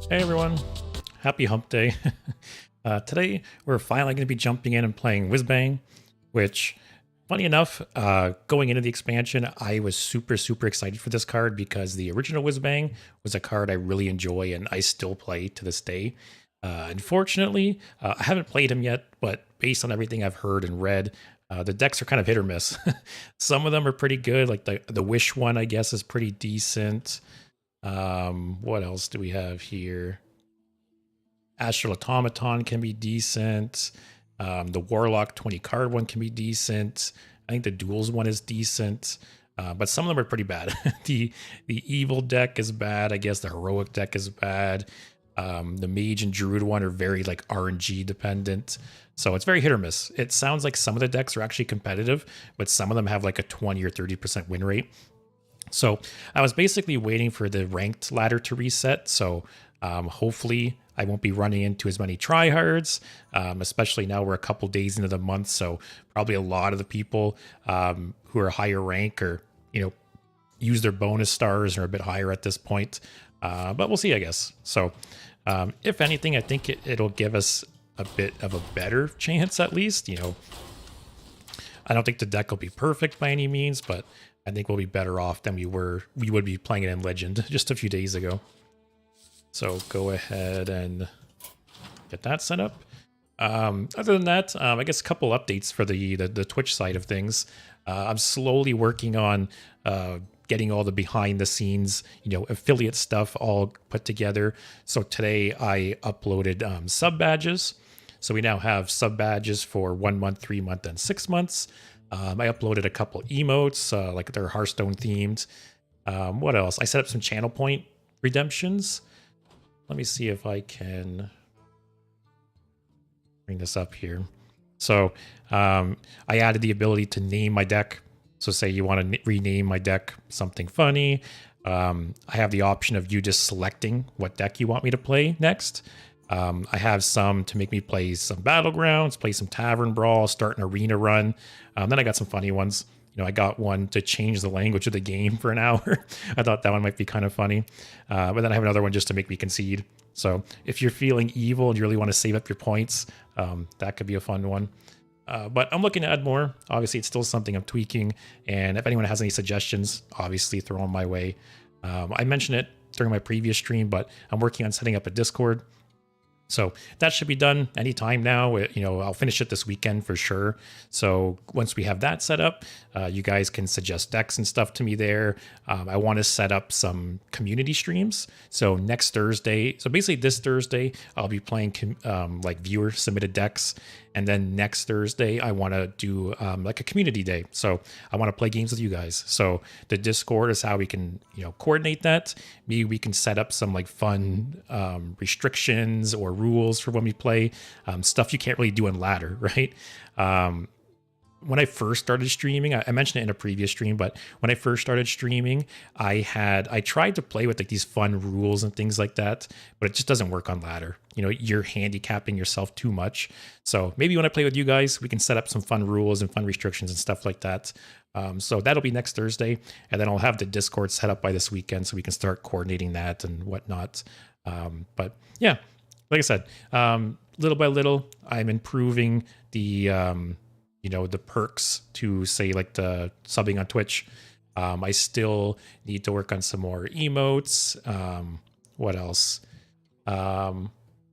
Hey everyone, happy hump day. Today we're finally going to be jumping in and playing Whizbang, which Funny enough, going into the expansion, I was super excited for this card because the original Whizbang was a card I really enjoy and I still play to this day. Unfortunately, I haven't played him yet, but based on everything I've heard and read, the decks are kind of hit or miss. Some of them are pretty good, like the Wish one, I guess, is pretty decent. What else do we have here? Astral Automaton can be decent. The Warlock 20 card one can be decent. I think the Duels one is decent. But some of them are pretty bad. the Evil deck is bad. I guess the Heroic deck is bad. The Mage and Druid one are very like RNG dependent. So it's very hit or miss. It sounds like some of the decks are actually competitive, but some of them have like a 20 or 30% win rate. So I was basically waiting for the ranked ladder to reset. So hopefully I won't be running into as many tryhards, especially now we're a couple days into the month. So probably a lot of the people who are higher rank or, use their bonus stars and are a bit higher at this point. But we'll see, I guess. So if anything, I think it'll give us a bit of a better chance at least. I don't think the deck will be perfect by any means, but I think we'll be better off than we would be playing it in Legend just a few days ago. So go ahead and get that set up. Other than that, I guess a couple updates for the Twitch side of things. I'm slowly working on getting all the behind the scenes, affiliate stuff all put together. So today I uploaded sub badges. So we now have sub badges for 1 month, 3 month, and 6 months. I uploaded a couple emotes, like they're Hearthstone themed. What else? I set up some channel point redemptions. Let me see if I can bring this up here. So I added the ability to name my deck. So say you want to rename my deck something funny. I have the option of you just selecting what deck you want me to play next. I have some to make me play some Battlegrounds, play some Tavern Brawl, start an arena run. Then I got some funny ones. I got one to change the language of the game for an hour. I thought that one might be kind of funny. But then I have another one just to make me concede. So if you're feeling evil and you really want to save up your points, that could be a fun one. But I'm looking to add more. Obviously, it's still something I'm tweaking. And if anyone has any suggestions, obviously throw them my way. I mentioned it during my previous stream, but I'm working on setting up a Discord. So that should be done anytime now. I'll finish it this weekend for sure. So once we have that set up, you guys can suggest decks and stuff to me there. I want to set up some community streams. So next Thursday, so basically this Thursday, I'll be playing like viewer submitted decks. And then next Thursday, I want to do like a community day. So I want to play games with you guys. So the Discord is how we can, coordinate that. Maybe we can set up some like fun restrictions or rules for when we play, stuff you can't really do in ladder, right? When I first started streaming, I mentioned it in a previous stream, but when I first started streaming, I tried to play with like these fun rules and things like that, but it just doesn't work on ladder. You're handicapping yourself too much. So maybe when I play with you guys, we can set up some fun rules and fun restrictions and stuff like that. So that'll be next Thursday. And then I'll have the Discord set up by this weekend so we can start coordinating that and whatnot. But yeah, like I said, little by little, I'm improving the perks to say like the subbing on Twitch. I still need to work on some more emotes. What else?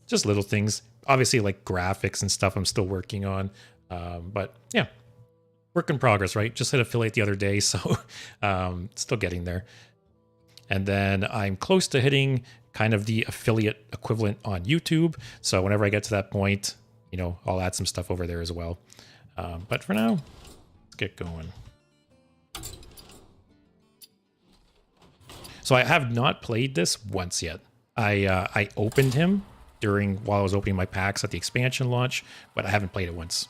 Just little things. Obviously like graphics and stuff I'm still working on. But yeah, work in progress, right? Just hit affiliate the other day. So still getting there. And then I'm close to hitting kind of the affiliate equivalent on YouTube. So whenever I get to that point, I'll add some stuff over there as well. But for now, let's get going. So I have not played this once yet. I opened him while I was opening my packs at the expansion launch, but I haven't played it once.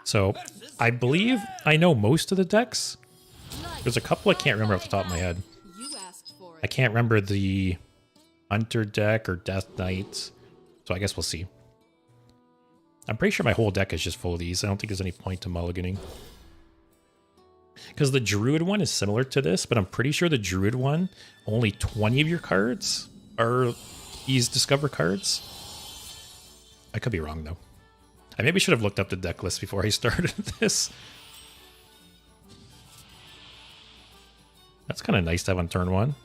So I believe I know most of the decks. There's a couple I can't remember off the top of my head. I can't remember the Hunter deck or Death Knight, so I guess we'll see. I'm pretty sure my whole deck is just full of these. I don't think there's any point to mulliganing. Because the Druid one is similar to this, but I'm pretty sure the Druid one, only 20 of your cards are these discover cards. I could be wrong though. I maybe should have looked up the deck list before I started this. That's kind of nice to have on turn 1.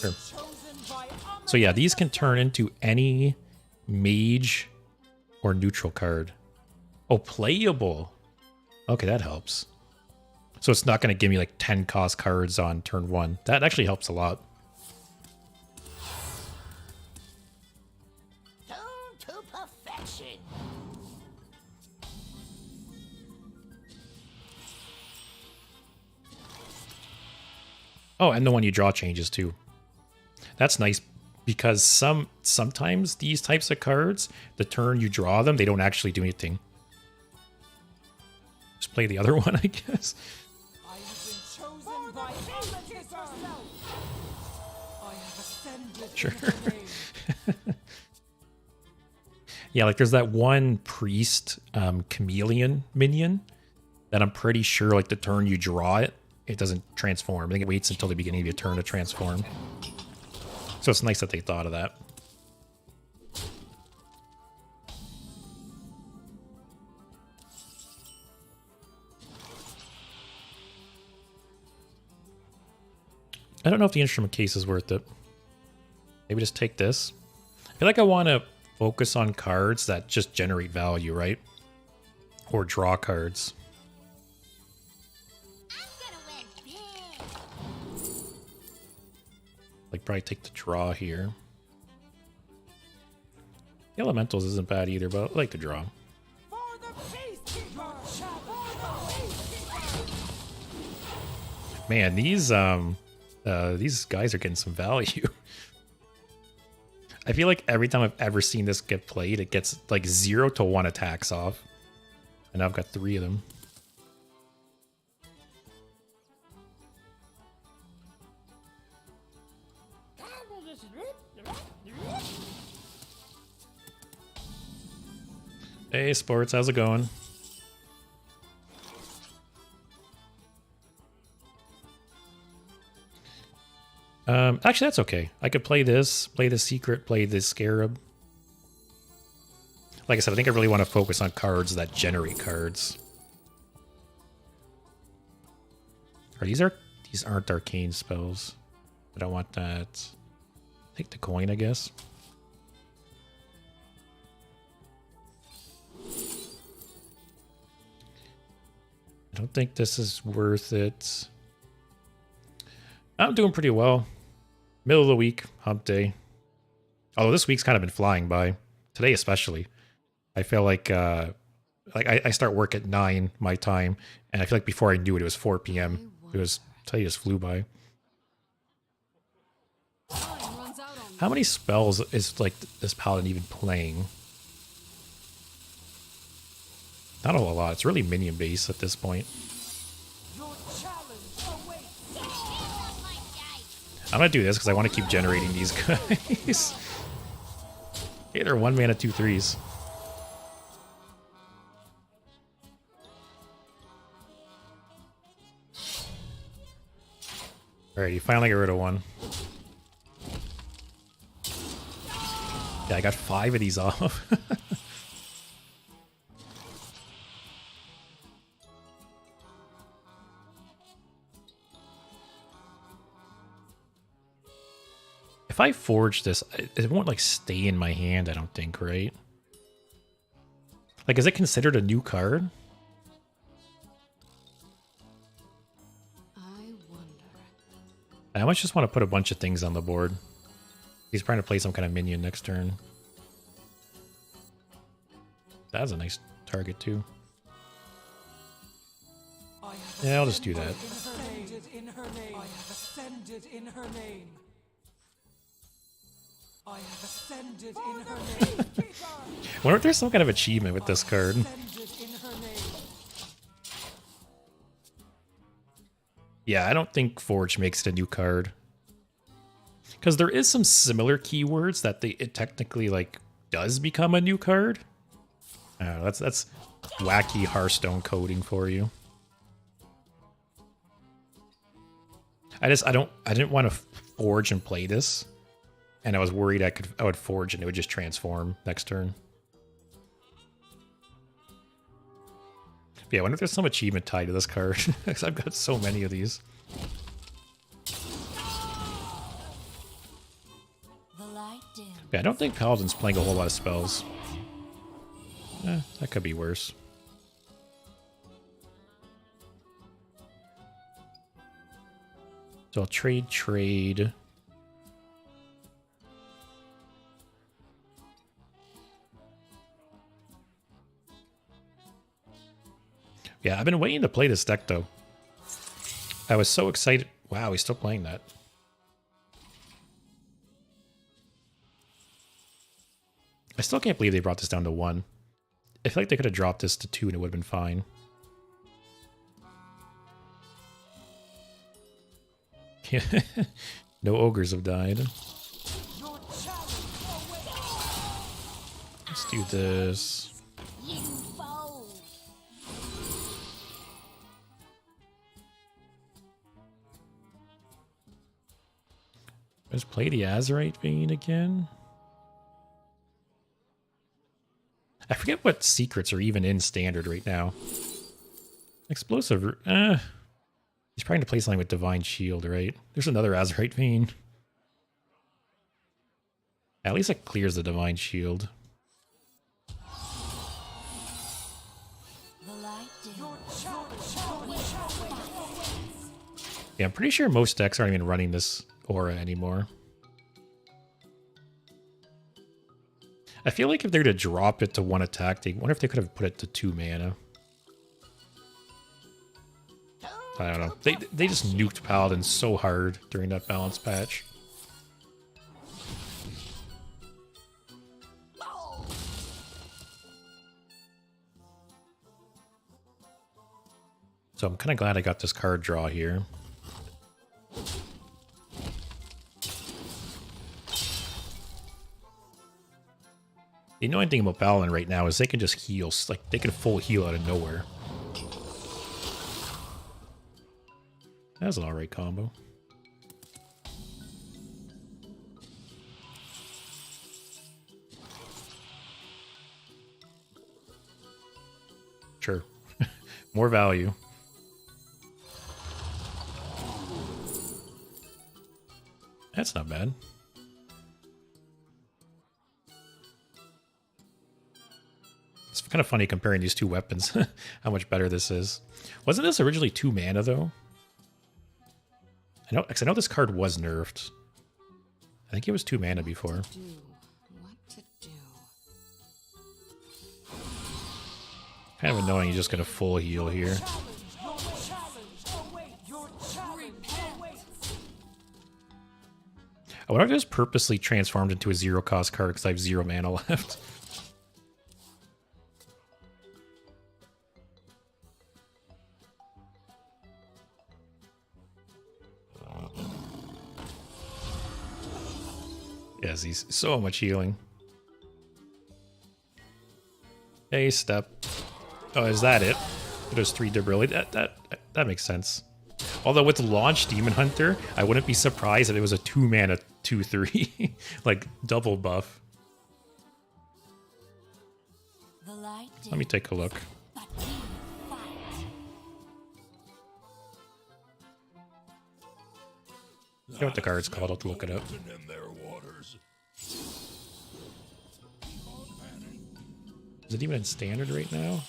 Sure. So yeah, these can turn into any mage or neutral card. Oh, playable. Okay, that helps. So it's not going to give me like 10 cost cards on turn 1. That actually helps a lot. To perfection. Oh, and the one you draw changes too. That's nice because sometimes these types of cards, the turn you draw them, they don't actually do anything. Just play the other one, I guess. I have been chosen by I have ascended Sure. in her name. Yeah, like there's that one priest chameleon minion that I'm pretty sure like the turn you draw it, it doesn't transform. I think it waits until the beginning of your turn to transform. So it's nice that they thought of that. I don't know if the instrument case is worth it. Maybe just take this. I feel like I want to focus on cards that just generate value, right? Or draw cards. Like probably take the draw here. The elementals isn't bad either, but I like the draw. Man, these guys are getting some value. I feel like every time I've ever seen this get played, it gets like 0 to 1 attacks off. And I've got 3 of them. Hey, Sports, how's it going? Actually, that's okay. I could play this, play the secret, play the scarab. Like I said, I think I really want to focus on cards that generate cards. Or these aren't arcane spells. I don't want that. Take the coin, I guess. I don't think this is worth it. I'm doing pretty well. Middle of the week, hump day. Although this week's kind of been flying by. Today especially. I feel like I start work at 9 my time, and I feel like before I knew it, it was 4 p.m. It was, today just flew by. How many spells is like this paladin even playing? Not a whole lot. It's really minion based at this point. I'm gonna do this because I want to keep generating these guys. Hey, they're 1 mana 2/3s. Alright, you finally get rid of one. Yeah, I got 5 of these off. If I forge this, it won't like stay in my hand, I don't think, right? Like, is it considered a new card? I wonder. I might just want to put a bunch of things on the board. He's trying to play some kind of minion next turn. That's a nice target too. Yeah, I'll just do that. I have ascended in her name. I have ascended in her name. I wonder if there's some kind of achievement with this card. Yeah, I don't think Forge makes it a new card. Because there is some similar keywords that it technically like does become a new card. That's wacky Hearthstone coding for you. I didn't want to forge and play this And I was worried I would forge and it would just transform next turn. But yeah, I wonder if there's some achievement tied to this card. Because I've got so many of these. Yeah, I don't think Paladin's playing a whole lot of spells. That could be worse. So I'll trade. Yeah, I've been waiting to play this deck, though. I was so excited. Wow, he's still playing that. I still can't believe they brought this down to 1. I feel like they could have dropped this to 2 and it would have been fine. No ogres have died. Let's do this. Let's play the Azurite Vein again. I forget what secrets are even in standard right now. Explosive. He's probably going to play something with Divine Shield, right? There's another Azurite Vein. At least it clears the Divine Shield. Yeah, I'm pretty sure most decks aren't even running this aura anymore. I feel like if they were to drop it to 1 attack, I wonder if they could have put it to 2 mana. I don't know. They just nuked Paladin so hard during that balance patch. So I'm kind of glad I got this card draw here. The annoying thing about Paladin right now is they can just heal. Like, they can full heal out of nowhere. That's an alright combo. Sure. More value. That's not bad. It's kind of funny comparing these two weapons, how much better this is. Wasn't this originally 2 mana, though? I know this card was nerfed. I think it was 2 mana before. Kind of annoying, you just get a full heal here. I wonder if this purposely transformed into a 0-cost card because I have 0 mana left. Yes, he's so much healing. Hey, step. Oh, is that it? There's 3 Debrili. That makes sense. Although with launch Demon Hunter, I wouldn't be surprised if it was a 2 mana 2/3, like double buff. Let me take a look. I forget what the card's called. I'll have to look it up. Is it even in standard right now?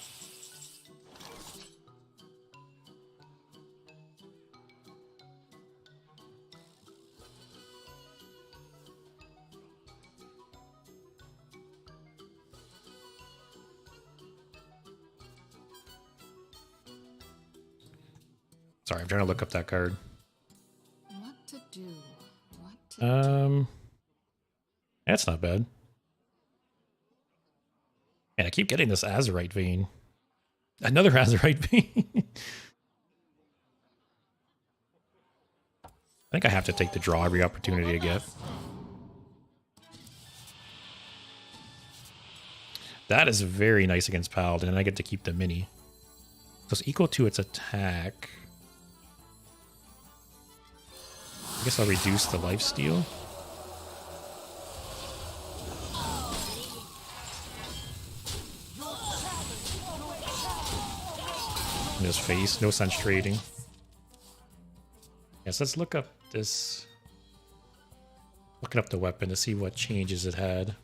Sorry, I'm trying to look up that card. What to do? What to That's not bad. And I keep getting this Azurite Vein. Another Azurite Vein. I think I have to take the draw every opportunity I get. That is very nice against Paladin, and I get to keep the mini. So it's equal to its attack. I guess I'll reduce the lifesteal. in his face. No sense trading. Yes, let's look up this. Looking up the weapon to see what changes it had.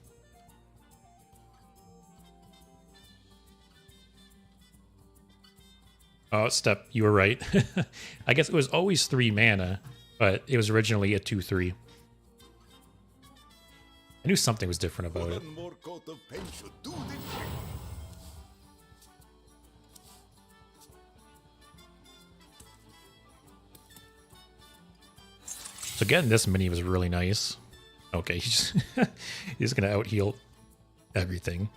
Oh, Step, you were right. I guess it was always 3 mana, but it was originally a 2/3. I knew something was different about it. So getting this mini was really nice. Okay, he's gonna out heal everything.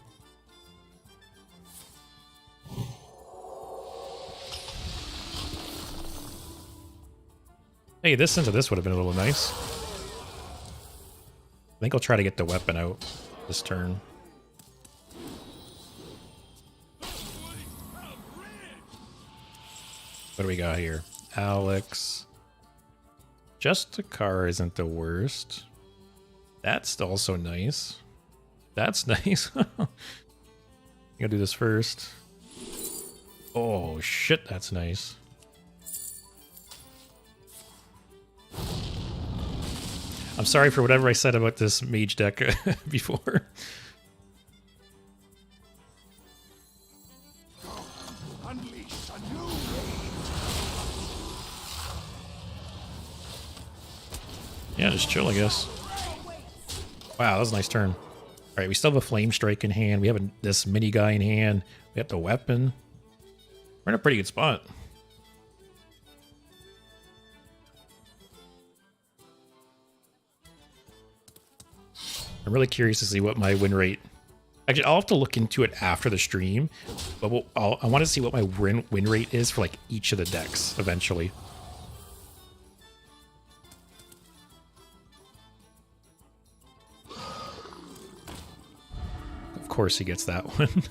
Hey, this into this would have been a little nice. I think I'll try to get the weapon out this turn. What do we got here? Alex. Just a car isn't the worst. That's also nice. That's nice. I'm gonna do this first. Oh shit, that's nice. I'm sorry for whatever I said about this mage deck before. Yeah, just chill, I guess. Wow, that was a nice turn. Alright, we still have a Flame Strike in hand. We have this mini guy in hand. We have the weapon. We're in a pretty good spot. I'm really curious to see what my win rate... Actually, I'll have to look into it after the stream. But I want to see what my win rate is for like each of the decks eventually. Of course he gets that one.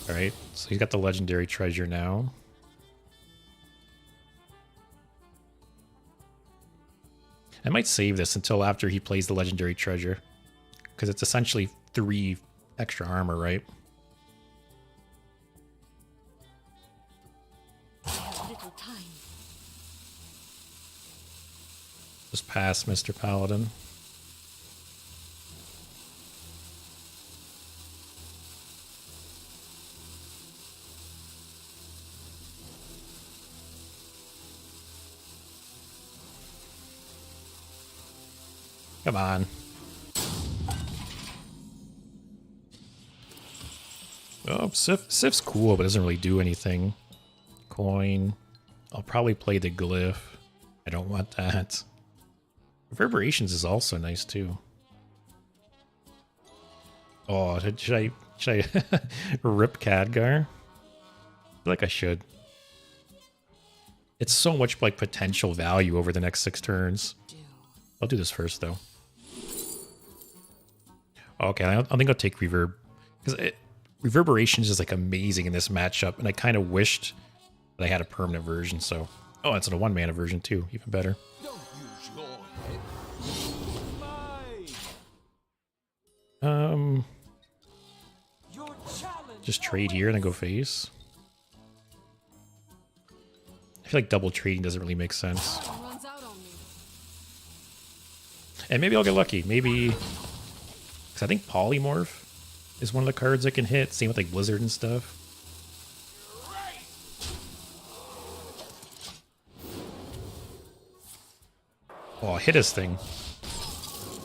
Alright, so he's got the legendary treasure now. I might save this until after he plays the legendary treasure. Because it's essentially 3 extra armor, right? Just pass, Mr. Paladin. Come on. Oh, Sif's cool, but doesn't really do anything. Coin. I'll probably play the glyph. I don't want that. Reverberations is also nice too. Oh, should I rip Khadgar? I feel like I should. It's so much like potential value over the next 6 turns. I'll do this first though. Okay, I think I'll take Reverb. Because Reverberations is like amazing in this matchup, and I kind of wished that I had a permanent version, so... Oh, it's in a 1-mana version too, even better. Just trade here and then go face. I feel like double trading doesn't really make sense. And maybe I'll get lucky. Maybe... Because I think Polymorph is one of the cards I can hit. Same with like Blizzard and stuff. Oh, I'll hit his thing.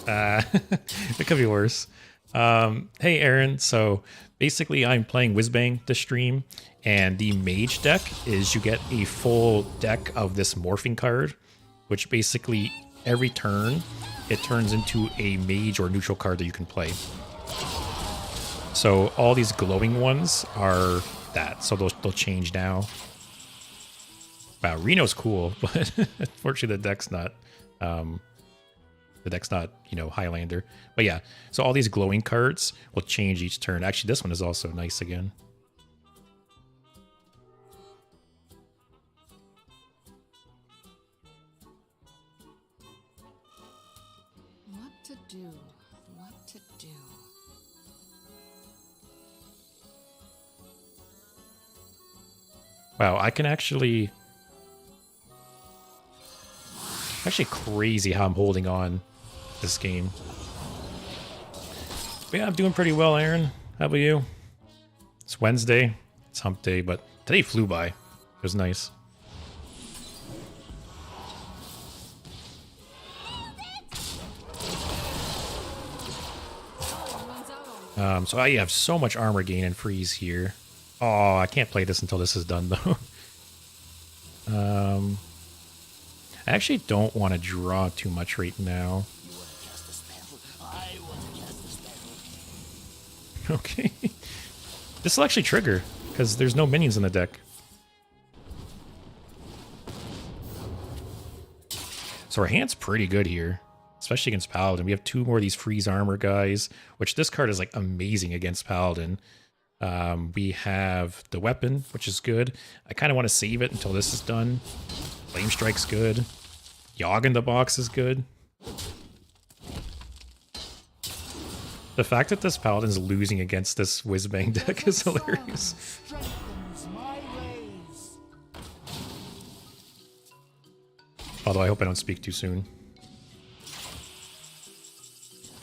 It could be worse. Hey, Aaron. So basically I'm playing Whizbang to stream. And the mage deck is you get a full deck of this morphing card. Which basically every turn... it turns into a mage or neutral card that you can play. So all these glowing ones are that. So they'll change now. Wow, Reno's cool, but unfortunately the deck's not, you know, Highlander. But yeah, so all these glowing cards will change each turn. Actually, this one is also nice again. What to do? What Wow, I can actually... Actually crazy how I'm holding on this game. But yeah, I'm doing pretty well, Aaron. How about you? It's Wednesday. It's hump day, but today flew by. It was nice. So I have so much armor gain and freeze here. Oh, I can't play this until this is done, though. I actually don't want to draw too much right now. Okay. This will actually trigger, because there's no minions in the deck. So our hand's pretty good here, especially against Paladin. We have 2 more of these freeze armor guys, which this card is like amazing against Paladin. We have the weapon, which is good. I kind of want to save it until this is done. Flame Strike's good. Yogg in the box is good. The fact that this Paladin's losing against this Whizbang deck is hilarious. Although I hope I don't speak too soon.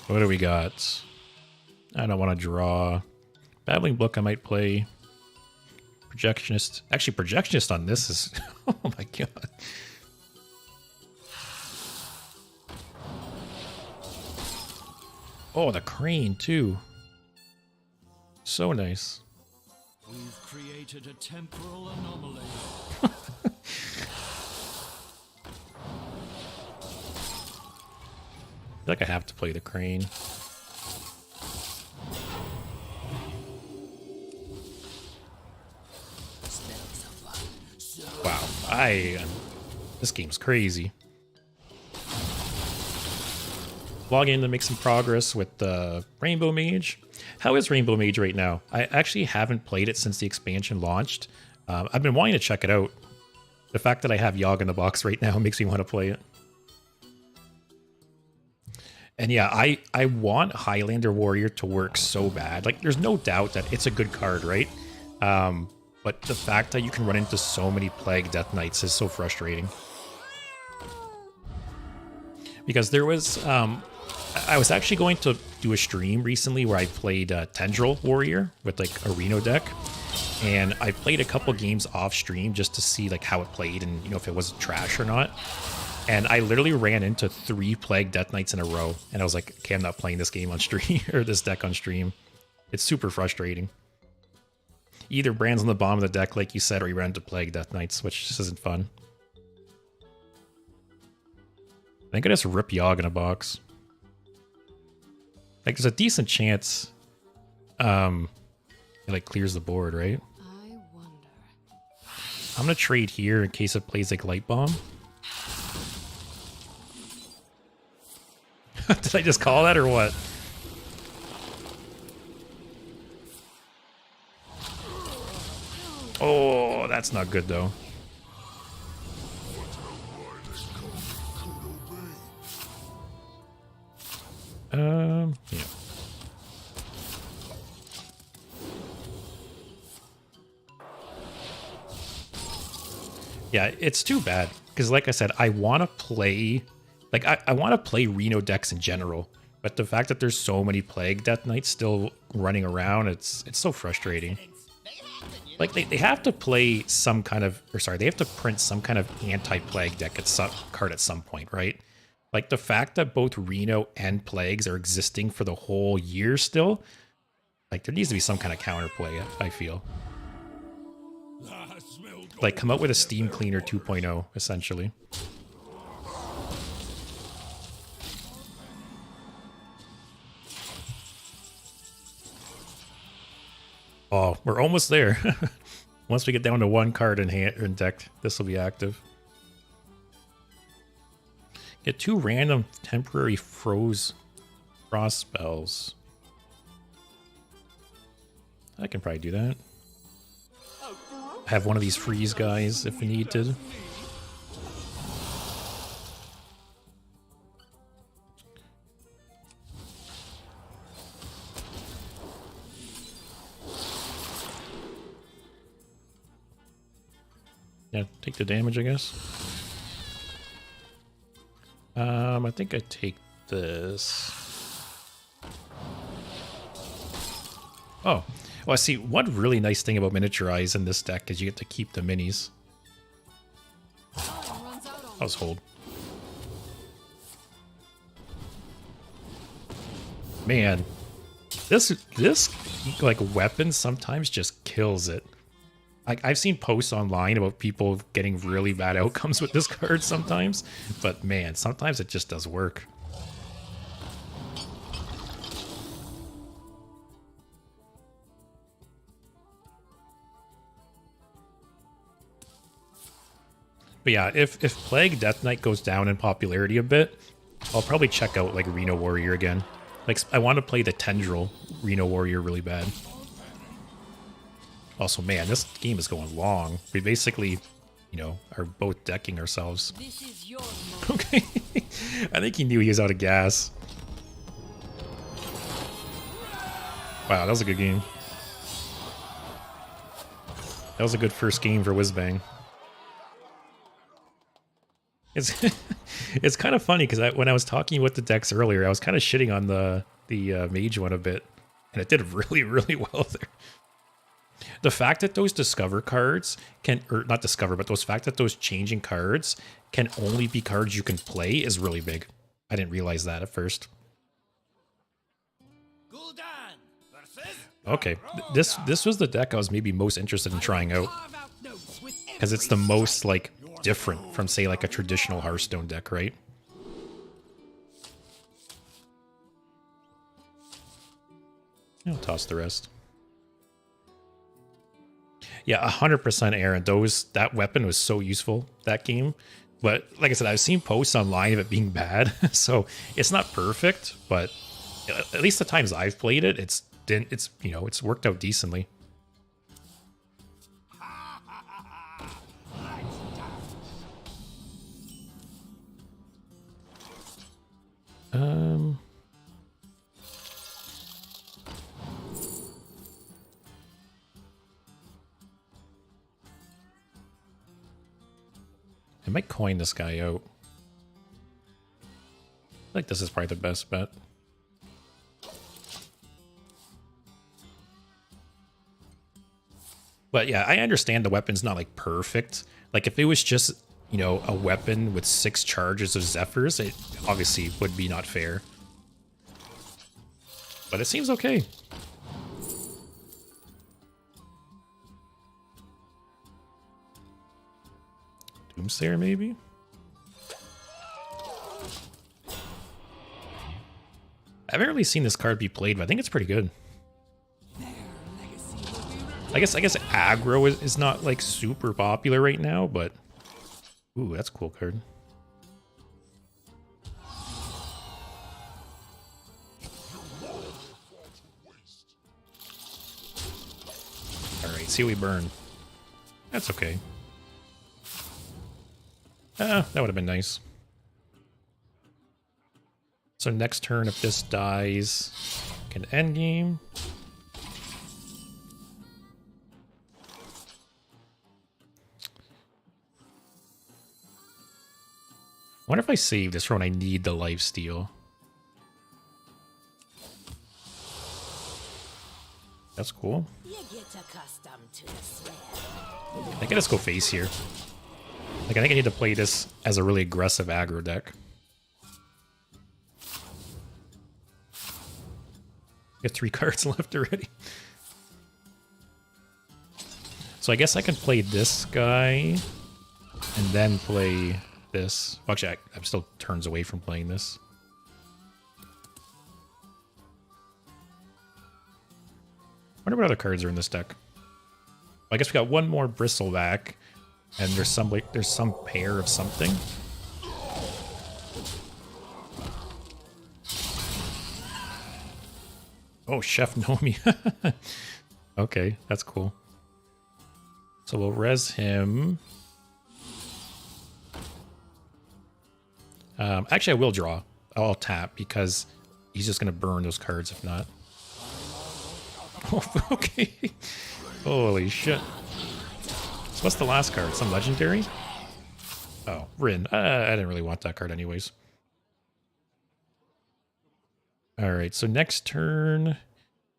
What do we got? I don't want to draw. Babbling Book I might play. Projectionist. Actually, Projectionist on this is... oh my god. Oh, the crane too. So nice. We've created a temporal anomaly. I feel like I have to play the crane. Wow, this game's crazy. Logging to make some progress with Rainbow Mage. How is Rainbow Mage right now? I actually haven't played it since the expansion launched. I've been wanting to check it out. The fact that I have Yogg in the box right now makes me want to play it. And yeah, I want Highlander Warrior to work so bad. Like, there's no doubt that it's a good card, right? But the fact that you can run into so many Plague Death Knights is so frustrating. Because there was... I was actually going to do a stream recently where I played Tendril Warrior with like a Reno deck. And I played a couple games off stream just to see like how it played and, you know, if it was trash or not. And I literally ran into 3 Plague Death Knights in a row. And I was like, okay, I'm not playing this game on stream or this deck on stream. It's super frustrating. Either Brand's on the bottom of the deck, like you said, or you ran into Plague Death Knights, which just isn't fun. I think I just rip Yogg in a box. Like, there's a decent chance it like clears the board, right? I wonder. I'm gonna trade here in case it plays like Light Bomb. Did I just call that or what? Oh, that's not good though. Yeah. Yeah, it's too bad because, like I said, I want to play, like I want to play Reno decks in general, but the fact that there's so many Plague Death Knights still running around, it's so frustrating. Like they have to play some kind of, or sorry, they have to print some kind of anti-Plague deck at some card at some point, right? Like the fact that both Reno and Plagues are existing for the whole year still, like there needs to be some kind of counterplay, I feel. Like come out with a Steam Cleaner 2.0, essentially. Oh, we're almost there. Once we get down to 1 card in hand in deck, this will be active. Get 2 random temporary frost spells. I can probably do that. Have one of these freeze guys if we need to. Yeah, take the damage, I guess. I think I take this. Oh, well, I see. One really nice thing about miniaturize in this deck is you get to keep the minis. Household. Man, this like weapon sometimes just kills it. Like I've seen posts online about people getting really bad outcomes with this card sometimes, but man, sometimes it just does work. But yeah, if Plague Death Knight goes down in popularity a bit, I'll probably check out like Reno Warrior again. Like I want to play the Tendril Reno Warrior really bad. Also, man, this game is going long. We basically, you know, are both decking ourselves. This is your Okay. I think he knew he was out of gas. Wow, that was a good game. That was a good first game for Whizbang. It's it's kind of funny because when I was talking with the decks earlier, I was kind of shitting on the mage one a bit, and it did really, really well there. The fact that those discover cards can, or not discover, but those fact that those changing cards can only be cards you can play is really big. I didn't realize that at first. Okay, this was the deck I was maybe most interested in trying out because it's the most like different from say like a traditional Hearthstone deck, right? I'll toss the rest. Yeah, 100% Aaron. That weapon was so useful that game. But like I said, I've seen posts online of it being bad, so it's not perfect. But at least the times I've played it, it's you know it's worked out decently. I might coin this guy out. I think this is probably the best bet. But yeah, I understand the weapon's not like perfect. Like if it was just, you know, a weapon with 6 charges of Zephyrs, it obviously would be not fair. But it seems okay. Doomsayer, maybe? I haven't really seen this card be played, but I think it's pretty good. I guess aggro is not like super popular right now, but ooh, that's a cool card. Alright, see we burn. That's okay. That would have been nice. So next turn, if this dies, can end game. I wonder if I save this for when I need the lifesteal. That's cool. You get accustomed to the smell. I think I just go face here. Like, I think I need to play this as a really aggressive aggro deck. Got 3 cards left already. So I guess I can play this guy and then play this. Well, actually, I'm still turns away from playing this. I wonder what other cards are in this deck. I guess we got one more Bristleback, and there's some pair of something. Oh, Chef Nomi. Okay, that's cool. So we'll res him. Actually, I will draw. I'll tap because he's just going to burn those cards if not. Oh, okay. Holy shit. So what's the last card? Some legendary? Oh, Rin. I didn't really want that card anyways. Alright, so next turn,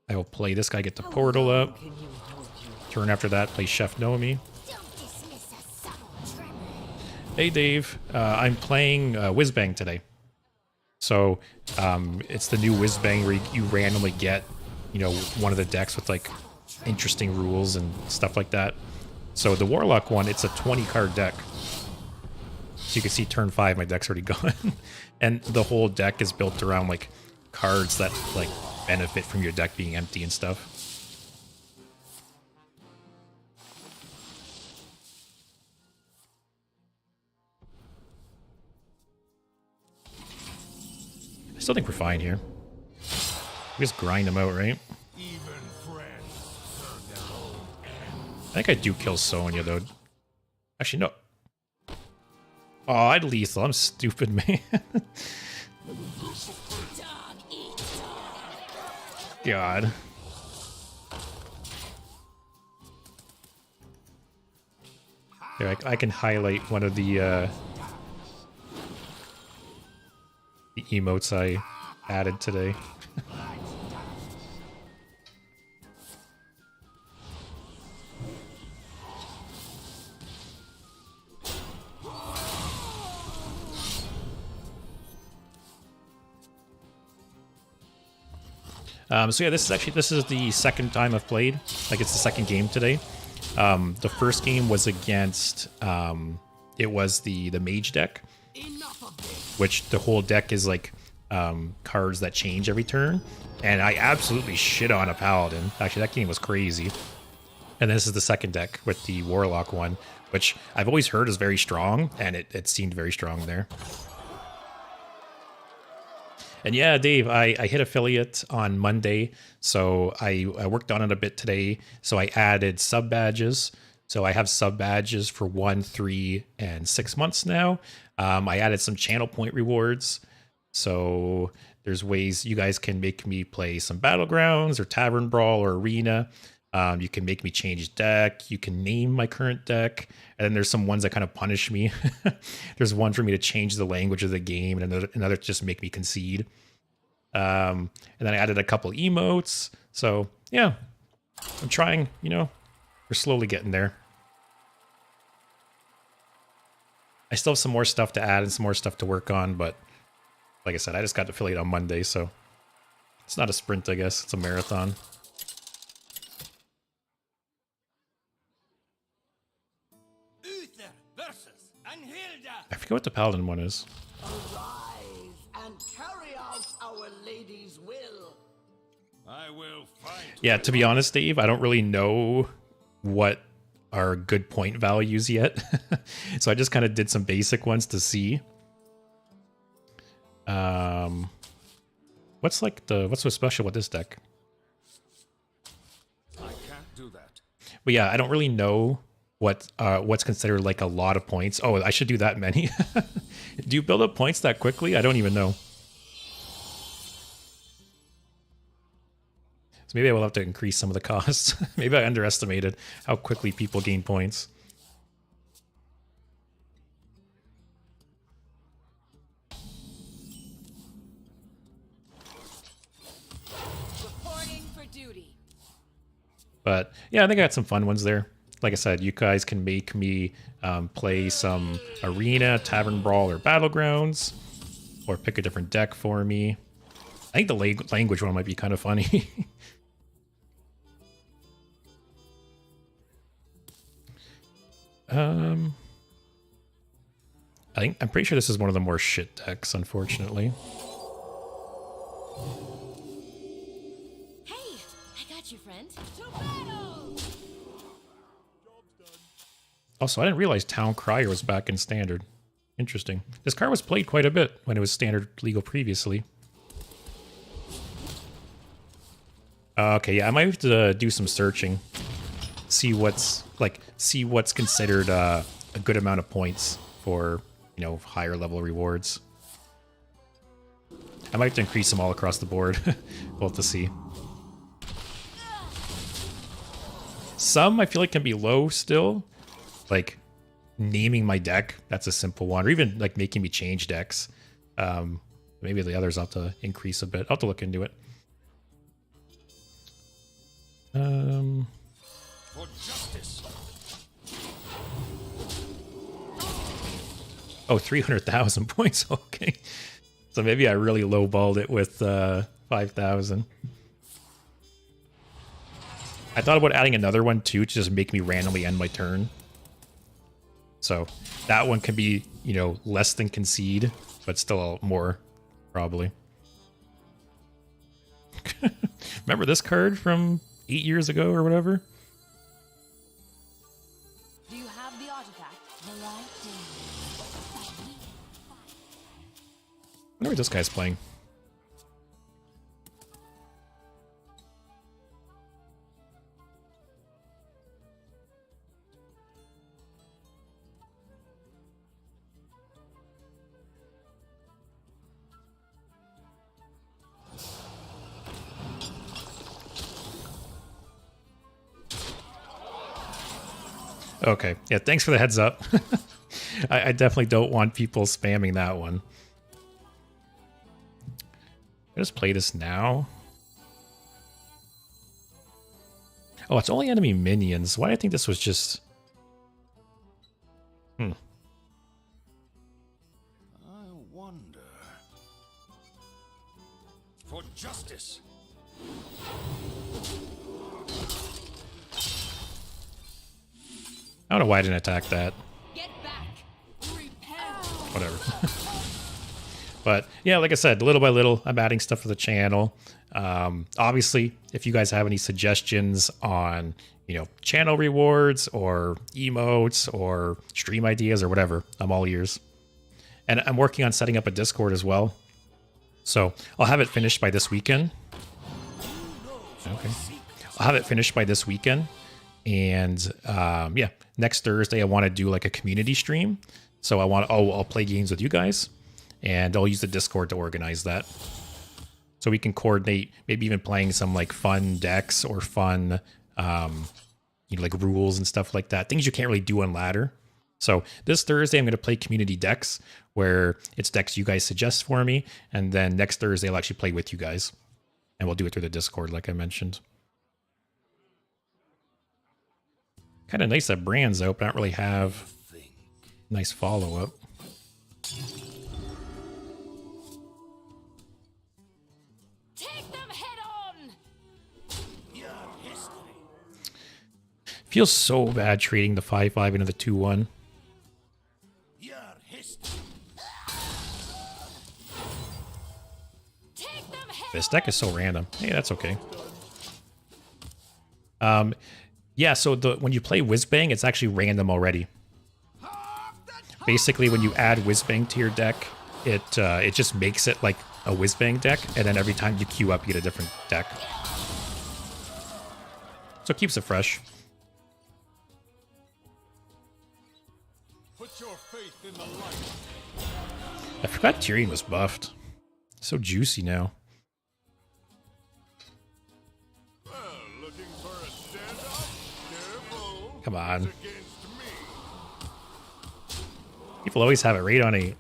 I will play this guy, get the portal up. Turn after that, play Chef Nomi. Hey Dave, I'm playing Whizbang today. So it's the new Whizbang where you randomly get, you know, one of the decks with like interesting rules and stuff like that. So the Warlock one, it's a 20 card deck. So you can see turn 5, my deck's already gone. And the whole deck is built around like cards that like benefit from your deck being empty and stuff. I still think we're fine here. We just grind them out, right? I think I do kill Sonya though. Actually, no. Oh, I'd lethal. I'm stupid, man. God. Here, I can highlight one of the emotes I added today. So yeah, this is the second time I've played. Like it's the second game today. The first game was against it was the mage deck, which the whole deck is like cards that change every turn, and I absolutely shit on a paladin. Actually, that game was crazy. And this is the second deck with the warlock one, which I've always heard is very strong, and it seemed very strong there. And yeah, Dave, I hit affiliate on Monday, so I worked on it a bit today. So I added sub badges. So I have sub badges for 1, 3, and 6 months now. I added some channel point rewards. So there's ways you guys can make me play some Battlegrounds or Tavern Brawl or Arena. You can make me change deck. You can name my current deck. And then there's some ones that kind of punish me. There's one for me to change the language of the game, and another to just make me concede. And then I added a couple emotes. So yeah, I'm trying, you know, we're slowly getting there. I still have some more stuff to add and some more stuff to work on, but like I said, I just got affiliate on Monday, so it's not a sprint, I guess. It's a marathon. I forget what the paladin one is. Arise and carry out our lady's will. I will fight. Yeah, to be honest, Dave, I don't really know what are good point values yet. So I just kind of did some basic ones to see. What's so special with this deck? I can't do that. But yeah, I don't really know what's considered like a lot of points. Oh, I should do that many. Do you build up points that quickly? I don't even know. So maybe I will have to increase some of the costs. Maybe I underestimated how quickly people gain points. Reporting for duty. But yeah, I think I got some fun ones there. Like I said, you guys can make me play some Arena, Tavern Brawl, or Battlegrounds, or pick a different deck for me. I think the language one might be kind of funny. I'm pretty sure this is one of the more shit decks, unfortunately. Hey, I got you, friend. To battle! Also, I didn't realize Town Crier was back in Standard. Interesting. This card was played quite a bit when it was Standard legal previously. Okay, yeah, I might have to do some searching. See what's considered a good amount of points for, you know, higher level rewards. I might have to increase them all across the board. We'll have to see. Some I feel like can be low still, like naming my deck, that's a simple one, or even like making me change decks. Maybe the others I'll have to increase a bit. I'll have to look into it. For justice. Oh, 300,000 points. Okay. So maybe I really lowballed it with 5,000. I thought about adding another one too to just make me randomly end my turn. So that one can be, you know, less than concede, but still more, probably. Remember this card from 8 years ago or whatever? Do you have the artifact? The light day. I wonder what this guy's playing. Okay, yeah, thanks for the heads up. I definitely don't want people spamming that one. I just play this now. Oh, it's only enemy minions. Why do I think this was just... I wonder. For justice. I don't know why I didn't attack that. Get back. Repent. Whatever. But yeah, like I said, little by little, I'm adding stuff to the channel. Obviously, if you guys have any suggestions on, you know, channel rewards or emotes or stream ideas or whatever, I'm all ears. And I'm working on setting up a Discord as well. So I'll have it finished by this weekend. Okay. I'll have it finished by this weekend. And yeah, next Thursday I want to do like a community stream. So I'll play games with you guys, and I'll use the Discord to organize that. So we can coordinate, maybe even playing some like fun decks or fun, you know, like rules and stuff like that. Things you can't really do on ladder. So this Thursday I'm going to play community decks, where it's decks you guys suggest for me, and then next Thursday I'll actually play with you guys, and we'll do it through the Discord like I mentioned. Kind of nice that Brand's out, but I don't really have nice follow-up. Take them head on. Your history. Feels so bad trading the 5/5 into the 2/1. Your history. Take them head This deck is so random. Hey, that's okay. Yeah, so when you play Whizbang, it's actually random already. Basically, when you add Whizbang to your deck, it just makes it like a Whizbang deck, and then every time you queue up, you get a different deck. So it keeps it fresh. Put your faith in the light. I forgot Tyrion was buffed. So juicy now. Well, looking for a standoff? Careful. Come on. It's against me. People always have it right on 8.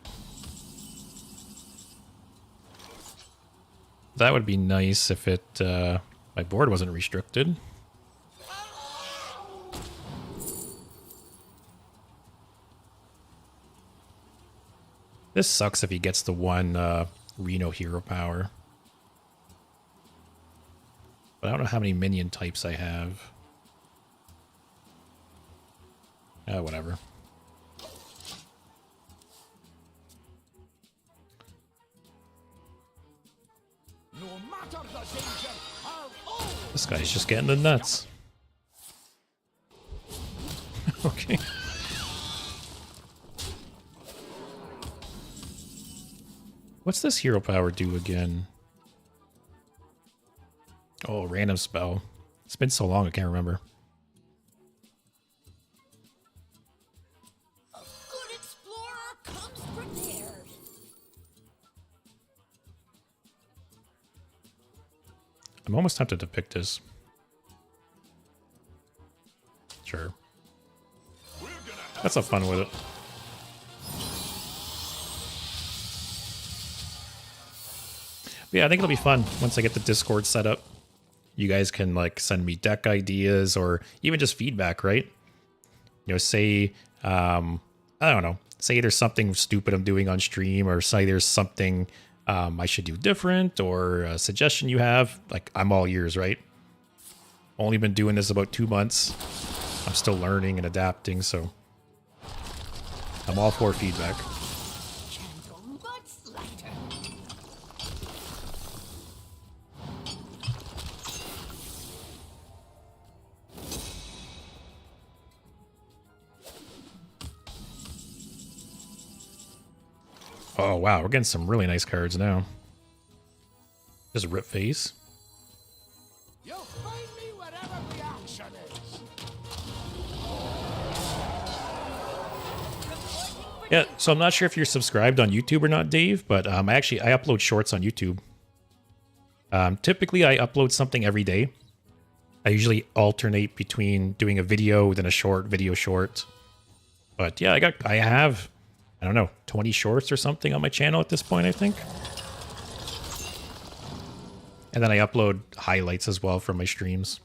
That would be nice if it my board wasn't restricted. This sucks if he gets the one Reno hero power. But I don't know how many minion types I have. Whatever. No matter the danger, I'll always This guy's just getting the nuts. Okay. What's this hero power do again? Oh, random spell. It's been so long I can't remember. A good explorer comes prepared. I'm almost tempted to pick this. Sure. We're gonna That's have fun with it. But yeah, I think it'll be fun once I get the Discord set up. You guys can like send me deck ideas or even just feedback, right? You know, say, I don't know, say there's something stupid I'm doing on stream, or say there's something I should do different, or a suggestion you have. Like, I'm all ears, right? Only been doing this about 2 months. I'm still learning and adapting, so I'm all for feedback. Gentle but slighter. Oh, wow. We're getting some really nice cards now. Just Rip Face. You'll find me wherever the action is. Yeah, so I'm not sure if you're subscribed on YouTube or not, Dave, but I upload shorts on YouTube. Typically, I upload something every day. I usually alternate between doing a video, then a short, video short. But yeah, I have, I don't know, 20 shorts or something on my channel at this point, I think. And then I upload highlights as well from my streams.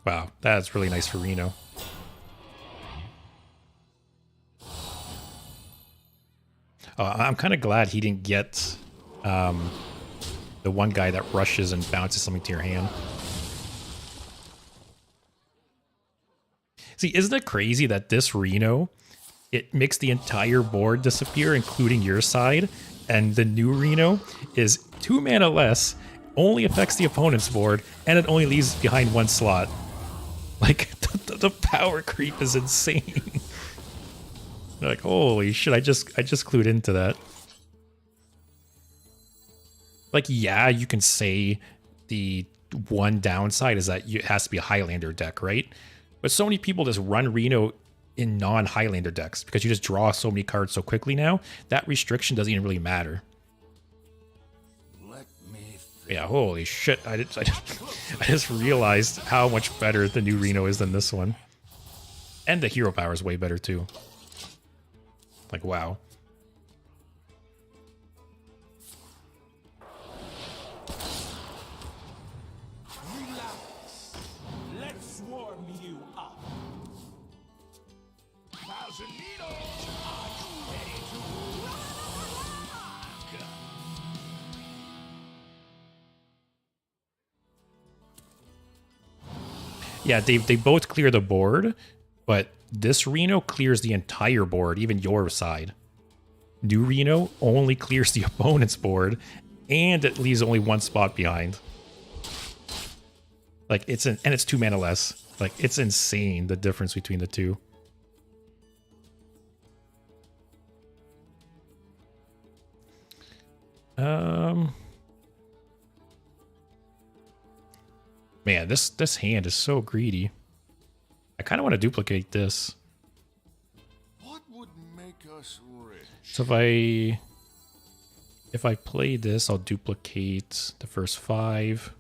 Wow, that's really nice for Reno. Oh, I'm kind of glad he didn't get the one guy that rushes and bounces something to your hand. See, isn't it crazy that this Reno, it makes the entire board disappear, including your side, and the new Reno is 2 mana less, only affects the opponent's board, and it only leaves behind 1 slot. Like, the power creep is insane. Like, holy shit, I just clued into that. Like, yeah, you can say the one downside is that it has to be a Highlander deck, right? But so many people just run Reno in non-Highlander decks because you just draw so many cards so quickly now. That restriction doesn't even really matter. Let me Yeah, holy shit. I just realized how much better the new Reno is than this one. And the hero power is way better too. Like, wow. Relax. Let's warm you up. Thousand Needles, are you ready to rock? Yeah, they both clear the board, but this Reno clears the entire board, even your side. New Reno only clears the opponent's board, and it leaves only 1 spot behind. Like, and it's 2 mana less. Like, it's insane, the difference between the two. Man, this hand is so greedy. I kind of want to duplicate this. What would make us rich? So if I play this, I'll duplicate the first 5.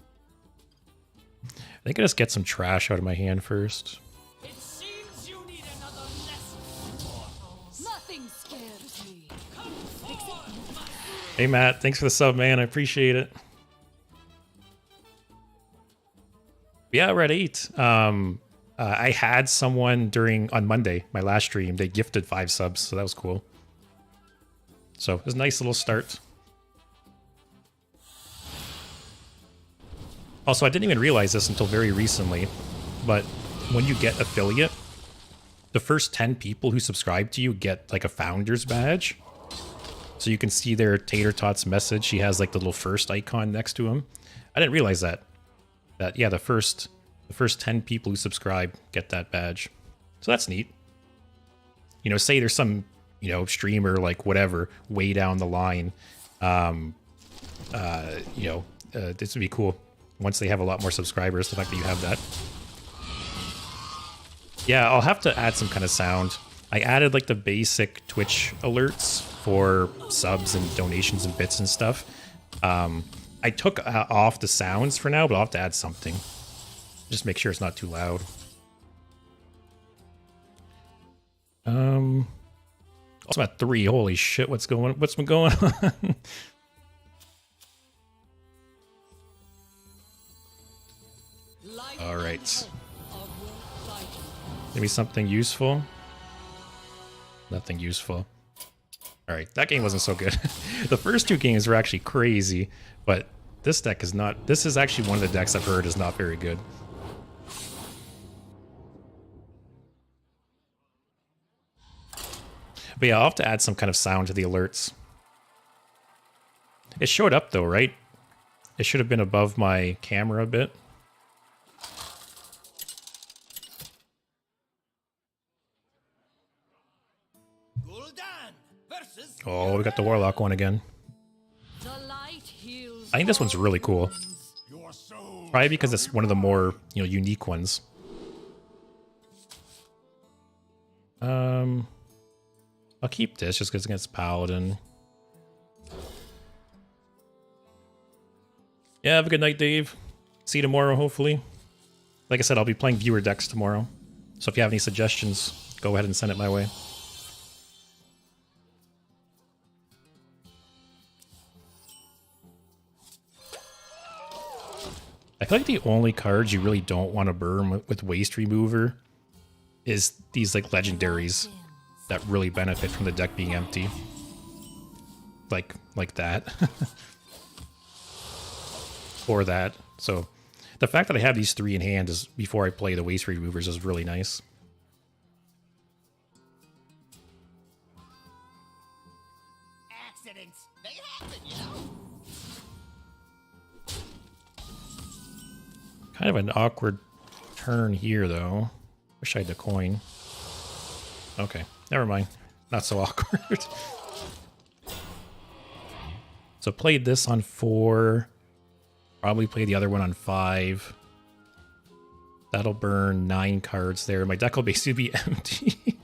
I think I just get some trash out of my hand first. It seems you need another lesson, mortals. Nothing scares me. Come forward, my Hey Matt, thanks for the sub, man. I appreciate it. Yeah, we're at 8. I had someone on Monday, my last stream, they gifted 5 subs, so that was cool. So it was a nice little start. Also, I didn't even realize this until very recently, but when you get affiliate, the first 10 people who subscribe to you get like a founder's badge. So you can see their Tater Tots message. He has like the little first icon next to him. I didn't realize that. Yeah, the first 10 people who subscribe get that badge. So that's neat. You know, say there's some, you know, streamer like whatever way down the line. This would be cool once they have a lot more subscribers, the fact that you have that. Yeah, I'll have to add some kind of sound. I added like the basic Twitch alerts for subs and donations and bits and stuff. I I took off the sounds for now, but I'll have to add something. Just make sure it's not too loud. Also at 3. Holy shit, what's been going on? All right. Maybe something useful. Nothing useful. All right, that game wasn't so good. The first 2 games were actually crazy, but this deck is not. This is actually one of the decks I've heard is not very good. But yeah, I'll have to add some kind of sound to the alerts. It showed up though, right? It should have been above my camera a bit. Oh, we got the Warlock one again. I think this one's really cool. Probably because it's one of the more, unique ones. I'll keep this just because against Paladin. Yeah, have a good night, Dave. See you tomorrow, hopefully. Like I said, I'll be playing viewer decks tomorrow. So if you have any suggestions, go ahead and send it my way. I feel like the only cards you really don't want to burn with Waste Remover is these like legendaries that really benefit from the deck being empty. Like that. Or that. So the fact that I have these 3 in hand is before I play the Waste Removers is really nice. Accidents, they happen, you know. Kind of an awkward turn here, though. Wish I had the coin. Okay, never mind. Not so awkward. So played this on 4. Probably play the other one on 5. That'll burn 9 cards there. My deck will basically be empty.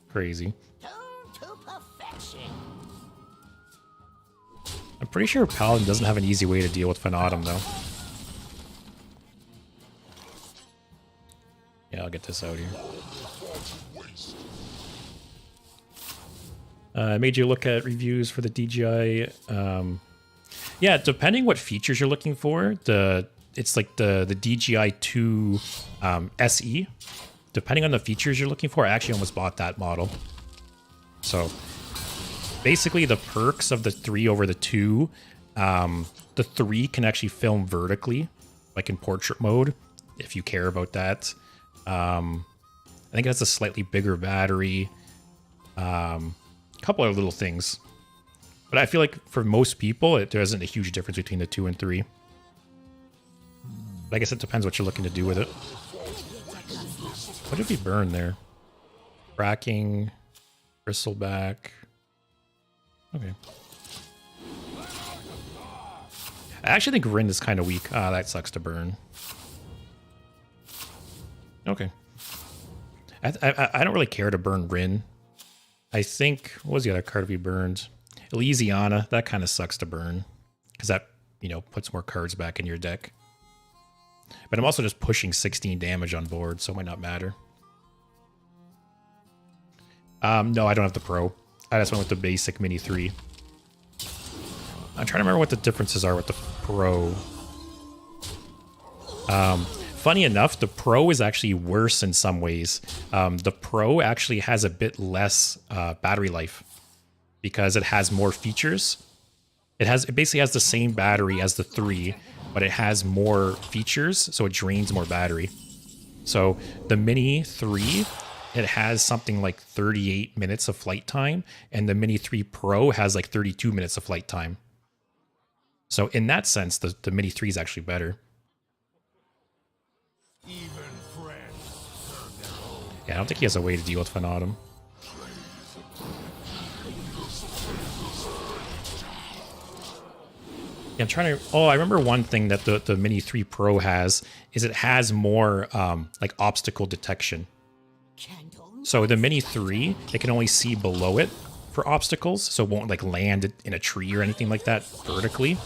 Crazy. I'm pretty sure Paladin doesn't have an easy way to deal with Fanatum, though. Yeah, I'll get this out here. I made you look at reviews for the DJI. Yeah, depending what features you're looking for, it's like the DJI 2 SE. Depending on the features you're looking for, I actually almost bought that model. So basically the perks of the 3 over the 2, the 3 can actually film vertically, like in portrait mode, if you care about that. I think it has a slightly bigger battery. A couple of little things. But I feel like for most people, there isn't a huge difference between the 2 and 3. But I guess it depends what you're looking to do with it. What did we burn there? Cracking, bristleback. Okay. I actually think Rin is kind of weak. Ah, that sucks to burn. Okay. I don't really care to burn Rin. I think, what was the other card we burned? Elysiana, that kind of sucks to burn. Because that, puts more cards back in your deck. But I'm also just pushing 16 damage on board, so it might not matter. No, I don't have the Pro. I just went with the basic Mini 3. I'm trying to remember what the differences are with the Pro. Funny enough, the Pro is actually worse in some ways. The Pro actually has a bit less battery life because it has more features. It basically has the same battery as the 3, but it has more features, so it drains more battery. So the Mini 3, it has something like 38 minutes of flight time, and the Mini 3 Pro has like 32 minutes of flight time. So in that sense, the Mini 3 is actually better. Yeah, I don't think he has a way to deal with Fanatum. Yeah, I'm trying to... Oh, I remember one thing that the Mini 3 Pro has is it has more like obstacle detection. So the Mini 3, it can only see below it for obstacles, so it won't like land in a tree or anything like that vertically.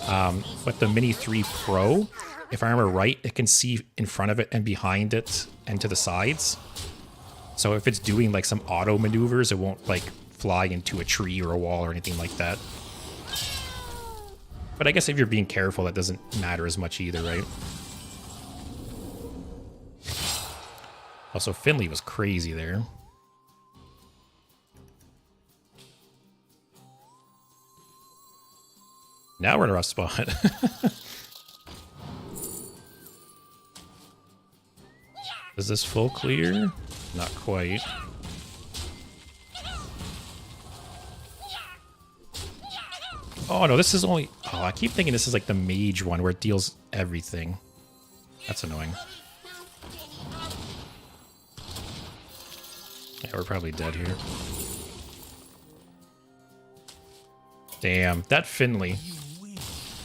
But the Mini 3 Pro, if I remember right, it can see in front of it and behind it and to the sides. So if it's doing like some auto maneuvers, it won't like fly into a tree or a wall or anything like that. But I guess if you're being careful, that doesn't matter as much either, right? Also, Finley was crazy there. Now we're in a rough spot. Is this full clear? Not quite. Oh no, this is only... Oh, I keep thinking this is like the mage one where it deals everything. That's annoying. Yeah, we're probably dead here. Damn, that Finley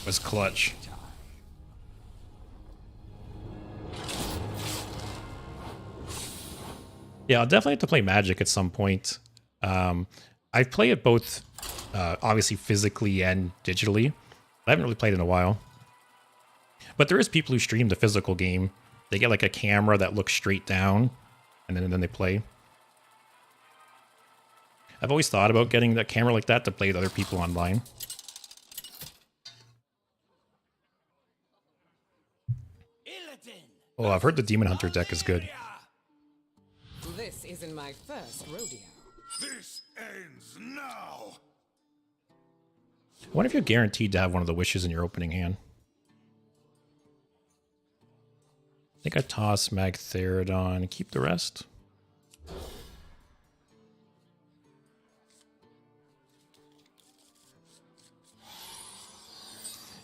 was clutch. Yeah, I'll definitely have to play Magic at some point. I play it both, obviously physically and digitally. I haven't really played in a while. But there is people who stream the physical game. They get like a camera that looks straight down, and then they play. I've always thought about getting a camera like that to play with other people online. Oh, I've heard the Demon Hunter deck is good. This isn't my first rodeo. This ends now. I wonder if you're guaranteed to have one of the wishes in your opening hand. I think I toss Magtheridon and keep the rest.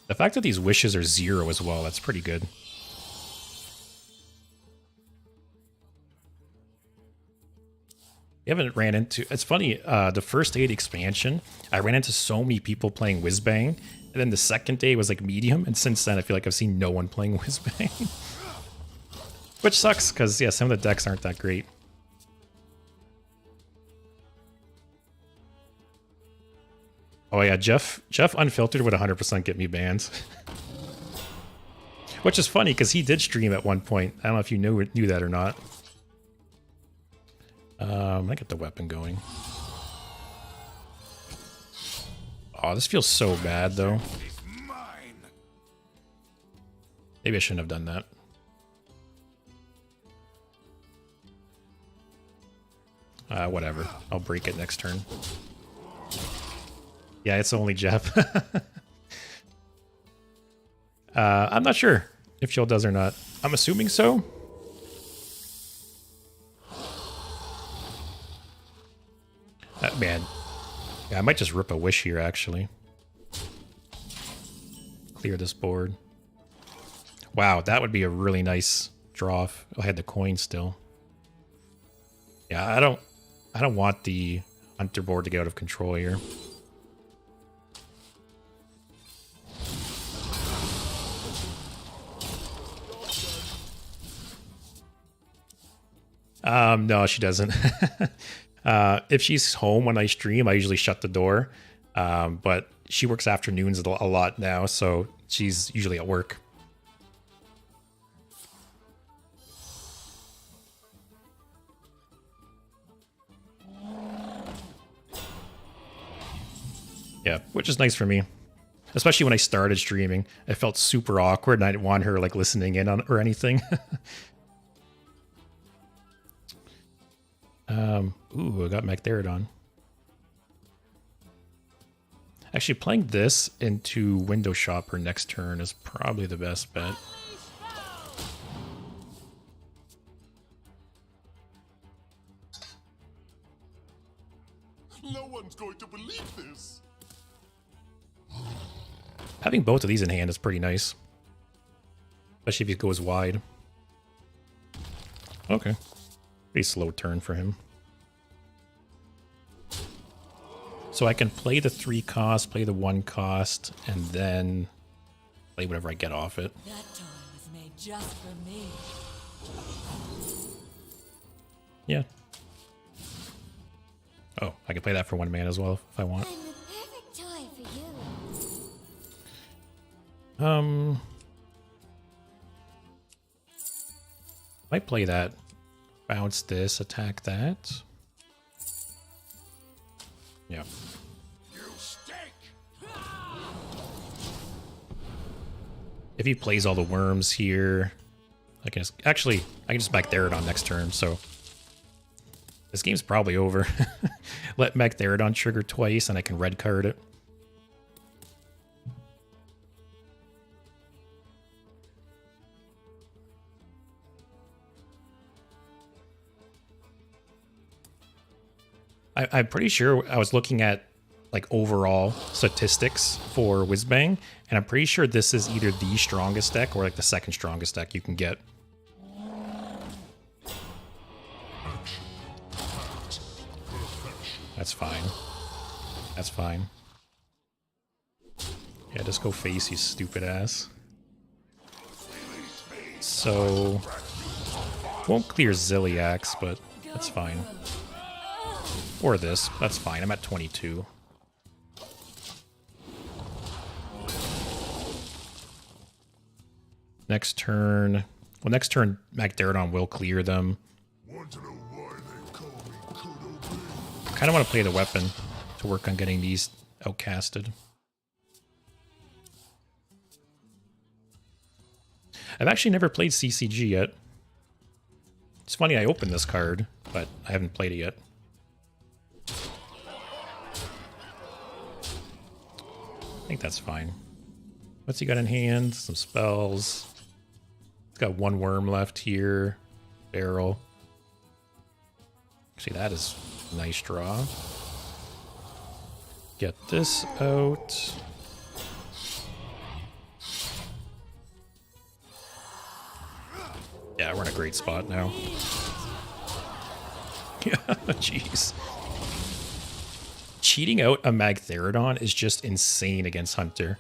The fact that these wishes are 0 as well, that's pretty good. You haven't ran into... It's funny, the first day of the expansion, I ran into so many people playing Whizbang, and then the second day was like medium, and since then I feel like I've seen no one playing Whizbang. Which sucks, because yeah, some of the decks aren't that great. Oh yeah, Jeff Unfiltered would 100% get me banned. Which is funny, because he did stream at one point. I don't know if you knew that or not. I get the weapon going. Oh, this feels so bad, though. Maybe I shouldn't have done that. Whatever. I'll break it next turn. Yeah, it's only Jeff. I'm not sure if Shield does or not. I'm assuming so. Man. Yeah, I might just rip a wish here, actually. Clear this board. Wow, that would be a really nice draw if I had the coin still. Yeah, I don't want the Hunter board to get out of control here. No, she doesn't. If she's home when I stream, I usually shut the door. But she works afternoons a lot now, so she's usually at work. Yeah, which is nice for me. Especially when I started streaming. I felt super awkward and I didn't want her like listening in on or anything. Ooh, I got Magtheridon. Actually, playing this into Window Shopper next turn is probably the best bet. No one's going to believe this. Having both of these in hand is pretty nice. Especially if he goes wide. Okay. Pretty slow turn for him. So I can play the 3 cost, play the 1 cost, and then play whatever I get off it. That toy was made just for me. Yeah. Oh, I can play that for 1 mana as well if I want. I'm the perfect toy for you. Might play that. Bounce this, attack that. Yeah. You stink! If he plays all the worms here, I can just back Therodon next turn, so this game's probably over. Let Mech Therodon trigger twice and I can red card it. I'm pretty sure I was looking at like overall statistics for Whizbang, and I'm pretty sure this is either the strongest deck or like the second strongest deck you can get. That's fine. That's fine. Yeah, just go face, you stupid ass. So, won't clear Zilliax, but that's fine. Or this, that's fine. I'm at 22. Next turn, well, next turn, Magdarodon will clear them. Want to know why they call me Kudo Bing? Kind of want to play the weapon to work on getting these outcasted. I've actually never played CCG yet. It's funny, I opened this card, but I haven't played it yet. I think that's fine. What's he got in hand? Some spells. He's got one worm left here. Barrel. Actually, that is a nice draw. Get this out. Yeah, we're in a great spot now. Yeah, jeez. Cheating out a Magtherodon is just insane against Hunter.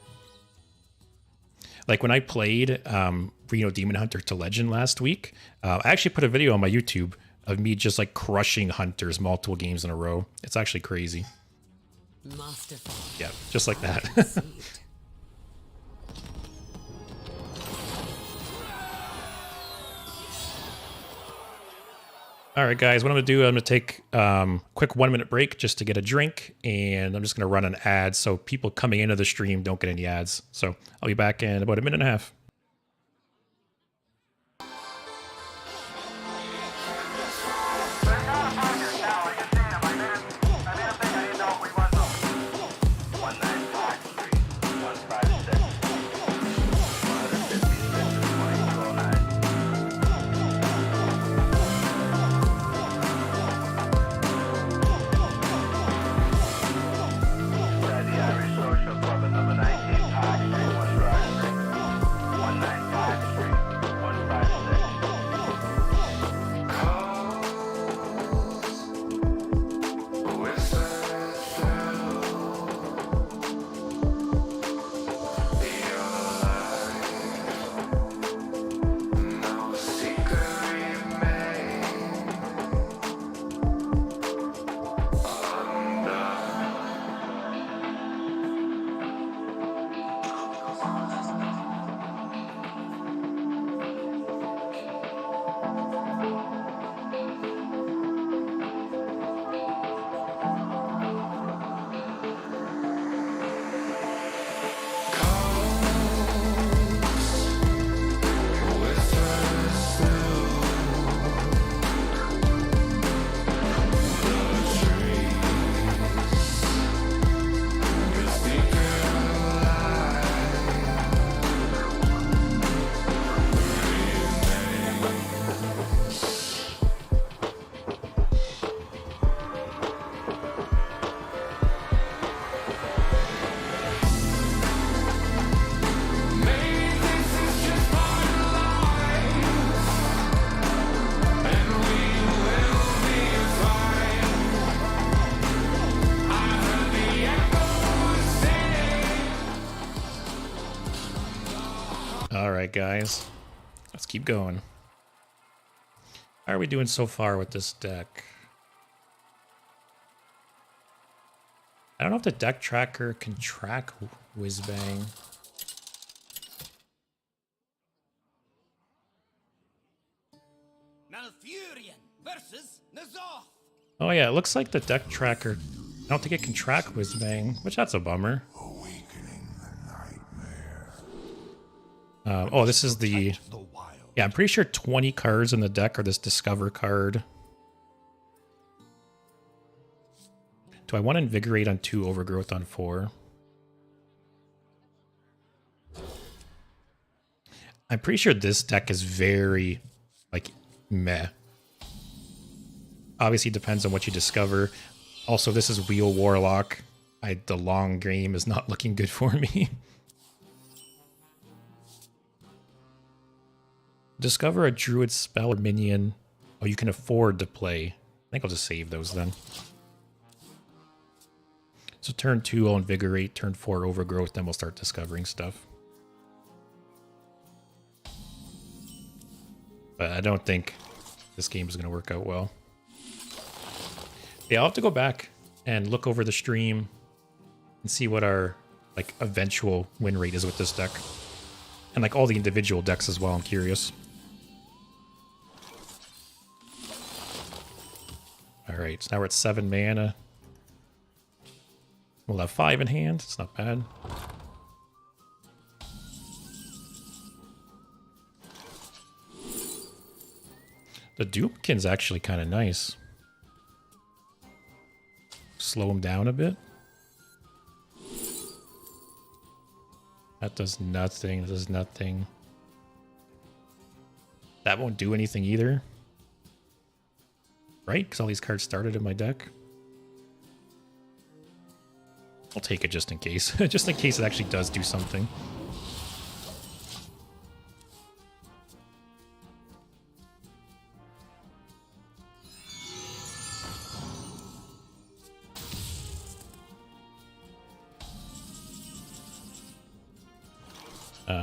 Like when I played Reno Demon Hunter to Legend last week, I actually put a video on my YouTube of me just like crushing Hunters multiple games in a row. It's actually crazy. Masterful. Yeah, just like that. Sweet. All right, guys, what I'm going to do, I'm going to take a quick 1 minute break just to get a drink, and I'm just going to run an ad so people coming into the stream don't get any ads. So I'll be back in about a minute and a half. All right, guys, let's keep going. How are we doing so far with this deck? I don't know if the deck tracker can track Whizbang. Oh yeah, it looks like the deck tracker. I don't think it can track Whizbang, which that's a bummer. Awakening the nightmare. Oh, this is the... The wild. Yeah, I'm pretty sure 20 cards in the deck are this Discover card. Do I want to Invigorate on 2, Overgrowth on 4? I'm pretty sure this deck is very, like, meh. Obviously, depends on what you discover. Also, this is Wheel Warlock. The long game is not looking good for me. Discover a Druid spell or minion. Oh, you can afford to play. I think I'll just save those then. So turn 2, I'll Invigorate. Turn 4, Overgrowth. Then we'll start discovering stuff. But I don't think this game is going to work out well. Yeah, I'll have to go back and look over the stream and see what our like eventual win rate is with this deck. And like all the individual decks as well, I'm curious. Alright, so now we're at 7 mana. We'll have 5 in hand, it's not bad. The Doomkin's actually kind of nice. Slow him down a bit. That does nothing. That does nothing. That won't do anything either. Right? Because all these cards started in my deck. I'll take it just in case. Just in case it actually does do something.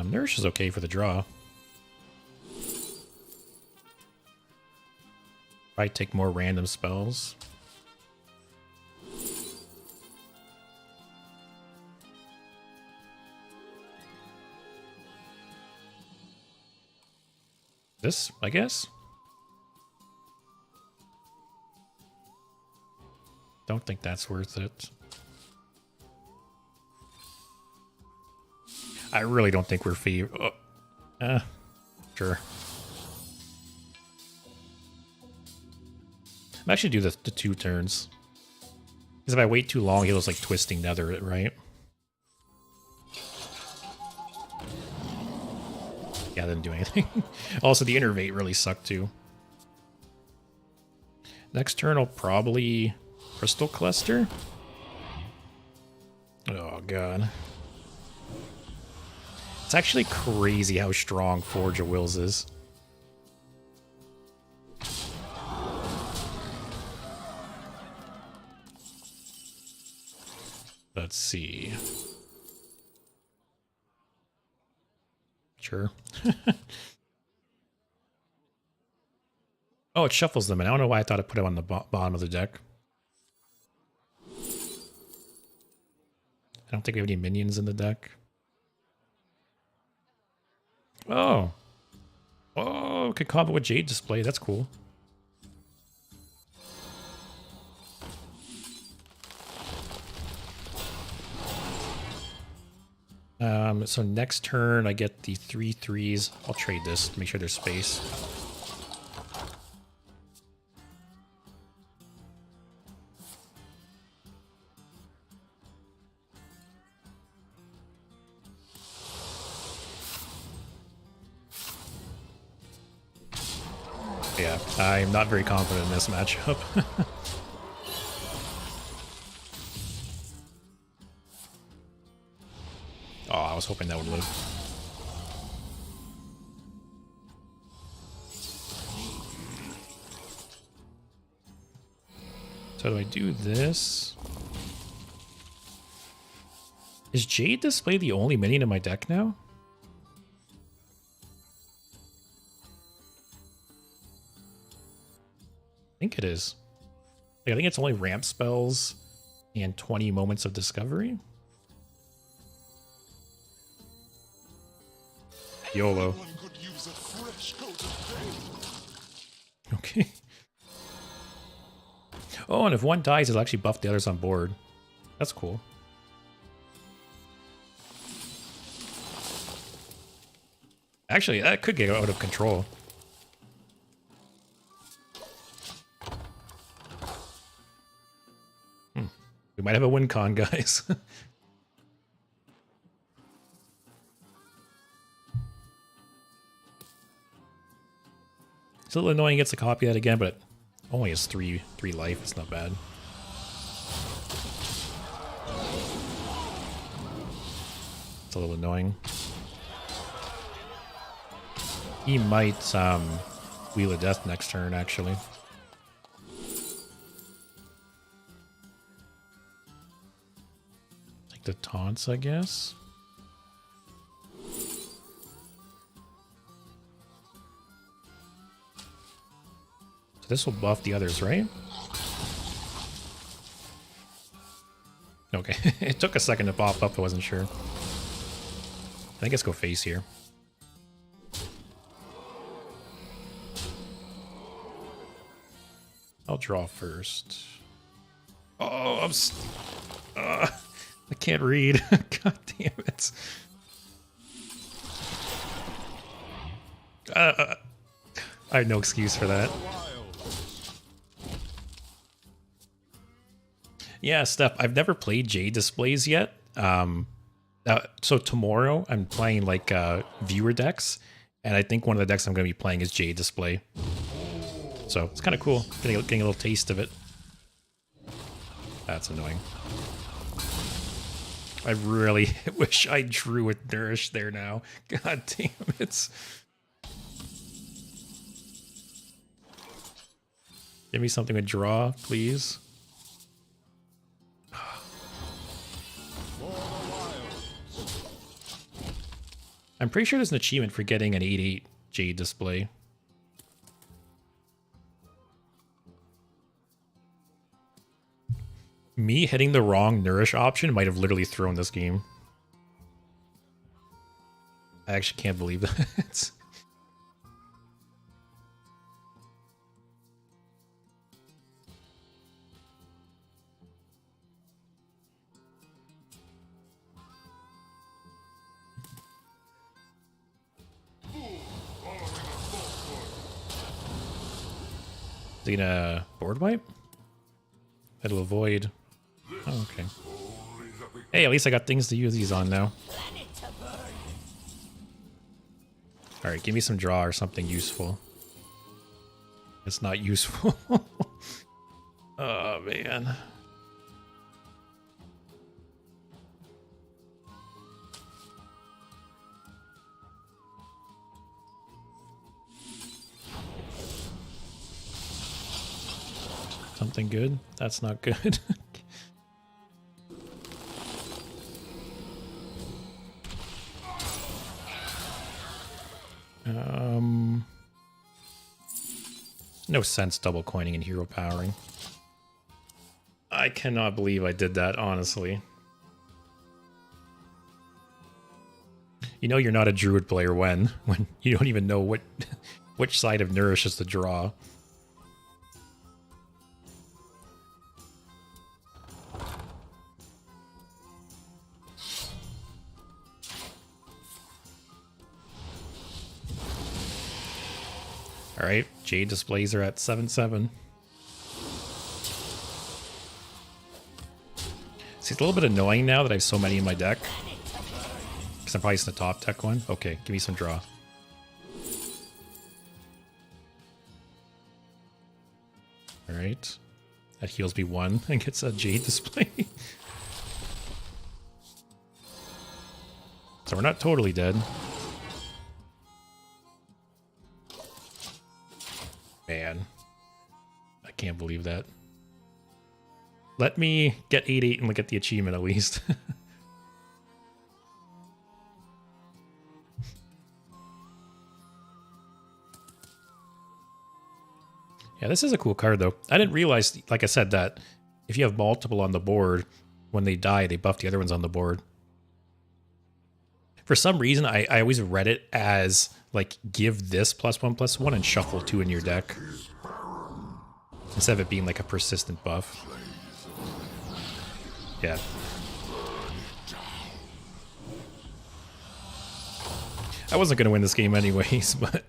Nourish is okay for the draw. Probably take more random spells. This, I guess? Don't think that's worth it. I really don't think we're sure. I'm actually do the 2 turns. Because if I wait too long, he'll just like Twisting Nether it, right? Yeah, didn't do anything. Also, the Innervate really sucked too. Next turn, I'll probably Crystal Cluster. Oh, God. It's actually crazy how strong Forge of Wills is. Let's see. Sure. Oh, it shuffles them, and I don't know why I thought it put them on the bottom of the deck. I don't think we have any minions in the deck. Oh. Oh, could combo with Jade Display. That's cool. So next turn I get the 3/3s. I'll trade this to make sure there's space. Yeah, I'm not very confident in this matchup. Oh, I was hoping that would live. So do I do this? Is Jade Display the only minion in my deck now? I think it is. Like, I think it's only ramp spells and 20 moments of discovery. YOLO. One could use a fresh coat of paint. Okay. Oh, and if one dies, it'll actually buff the others on board. That's cool. Actually, that could get out of control. We might have a win con, guys. It's a little annoying. He gets to copy that again, but it only has three life. It's not bad. It's a little annoying. He might Wheel of Death next turn, actually. Like the taunts, I guess. So this will buff the others, right? Okay, it took a second to pop up, I wasn't sure. I think let's go face here. I'll draw first. Oh, I can't read. God damn it. I have no excuse for that. Yeah, Steph, I've never played Jade displays yet. So tomorrow I'm playing like viewer decks, and I think one of the decks I'm going to be playing is Jade display. So it's kind of cool, getting a little taste of it. That's annoying. I really wish I drew with Nourish there now. God damn it. Give me something to draw, please. I'm pretty sure there's an achievement for getting an 8/8 Jade display. Me hitting the wrong Nourish option might have literally thrown this game. I actually can't believe that. Is he gonna board wipe? That'll avoid. Oh, okay. Hey, at least I got things to use these on now. Alright, give me some draw or something useful. It's not useful. Oh, man. Something good? That's not good. No sense double coining and hero powering. I cannot believe I did that, honestly. You know you're not a druid player when you don't even know which side of Nourish is to draw. All right, Jade displays are at 7/7. See, it's a little bit annoying now that I have so many in my deck. Because I'm probably just the top deck one. Okay, give me some draw. All right. That heals me 1 and gets a Jade display. So we're not totally dead. Man, I can't believe that. Let me get 8/8 and look at the achievement at least. Yeah, this is a cool card though. I didn't realize, like I said, that if you have multiple on the board, when they die, they buff the other ones on the board. For some reason, I always read it as, like, give this +1/+1 and shuffle 2 in your deck. Instead of it being like a persistent buff. Yeah. I wasn't going to win this game anyways, but...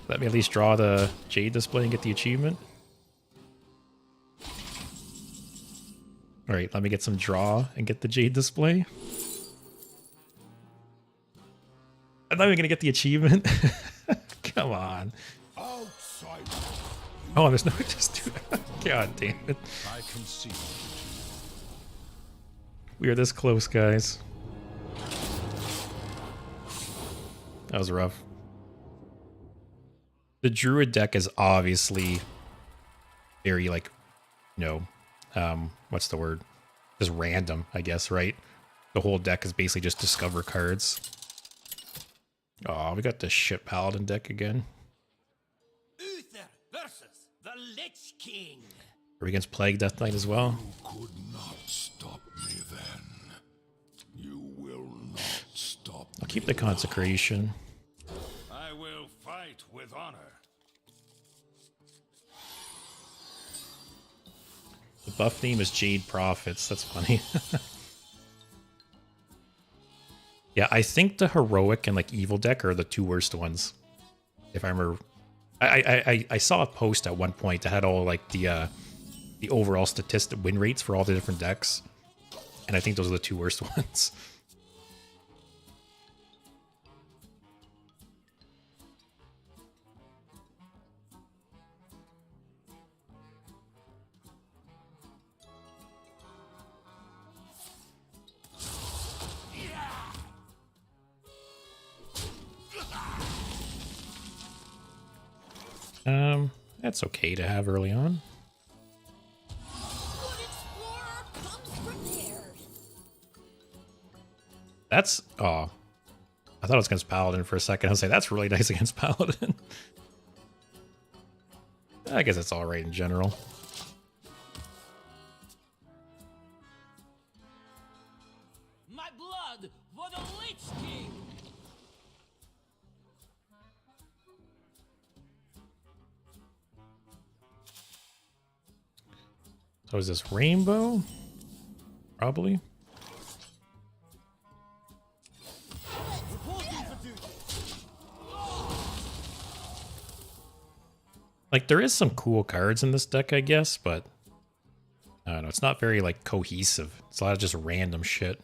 Let me at least draw the Jade display and get the achievement. Alright, let me get some draw and get the Jade display. I'm not even going to get the achievement. Come on. Outside. Oh, there's no... Just do that. God damn it. I can see. We are this close, guys. That was rough. The Druid deck is obviously very, like, you know, what's the word? Just random, I guess, right? The whole deck is basically just discover cards. Oh, we got the shit Paladin deck again. Uther versus the Lich King. Are we against Plague Death Knight as well? You could not stop me then. You will not stop I'll keep the Consecration. I will fight with honor. The buff name is Jade Prophets. That's funny. Yeah, I think the Heroic and like Evil deck are the two worst ones. If I remember, I saw a post at one point that had all like the overall statistic win rates for all the different decks, and I think those are the two worst ones. That's okay to have early on. Good explorer comes prepared. That's oh, I thought it was against Paladin for a second. I was like, that's really nice against Paladin. I guess it's all right in general. My blood for the Lich King. So is this Rainbow? Probably. Like, there is some cool cards in this deck, I guess, but I don't know. It's not very, like, cohesive. It's a lot of just random shit.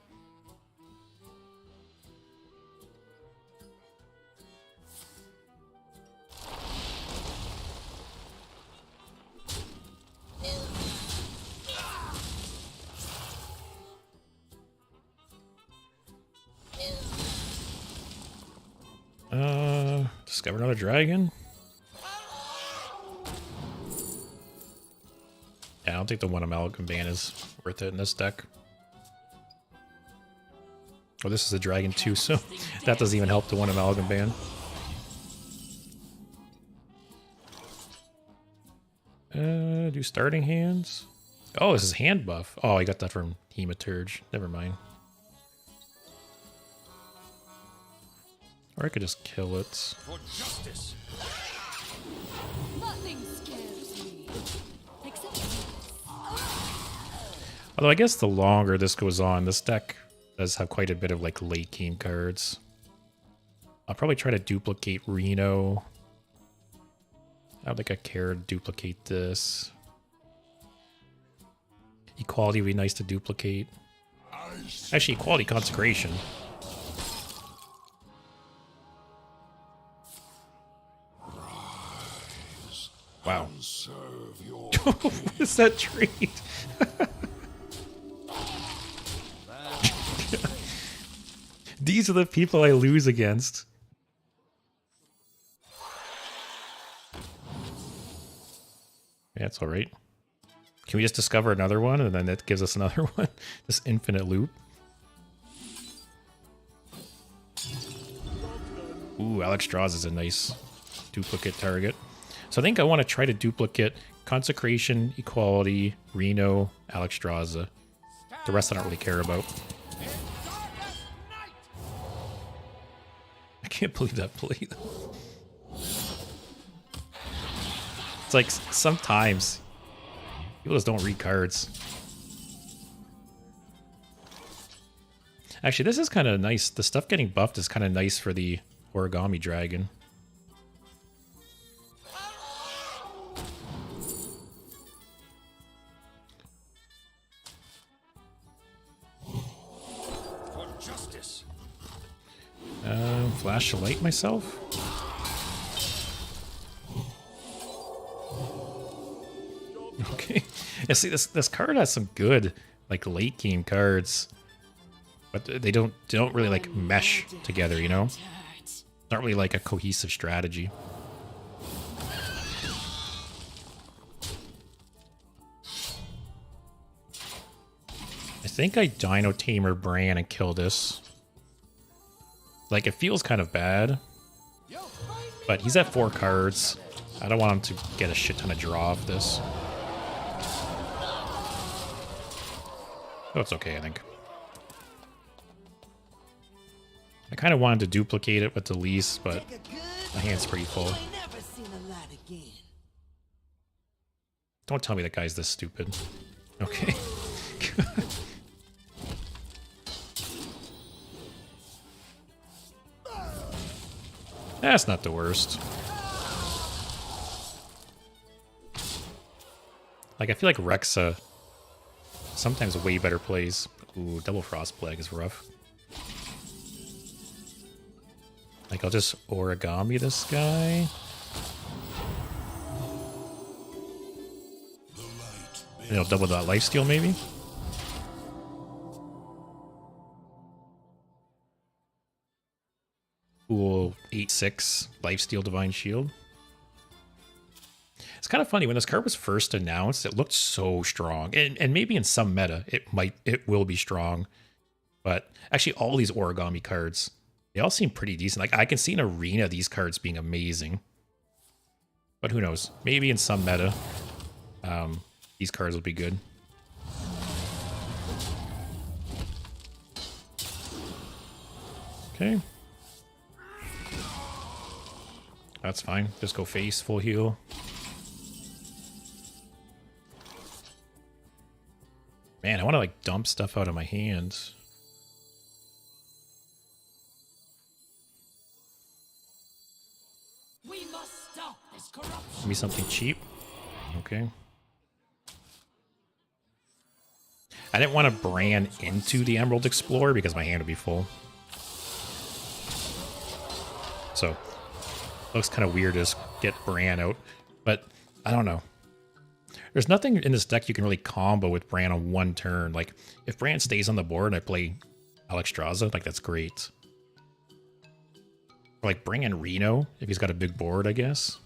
Discover another dragon? Yeah, I don't think the one Amalgam ban is worth it in this deck. Oh, this is a dragon too, so that doesn't even help the one Amalgam ban. Do starting hands? Oh, this is hand buff. Oh, I got that from Hematurge. Never mind. Or I could just kill it. For justice. Nothing scares me. Except Although I guess the longer this goes on, this deck does have quite a bit of like late game cards. I'll probably try to duplicate Reno. I would like a care to duplicate this. Equality would be nice to duplicate. Actually, Equality Consecration. Wow. Serve your What is that trait? These are the people I lose against. Yeah, it's all right. Can we just discover another one and then that gives us another one? This infinite loop. Ooh, Alexstrasza is a nice duplicate target. So I think I want to try to duplicate Consecration, Equality, Reno, Alexstrasza. The rest I don't really care about. can't believe that play. It's like sometimes people just don't read cards. Actually, this is kind of nice. The stuff getting buffed is kind of nice for the origami dragon. For justice. Flash a light myself. Okay. Yeah, see, this card has some good like late game cards, but they don't really like mesh together. You know, it's not really like a cohesive strategy. I think I Dino Tamer Bran and kill this. Like, it feels kind of bad, but he's at 4 cards. I don't want him to get a shit ton of draw off this. Oh, it's okay, I think. I kind of wanted to duplicate it with the lease, but my hand's pretty full. Don't tell me that guy's this stupid. Okay. That's not the worst. Like, I feel like Rexa sometimes way better plays. Ooh, double Frost Plague is rough. Like, I'll just origami this guy. And I'll double that lifesteal, maybe? Cool, 8/6 lifesteal Divine Shield. It's kind of funny, when this card was first announced, it looked so strong. And maybe in some meta, it will be strong. But actually, all these origami cards, they all seem pretty decent. Like, I can see in Arena these cards being amazing. But who knows? Maybe in some meta, these cards will be good. Okay. That's fine. Just go face, full heal. Man, I want to like dump stuff out of my hands. We must stop this corruption. Give me something cheap. Okay. I didn't want to Bran into the Emerald Explorer because my hand would be full. So, looks kind of weird to just get Bran out. But, I don't know. There's nothing in this deck you can really combo with Bran on one turn. Like, if Bran stays on the board and I play Alexstrasza, like, that's great. Or, like, bring in Reno if he's got a big board, I guess.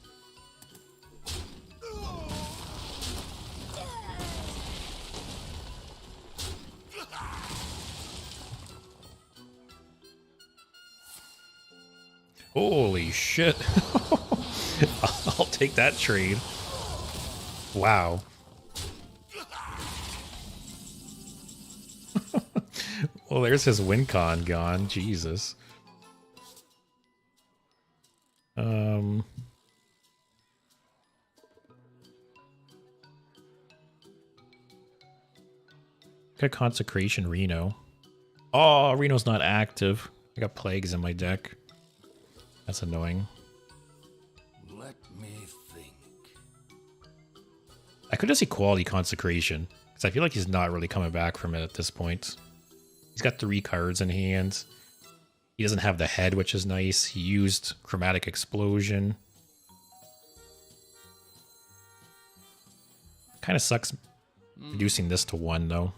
Holy shit. I'll take that trade. Wow. Well, there's his win con gone. Jesus. Got Consecration Reno. Oh, Reno's not active. I got Plagues in my deck. That's annoying. Let me think. I could just Equality Consecration, because I feel like he's not really coming back from it at this point. He's got 3 cards in hand. He doesn't have the head, which is nice. He used Chromatic Explosion. Kind of sucks reducing this to 1, though.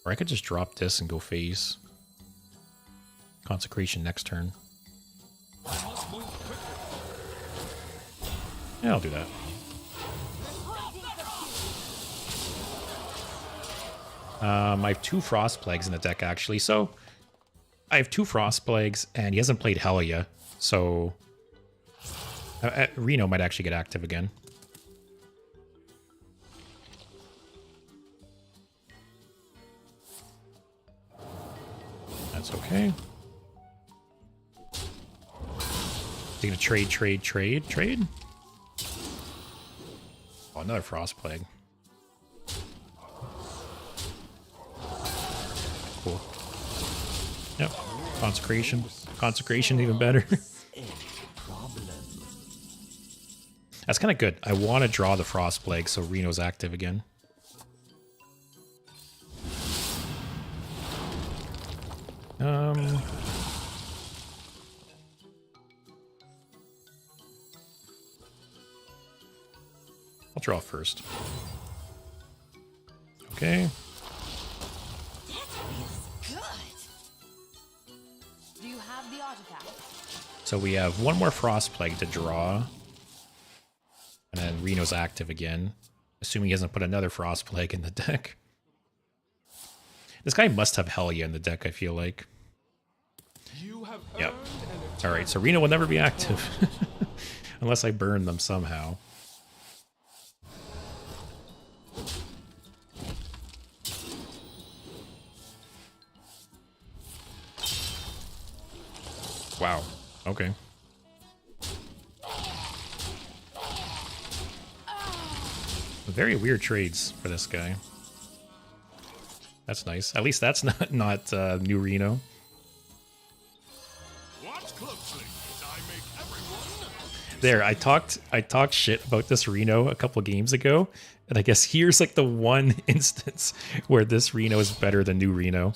Or I could just drop this and go face. Consecration next turn. Yeah, I'll do that. I have 2 Frost Plagues in the deck, actually. So, I have 2 Frost Plagues, and he hasn't played Helya. So, Reno might actually get active again. That's okay. Taking a trade. Oh, another Frost Plague. Cool. Yep. Consecration. Consecration even better. That's kind of good. I want to draw the Frost Plague so Reno's active again. I'll draw first. Okay. That feels good. Do you have the artifact? So we have one more Frost Plague to draw. And then Reno's active again. Assuming he hasn't put another Frost Plague in the deck. This guy must have Helya in the deck, I feel like. Yep. Alright, so Reno will never be active. Unless I burn them somehow. Wow. Okay. Very weird trades for this guy. That's nice. At least that's not new Reno. Watch closely as I make everyone. There, I talked shit about this Reno a couple games ago, and I guess here's like the one instance where this Reno is better than new Reno.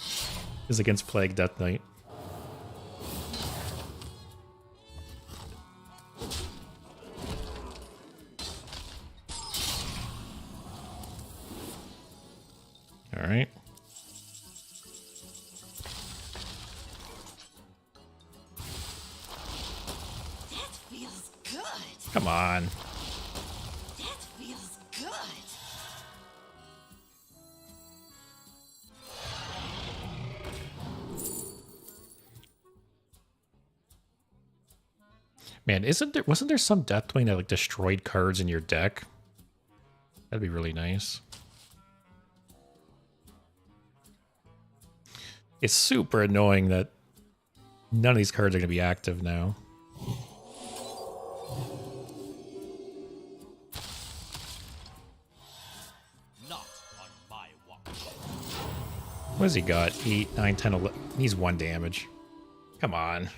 Is against Plague Death Knight. All right. That feels good. Come on. That feels good. Man, wasn't there some Deathwing that like destroyed cards in your deck? That'd be really nice. It's super annoying that none of these cards are going to be active now. Not on my watch. What has he got? 8, 9, 10, 11. He's 1 damage. Come on.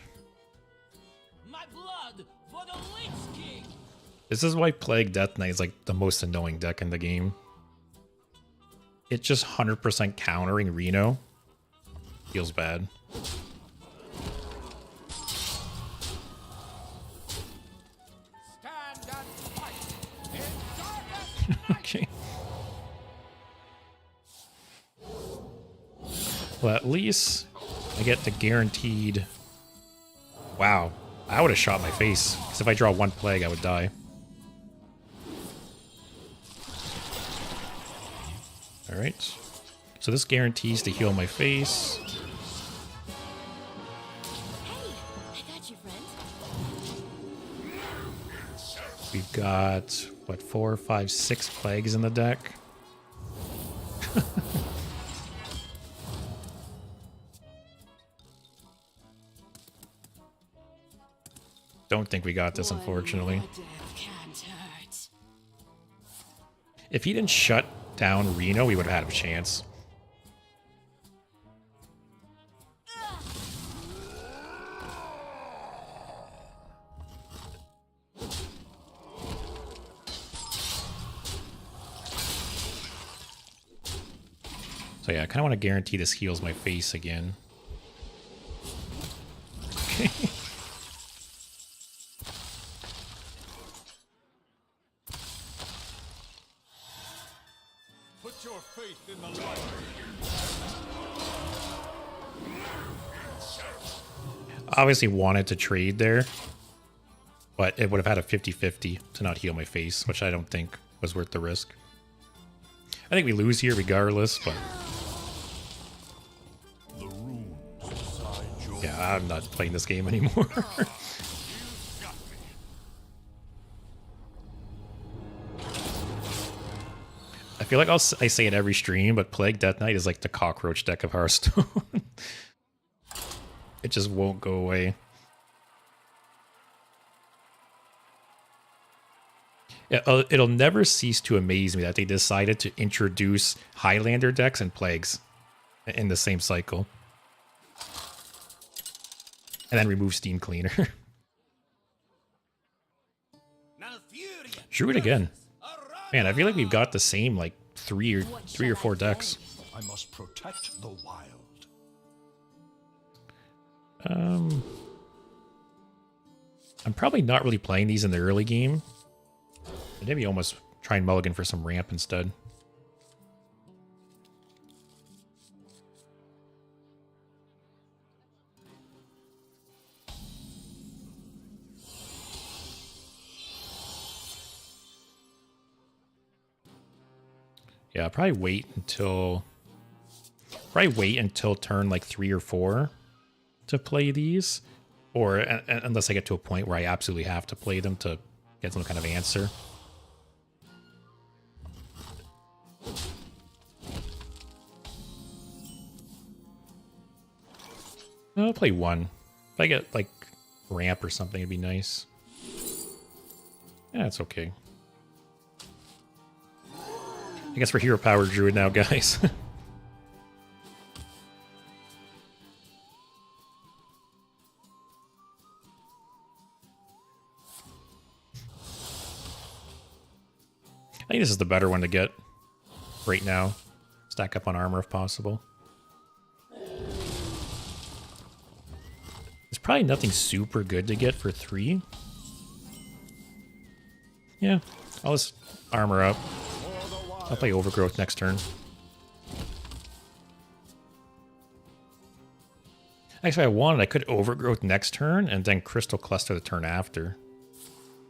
My blood for the Lich King. This is why Plague Death Knight is like the most annoying deck in the game. It's just 100% countering Reno. Feels bad. Stand and fight in darkest night. Okay. Well, at least I get the guaranteed... Wow. I would have shot my face. Because if I draw 1 Plague, I would die. Alright. So this guarantees to heal my face. Hey, I got you, friend. We've got, what, 4, 5, 6 Plagues in the deck. Don't think we got this, unfortunately. One more death can't hurt. If he didn't shut down Reno, we would have had a chance. So yeah, I kind of want to guarantee this heals my face again. Okay. Put your faith in the light. Obviously wanted to trade there, but it would have had a 50-50 to not heal my face, which I don't think was worth the risk. I think we lose here regardless, but... The runes decide your Yeah, I'm not playing this game anymore. I feel like I say it every stream, but Plague Death Knight is like the cockroach deck of Hearthstone. It just won't go away. It'll never cease to amaze me that they decided to introduce Highlander decks and Plagues in the same cycle. And then remove Steam Cleaner. Druid again. Man, I feel like we've got the same like three or four decks. I must protect the wild. I'm probably not really playing these in the early game. Maybe almost try and mulligan for some ramp instead. Yeah, I'll probably wait until turn like 3 or 4 to play these, or unless I get to a point where I absolutely have to play them to get some kind of answer. I'll play 1. If I get like ramp or something, it'd be nice. Yeah, it's okay. I guess we're hero power druid now, guys. I think this is the better one to get right now. Stack up on armor if possible. There's probably nothing super good to get for 3. Yeah, I'll just armor up. I'll play Overgrowth next turn. Actually, I could Overgrowth next turn and then Crystal Cluster the turn after.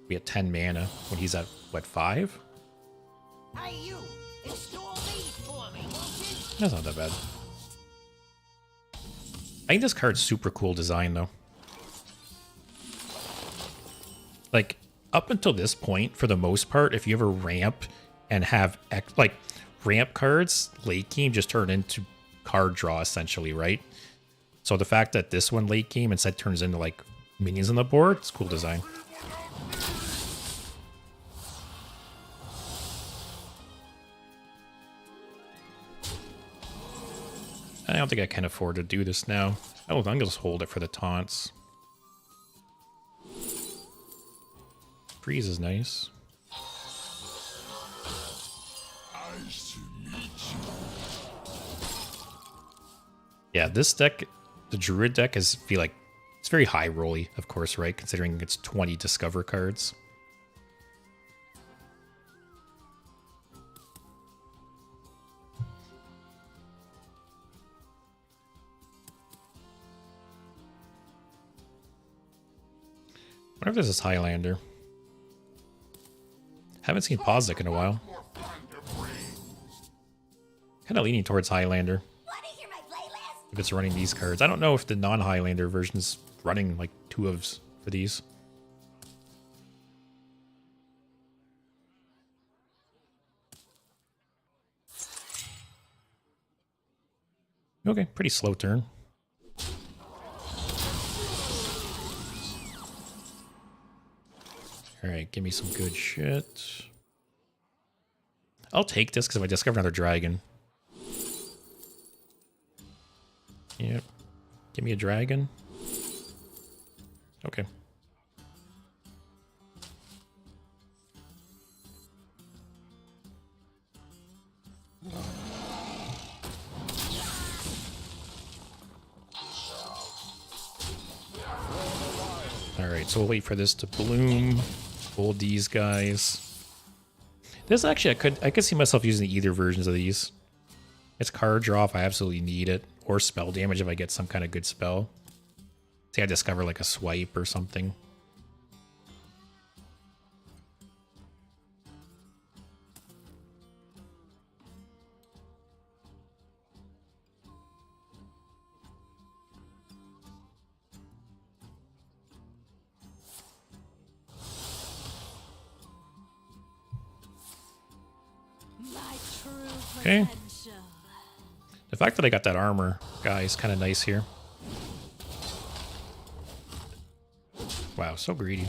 Be at 10 mana when he's at, what, 5? Hey, you! Install these for me, won't you? That's not that bad. I think this card's super cool design, though. Like, up until this point, for the most part, if you ever ramp and have, like, ramp cards, late game just turn into card draw, essentially, right? So the fact that this one late game instead turns into, like, minions on the board, it's cool design. I don't think I can afford to do this now. Oh, I'm gonna just hold it for the taunts. Freeze is nice. Yeah, this deck, the Druid deck, feel like it's very high rolly, of course, right? Considering it's 20 Discover cards. I wonder if this is Highlander. Haven't seen Posnick in a while. Kind of leaning towards Highlander. If it's running these cards. I don't know if the non-Highlander version is running like 2 ofs for these. Okay, pretty slow turn. Alright, give me some good shit. I'll take this because if I discover another dragon. Yep. Give me a dragon. Okay. Alright, so we'll wait for this to bloom. Hold these guys. This actually, I could see myself using either versions of these. It's card draw if I absolutely need it, or spell damage if I get some kind of good spell. Say I discover like a swipe or something. Okay. The fact that I got that armor, guy, is kind of nice here. so greedy.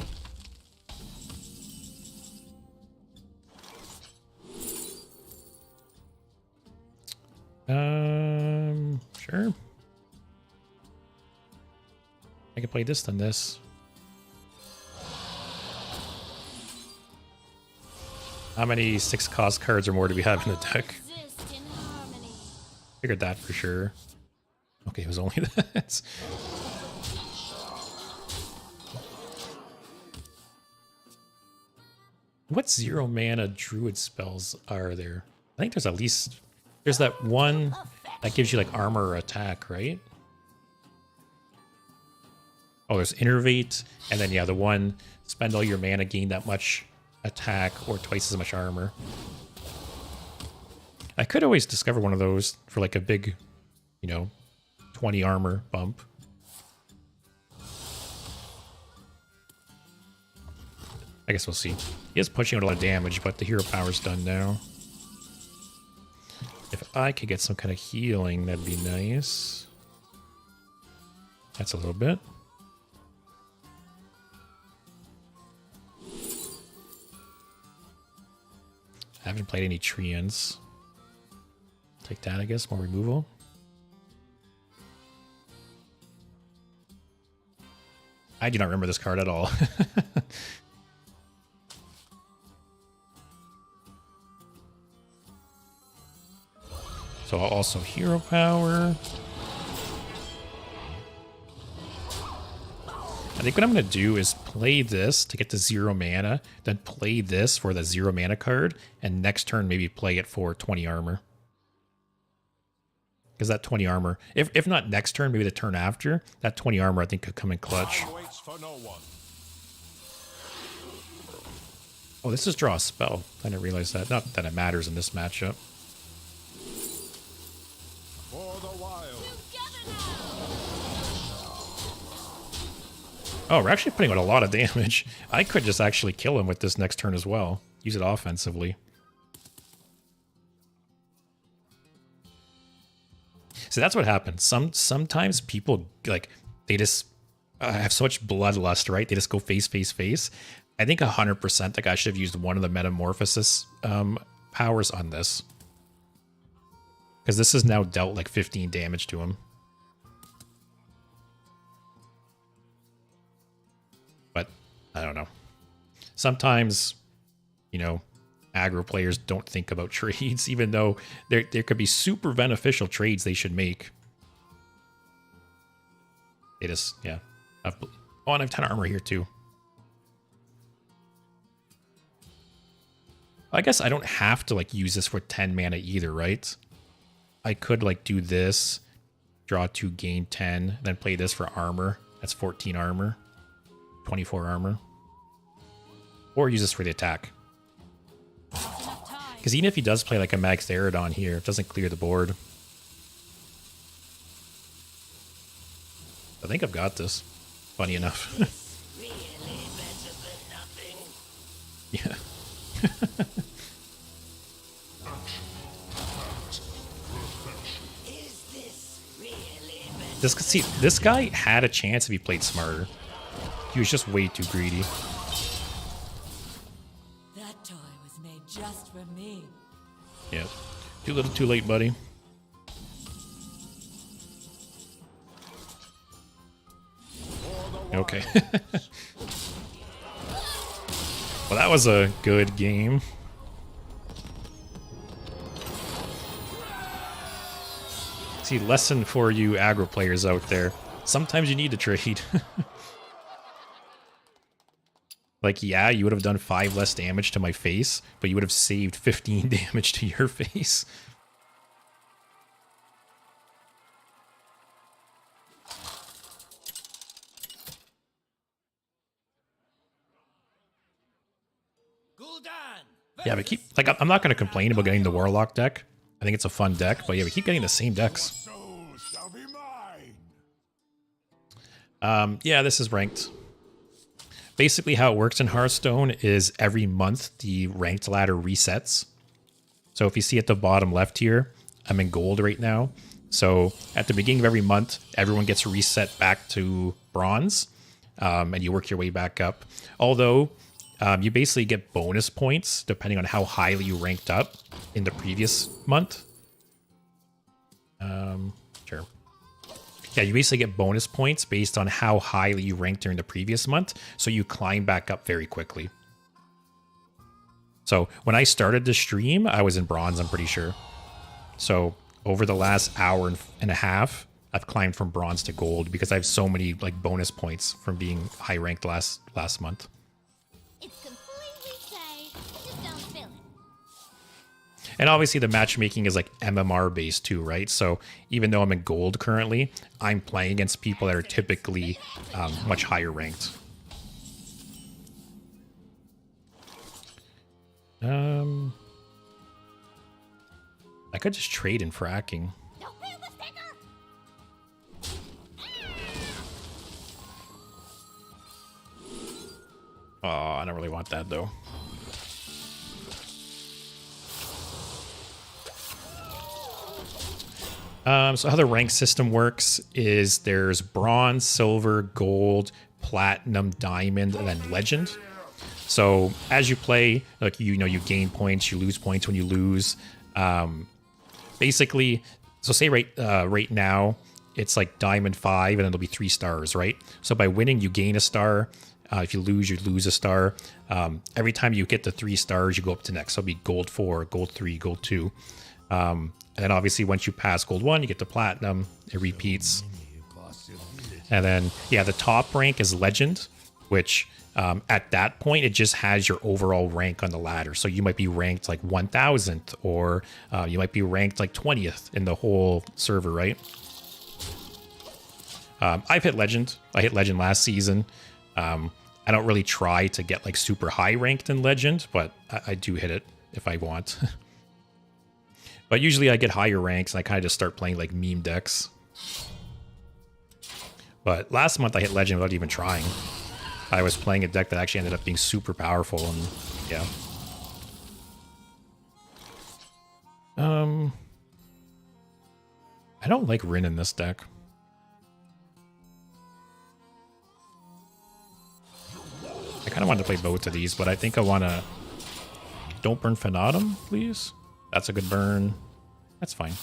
Sure. I can play this then this. How many 6-cost cards or more do we have in the deck? Exist in harmony. Figured that for sure. Okay, it was only that. What 0 mana druid spells are there? I think there's at least... There's that one that gives you like armor or attack, right? Oh, there's Innervate, and then yeah, the one spend all your mana, gain that much attack or twice as much armor. I could always discover one of those for like a big, 20 armor bump. I guess we'll see. He is pushing out a lot of damage, but the hero power's done now. If I could get some kind of healing, that'd be nice. That's a little bit. I haven't played any Treants. Take that, I guess. More removal. I do not remember this card at all. So also hero power. I think what I'm going to do is play this to get to 0 mana, then play this for the 0 mana card, and next turn maybe play it for 20 armor. Because that 20 armor, if not next turn, maybe the turn after, that 20 armor I think could come in clutch. Oh, this is draw a spell. I didn't realize that. Not that it matters in this matchup. Oh, we're actually putting out a lot of damage. I could just actually kill him with this next turn as well. Use it offensively. So that's what happens. Sometimes people, like, they just have so much bloodlust, right? They just go face, face, face. I think 100% the guy should have used one of the Metamorphosis powers on this. Because this has now dealt like 15 damage to him. But, I don't know. Sometimes, aggro players don't think about trades, even though there could be super beneficial trades they should make. They just, yeah. And I have 10 armor here too. I guess I don't have to like use this for 10 mana either, right? I could like do this, draw 2, gain 10, then play this for armor. That's 14 armor, 24 armor. Or use this for the attack. Because even if he does play like a Max Aerodon here, it doesn't clear the board. I think I've got this. Funny enough. Yeah. This guy had a chance if he played smarter. He was just way too greedy. That toy was made just for me. Yeah. Too little, too late, buddy. Okay. Well, that was a good game. See, lesson for you aggro players out there. Sometimes you need to trade. Like, yeah, you would have done 5 less damage to my face, but you would have saved 15 damage to your face. Yeah, but keep, like, I'm not going to complain about getting the Warlock deck. I think it's a fun deck, but yeah, we keep getting the same decks. Yeah, this is ranked. Basically how it works in Hearthstone is every month the ranked ladder resets. So if you see at the bottom left here, I'm in gold right now. So at the beginning of every month, everyone gets reset back to bronze. and you work your way back up. Although you basically get bonus points depending on how highly you ranked up in the previous month. Sure. Yeah, you basically get bonus points based on how highly you ranked during the previous month, so you climb back up very quickly. So when I started the stream, I was in bronze, I'm pretty sure. So over the last hour and a half, I've climbed from bronze to gold because I have so many like bonus points from being high ranked last month. It's completely safe. Just don't spill it. And obviously the matchmaking is like MMR based too, right? So even though I'm in gold currently, I'm playing against people that are typically much higher ranked. I could just trade in fracking. Don't peel the sticker. Oh, I don't really want that though. So how the rank system works is there's bronze, silver, gold, platinum, diamond, and then legend. So as you play, like you gain points, you lose points when you lose. Basically, so say right now it's like diamond 5 and it'll be 3 stars, right? So by winning you gain a star. If you lose a star. Every time you get the 3 stars, you go up to next. So it'll be gold 4, gold 3, gold 2. And then obviously once you pass gold 1, you get to platinum. It repeats. And then, yeah, the top rank is legend, which at that point, it just has your overall rank on the ladder. So you might be ranked like 1000th or you might be ranked like 20th in the whole server, right? I've hit legend. I hit legend last season. I don't really try to get like super high ranked in legend, but I do hit it if I want. But usually I get higher ranks and I kind of just start playing like meme decks. But last month I hit legend without even trying. I was playing a deck that actually ended up being super powerful and yeah. I don't like Rin in this deck. I kind of wanted to play both of these, but I think I want to... Don't burn Fanatum, please. That's a good burn. That's fine.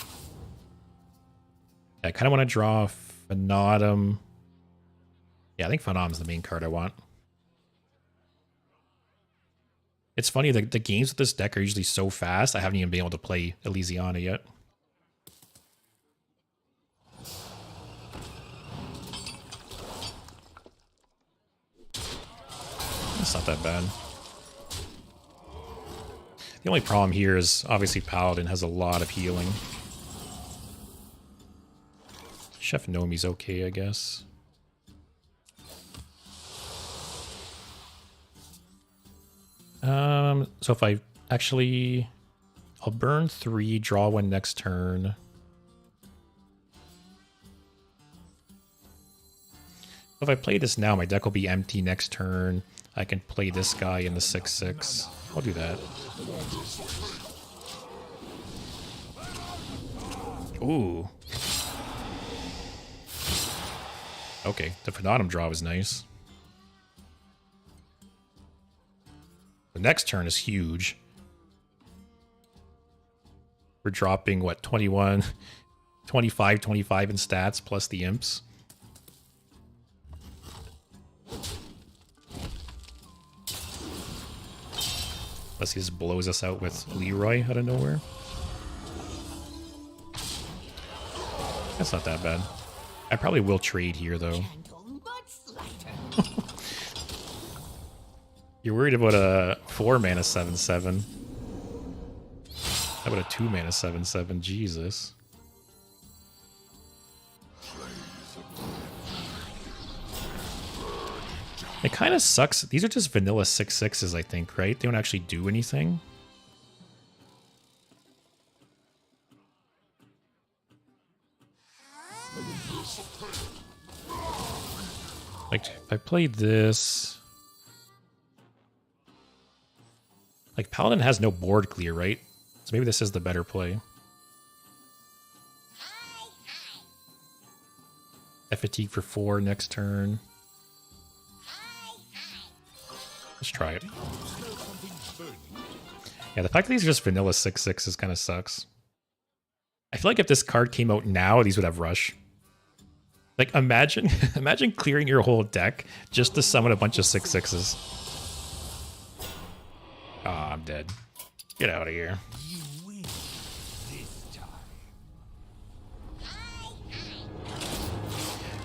Yeah, I kind of want to draw Fanatum. Yeah, I think Phanatum's the main card I want. It's funny, the games with this deck are usually so fast, I haven't even been able to play Elysiana yet. It's not that bad. The only problem here is obviously Paladin has a lot of healing. Chef Nomi's okay, I guess. So if I actually... I'll burn 3, draw 1 next turn. If I play this now, my deck will be empty next turn. I can play this guy in the 6/6. I'll do that. Ooh. Okay, the Fanatum draw was nice. The next turn is huge. We're dropping, what, 21, 25, 25 in stats plus the imps. Unless he just blows us out with Leroy out of nowhere. That's not that bad. I probably will trade here, though. You're worried about a 4-mana 7/7. How about a 2-mana 7/7? Jesus. It kind of sucks. These are just vanilla 6/6s, I think, right? They don't actually do anything. Like, if I played this... Like, Paladin has no board clear, right? So maybe this is the better play. I fatigue for 4 next turn. Let's try it. Yeah, the fact that these are just vanilla 6/6s kind of sucks. I feel like if this card came out now, these would have rush. Like imagine, imagine clearing your whole deck just to summon a bunch of 6/6s. Oh, I'm dead. Get out of here.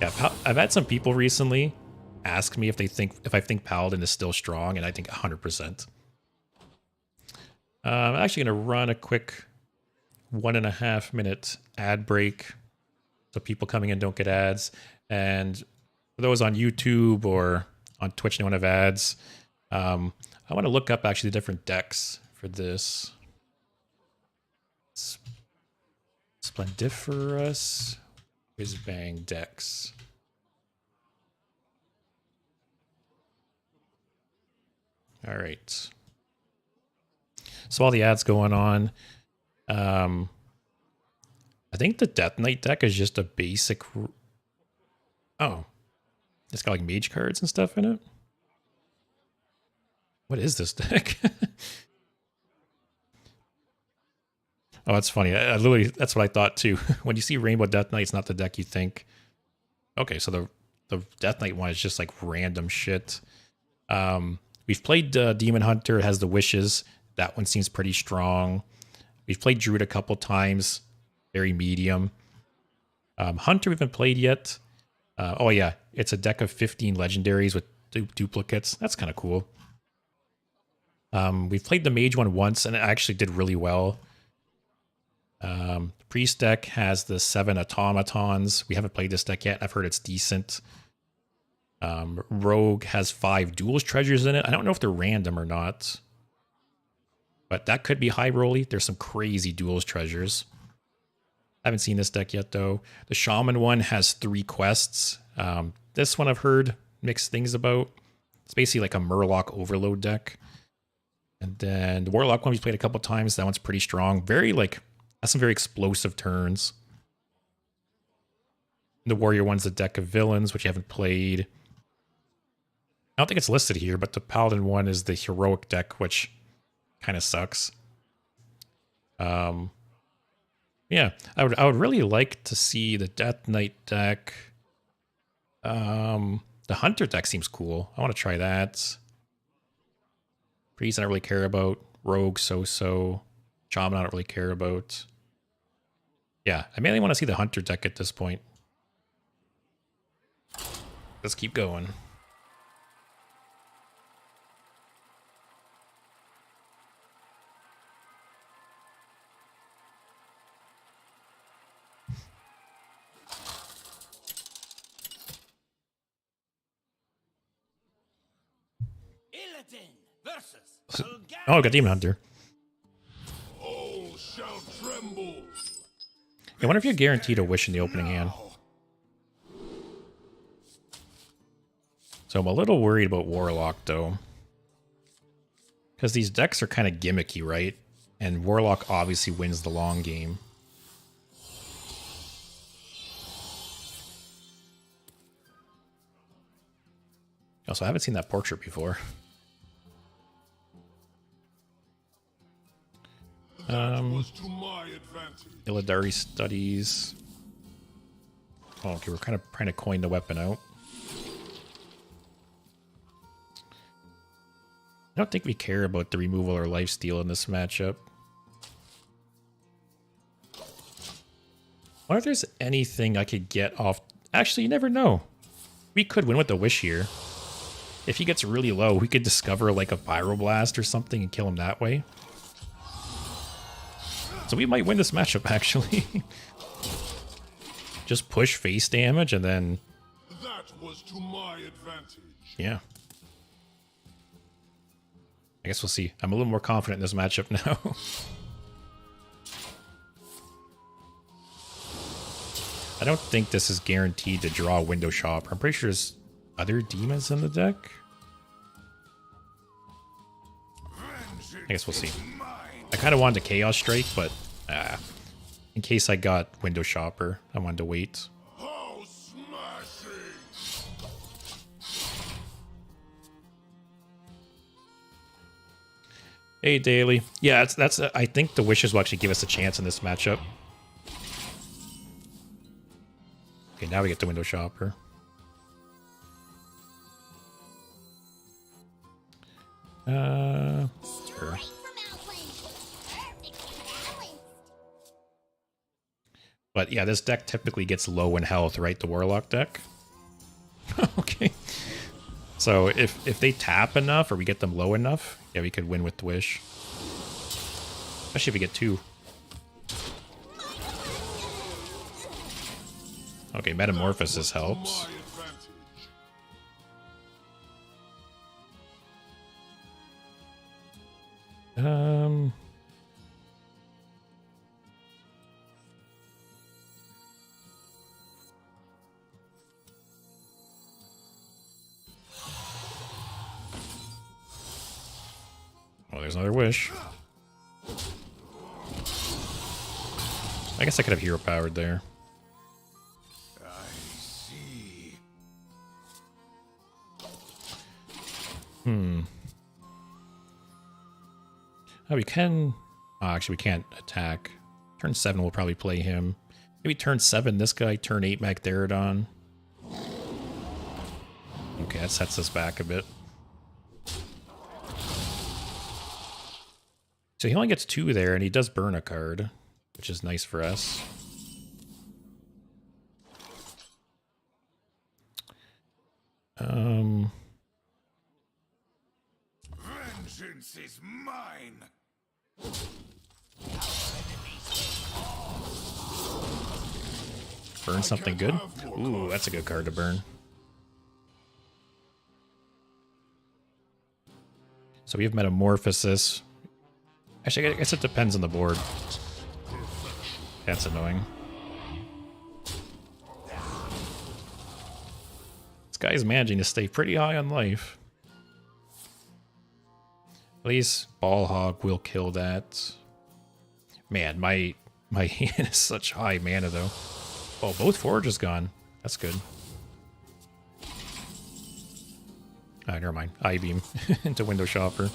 Yeah, I've had some people recently ask me if I think Paladin is still strong, and I think 100%. I'm actually gonna run a quick 1.5 minute ad break so people coming in don't get ads. And for those on YouTube or on Twitch and don't have ads, I want to look up actually the different decks for this. Splendiferous Whizbang decks. All right. So while the ad's going on, I think the Death Knight deck is just a basic. Oh, it's got like mage cards and stuff in it. What is this deck? Oh, that's funny. I literally, that's what I thought too. When you see Rainbow Death Knight, it's not the deck you think. Okay, so the Death Knight one is just like random shit. We've played Demon Hunter. It has the wishes. That one seems pretty strong. We've played Druid a couple times. Very medium. Hunter we haven't played yet. Oh yeah, it's a deck of 15 legendaries with duplicates. That's kind of cool. We've played the mage one once and it actually did really well. Priest deck has the 7 automatons. We haven't played this deck yet. I've heard it's decent. Rogue has 5 duels treasures in it. I don't know if they're random or not. But that could be high rolly. There's some crazy duels treasures. I haven't seen this deck yet though. The shaman one has 3 quests. This one I've heard mixed things about. It's basically like a Murloc overload deck. And then the warlock one we've played a couple times. That one's pretty strong. Very like, has some very explosive turns. The warrior one's a deck of villains, which you haven't played. I don't think it's listed here, but the paladin one is the heroic deck, which kind of sucks. Yeah, I would really like to see the Death Knight deck. The Hunter deck seems cool. I want to try that. Priest I don't really care about. Rogue so-so. Shaman I don't really care about. Yeah, I mainly want to see the Hunter deck at this point. Let's keep going. Oh, I got Demon Hunter. All shall tremble. I wonder if you're guaranteed a wish in the opening hand. So I'm a little worried about Warlock though. Because these decks are kind of gimmicky, right? And Warlock obviously wins the long game. Also, I haven't seen that portrait before. Was to my advantage. Illidari Studies. Oh, okay, we're kind of trying to coin the weapon out. I don't think we care about the removal or lifesteal in this matchup. I wonder if there's anything I could get off. Actually, you never know. We could win with the wish here. If he gets really low, we could discover like a Pyroblast or something and kill him that way. So we might win this matchup, actually. Just push face damage and then... That was to my advantage. Yeah. I guess we'll see. I'm a little more confident in this matchup now. I don't think this is guaranteed to draw a Window Shopper. I'm pretty sure there's other demons in the deck. I guess we'll see. I kind of wanted a Chaos Strike, but in case I got Window Shopper, I wanted to wait. How smashing! Hey, Daily. Yeah, that's. I think the wishes will actually give us a chance in this matchup. Okay, now we get the window shopper. Sure. But yeah, this deck typically gets low in health, right? The Warlock deck. Okay. So if they tap enough or we get them low enough, yeah, we could win with the Wish. Especially if we get 2. Okay, Metamorphosis helps. Oh, there's another Wish. I guess I could have hero powered there. I see. Oh, we can... Oh, actually, we can't attack. Turn 7, we'll probably play him. Maybe turn 7, this guy. Turn 8, Magtheridon. Okay, that sets us back a bit. So he only gets 2 there, and he does burn a card, which is nice for us. Vengeance is mine. Burn something good? Ooh, that's a good card to burn. So we have Metamorphosis. Actually, I guess it depends on the board. That's annoying. This guy's managing to stay pretty high on life. At least Ball Hog will kill that. Man, my hand is such high mana though. Oh, both Forges gone. That's good. Ah, never mind. I-beam into Window Shopper.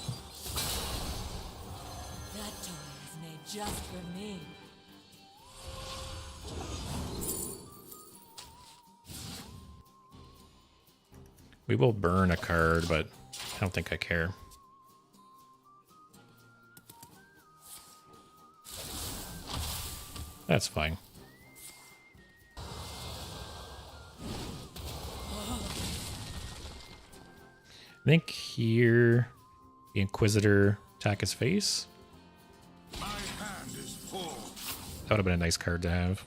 That toy is made just for me. We will burn a card, but I don't think I care. That's fine. I think here the Inquisitor attack his face. My hand is full. That would have been a nice card to have.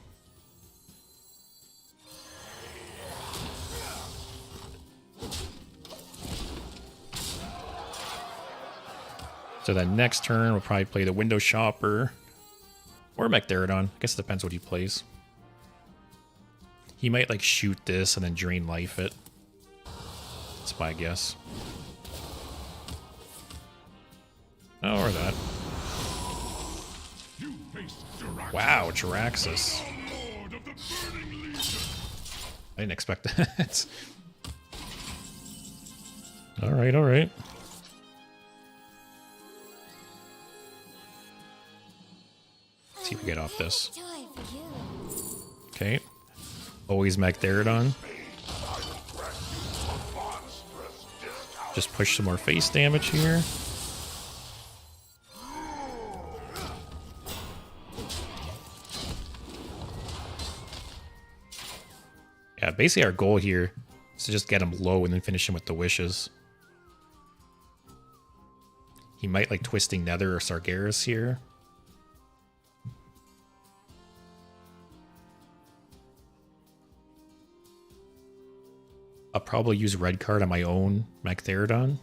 So then next turn we'll probably play the Window Shopper or Magtheridon. I guess it depends what he plays. He might like shoot this and then drain life it. That's my guess. Oh, or that. Wow, Jiraxxus. I didn't expect that. Alright, alright. See if we get off this. Okay. Always Magtheridon. Just push some more face damage here. Yeah, basically our goal here is to just get him low and then finish him with the wishes. He might like Twisting Nether or Sargeras here. I'll probably use red card on my own Magtheridon.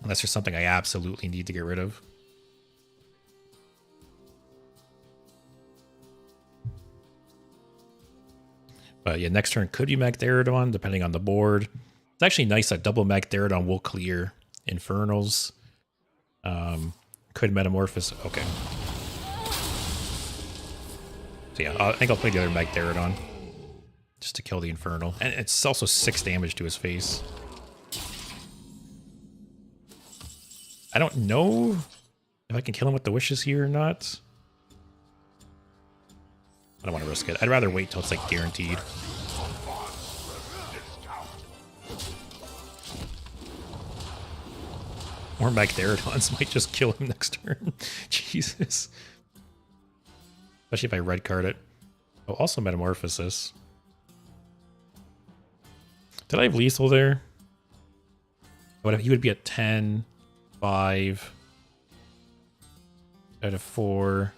Unless there's something I absolutely need to get rid of. But yeah, next turn could be Magtheridon, depending on the board. It's actually nice that double Magtheridon will clear Infernals. Could Metamorphose. Okay. So yeah, I think I'll play the other Magtheridon. Just to kill the Infernal. And it's also 6 damage to his face. I don't know if I can kill him with the wishes here or not. I don't want to risk it. I'd rather wait till it's like guaranteed. Or Magtheridons might just kill him next turn. Jesus. Especially if I red card it. Oh, also Metamorphosis. Did I have lethal there? What if he would be at 10, 5, out of 4.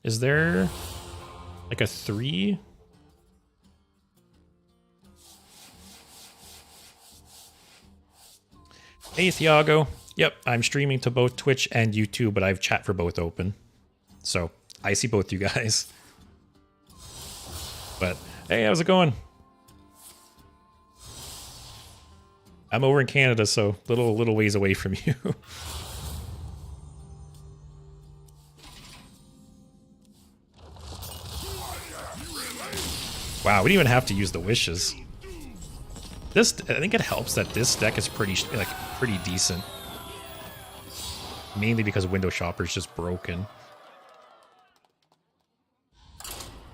Is there like a 3? Hey, Thiago. Yep, I'm streaming to both Twitch and YouTube, but I have chat for both open. So, I see both you guys. But, hey, how's it going? I'm over in Canada, so little ways away from you. Wow, we didn't even have to use the wishes. This, I think it helps that this deck is pretty decent. Mainly because Window Shopper is just broken.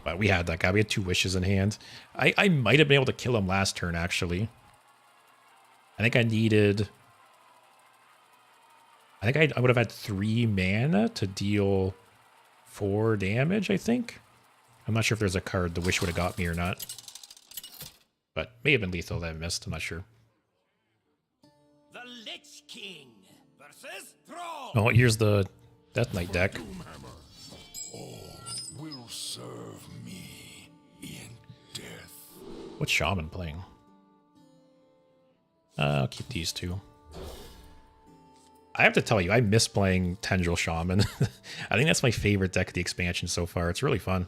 But we had that guy. We had 2 wishes in hand. I might have been able to kill him last turn, actually. I think I needed... I think I would have had 3 mana to deal 4 damage, I think. I'm not sure if there's a card the wish would have got me or not. But may have been lethal that I missed. I'm not sure. The Lich King versus Thrall. Oh, here's the Death Knight deck. All will serve me in death. What's Shaman playing? I'll keep these 2. I have to tell you, I miss playing Tendril Shaman. I think that's my favorite deck of the expansion so far. It's really fun.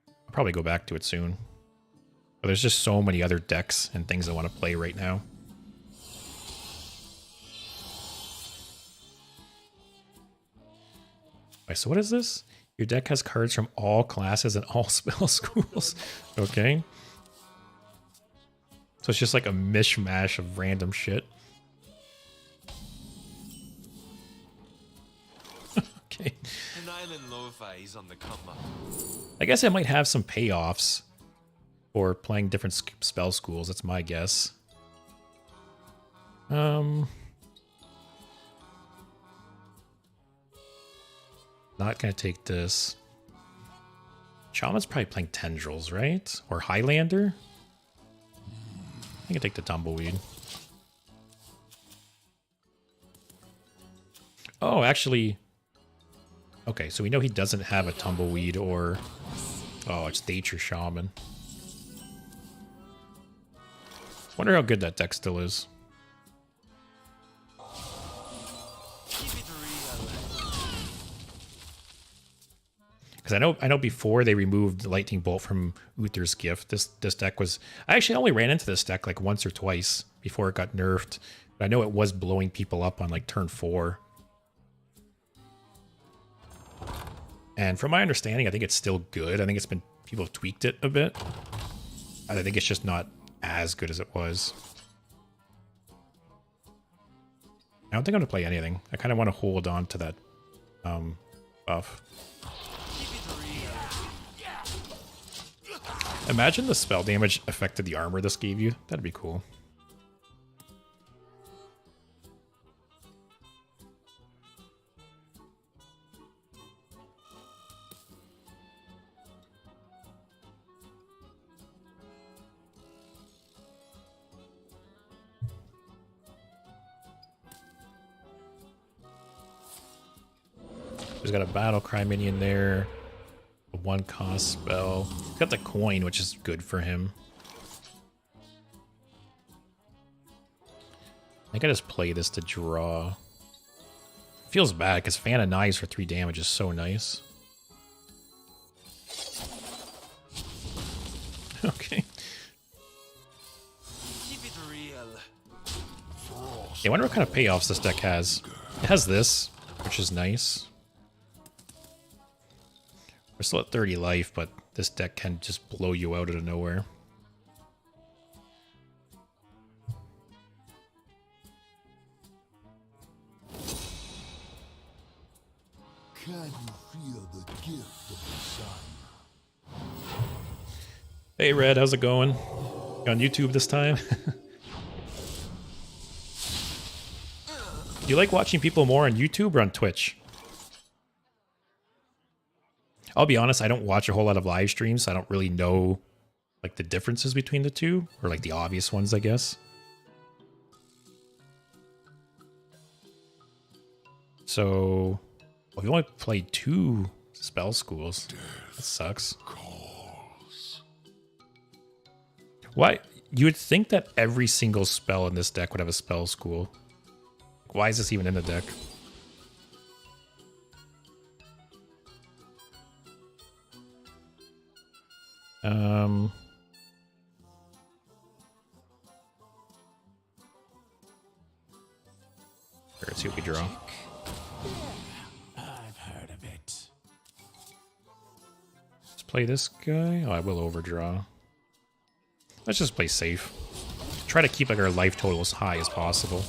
I'll probably go back to it soon. But there's just so many other decks and things I want to play right now. Alright, so what is this? Your deck has cards from all classes and all spell schools. Okay. So it's just like a mishmash of random shit. Okay. An island lo-fi is on the come up. I guess I might have some payoffs for playing different spell schools. That's my guess. Not gonna take this. Shaman's probably playing Tendrils, right? Or Highlander? I can take the Tumbleweed. Oh, actually... Okay, so we know he doesn't have a Tumbleweed or... Oh, it's Nature Shaman. Wonder how good that deck still is. Because I know before they removed Lightning Bolt from Uther's Gift, this deck was... I actually only ran into this deck like once or twice before it got nerfed. But I know it was blowing people up on like turn 4. And from my understanding, I think it's still good. I think it's been... People have tweaked it a bit. I think it's just not as good as it was. I don't think I'm going to play anything. I kind of want to hold on to that buff. Imagine the spell damage affected the armor this gave you. That'd be cool. He's got a battle cry minion there. A 1-cost spell. He's got the coin, which is good for him. I think I just play this to draw. Feels bad because Fan of Knives for 3 damage is so nice. Okay. Keep it real. I wonder what kind of payoffs this deck has. It has this, which is nice. We're still at 30 life, but this deck can just blow you out of nowhere. Can you feel the gift of the sun? Hey Red, how's it going? You on YouTube this time? Do you like watching people more on YouTube or on Twitch? I'll be honest, I don't watch a whole lot of live streams, so I don't really know like the differences between the two, or like the obvious ones, I guess. So, well, we only played 2 spell schools. That sucks. Why? You would think that every single spell in this deck would have a spell school. Why is this even in the deck? Let's see what we draw. I've heard of it. Let's play this guy. Oh, I will overdraw. Let's just play safe. Try to keep like our life total as high as possible.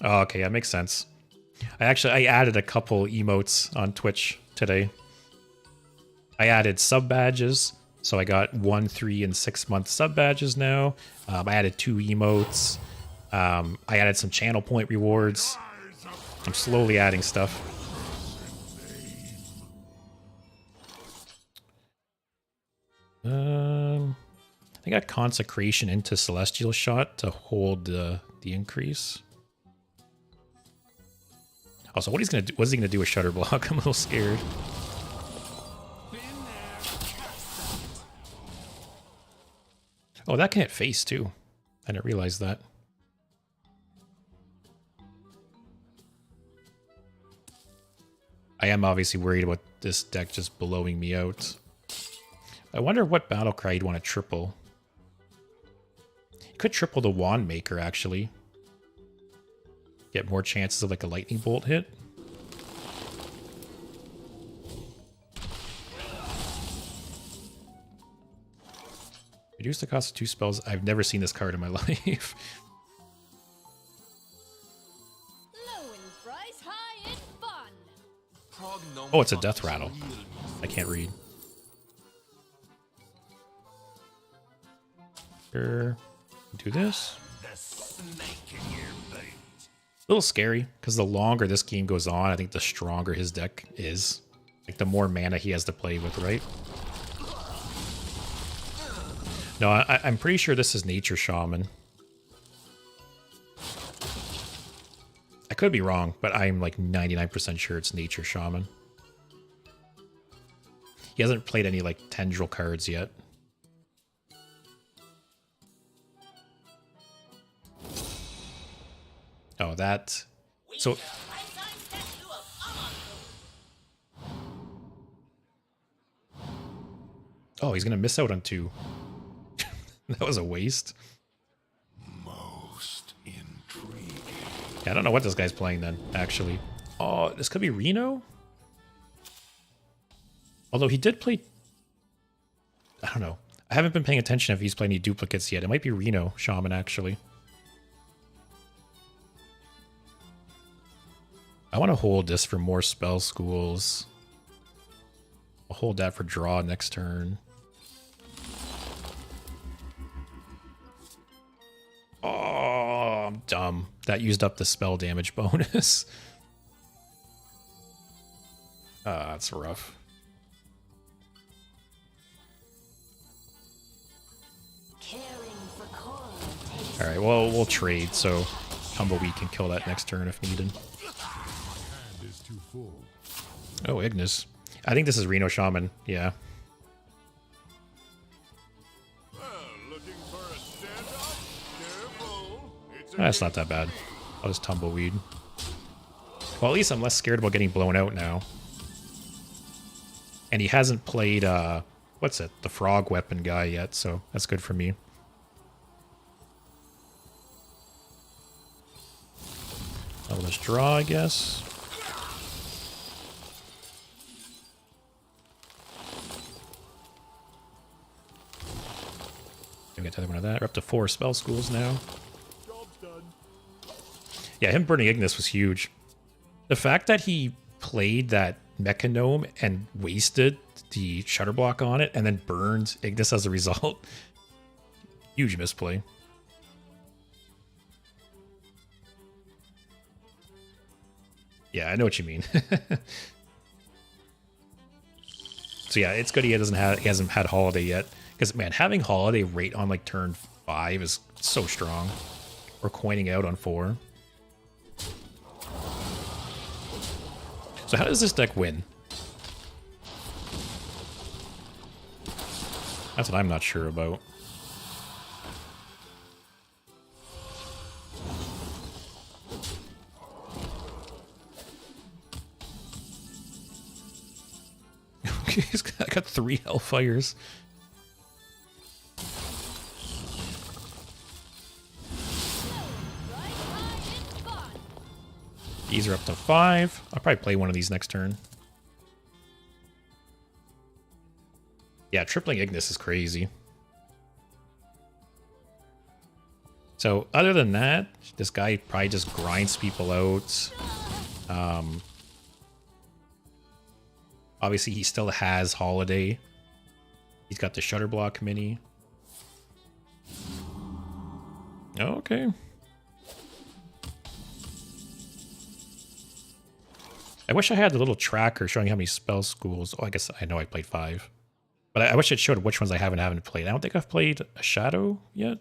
Oh, okay, that makes sense. I added a couple emotes on Twitch today. I added sub badges, so I got 1, 3, and 6 month sub badges now. I added 2 emotes. I added some channel point rewards. I'm slowly adding stuff. I got Consecration into Celestial Shot to hold the increase. Also, what is he gonna do with Shutter Block? I'm a little scared. Oh, that can hit face too. I didn't realize that. I am obviously worried about this deck just blowing me out. I wonder what battle cry you'd want to triple. You could triple the Wand Maker, actually. Get more chances of like a lightning bolt hit. Reduce the cost of 2 spells. I've never seen this card in my life. Low in price, high in fun. Oh, it's a death rattle. I can't read. Here. Do this. A little scary, because the longer this game goes on, I think the stronger his deck is. Like, the more mana he has to play with, right? No, I'm pretty sure this is Nature Shaman. I could be wrong, but I'm like 99% sure it's Nature Shaman. He hasn't played any like Tendril cards yet. Oh, that... So... Oh, he's gonna miss out on 2. That was a waste. Most intriguing. Yeah, I don't know what this guy's playing then, actually. Oh, this could be Reno? Although he did play... I don't know. I haven't been paying attention if he's playing any duplicates yet. It might be Reno Shaman, actually. I want to hold this for more spell schools. I'll hold that for draw next turn. Oh, I'm dumb. That used up the spell damage bonus. Ah, that's rough. Alright, well, we'll trade, so Tumbleweed can kill that next turn if needed. Oh, Ignis. I think this is Reno Shaman, yeah. That's not that bad. I'll just Tumbleweed. Well, at least I'm less scared about getting blown out now. And he hasn't played, what's it? The Frog Weapon guy yet, so that's good for me. I'll just draw, I guess. We got another one of that. We're up to 4 spell schools now. Yeah, him burning Ignis was huge. The fact that he played that Mechanome and wasted the Shutter Block on it and then burned Ignis as a result. Huge misplay. Yeah, I know what you mean. So yeah, it's good he hasn't had Holiday yet. Because man, having Holiday right on like turn 5 is so strong. Or coining out on 4. So how does this deck win? That's what I'm not sure about. He's got 3 Hellfires. These are up to 5. I'll probably play one of these next turn. Yeah, tripling Ignis is crazy. So other than that, this guy probably just grinds people out. Obviously, he still has Holiday. He's got the Shutter Block mini. Okay. I wish I had the little tracker showing how many spell schools. Oh, I guess I know I played 5. But I wish it showed which ones I haven't played. I don't think I've played a Shadow yet.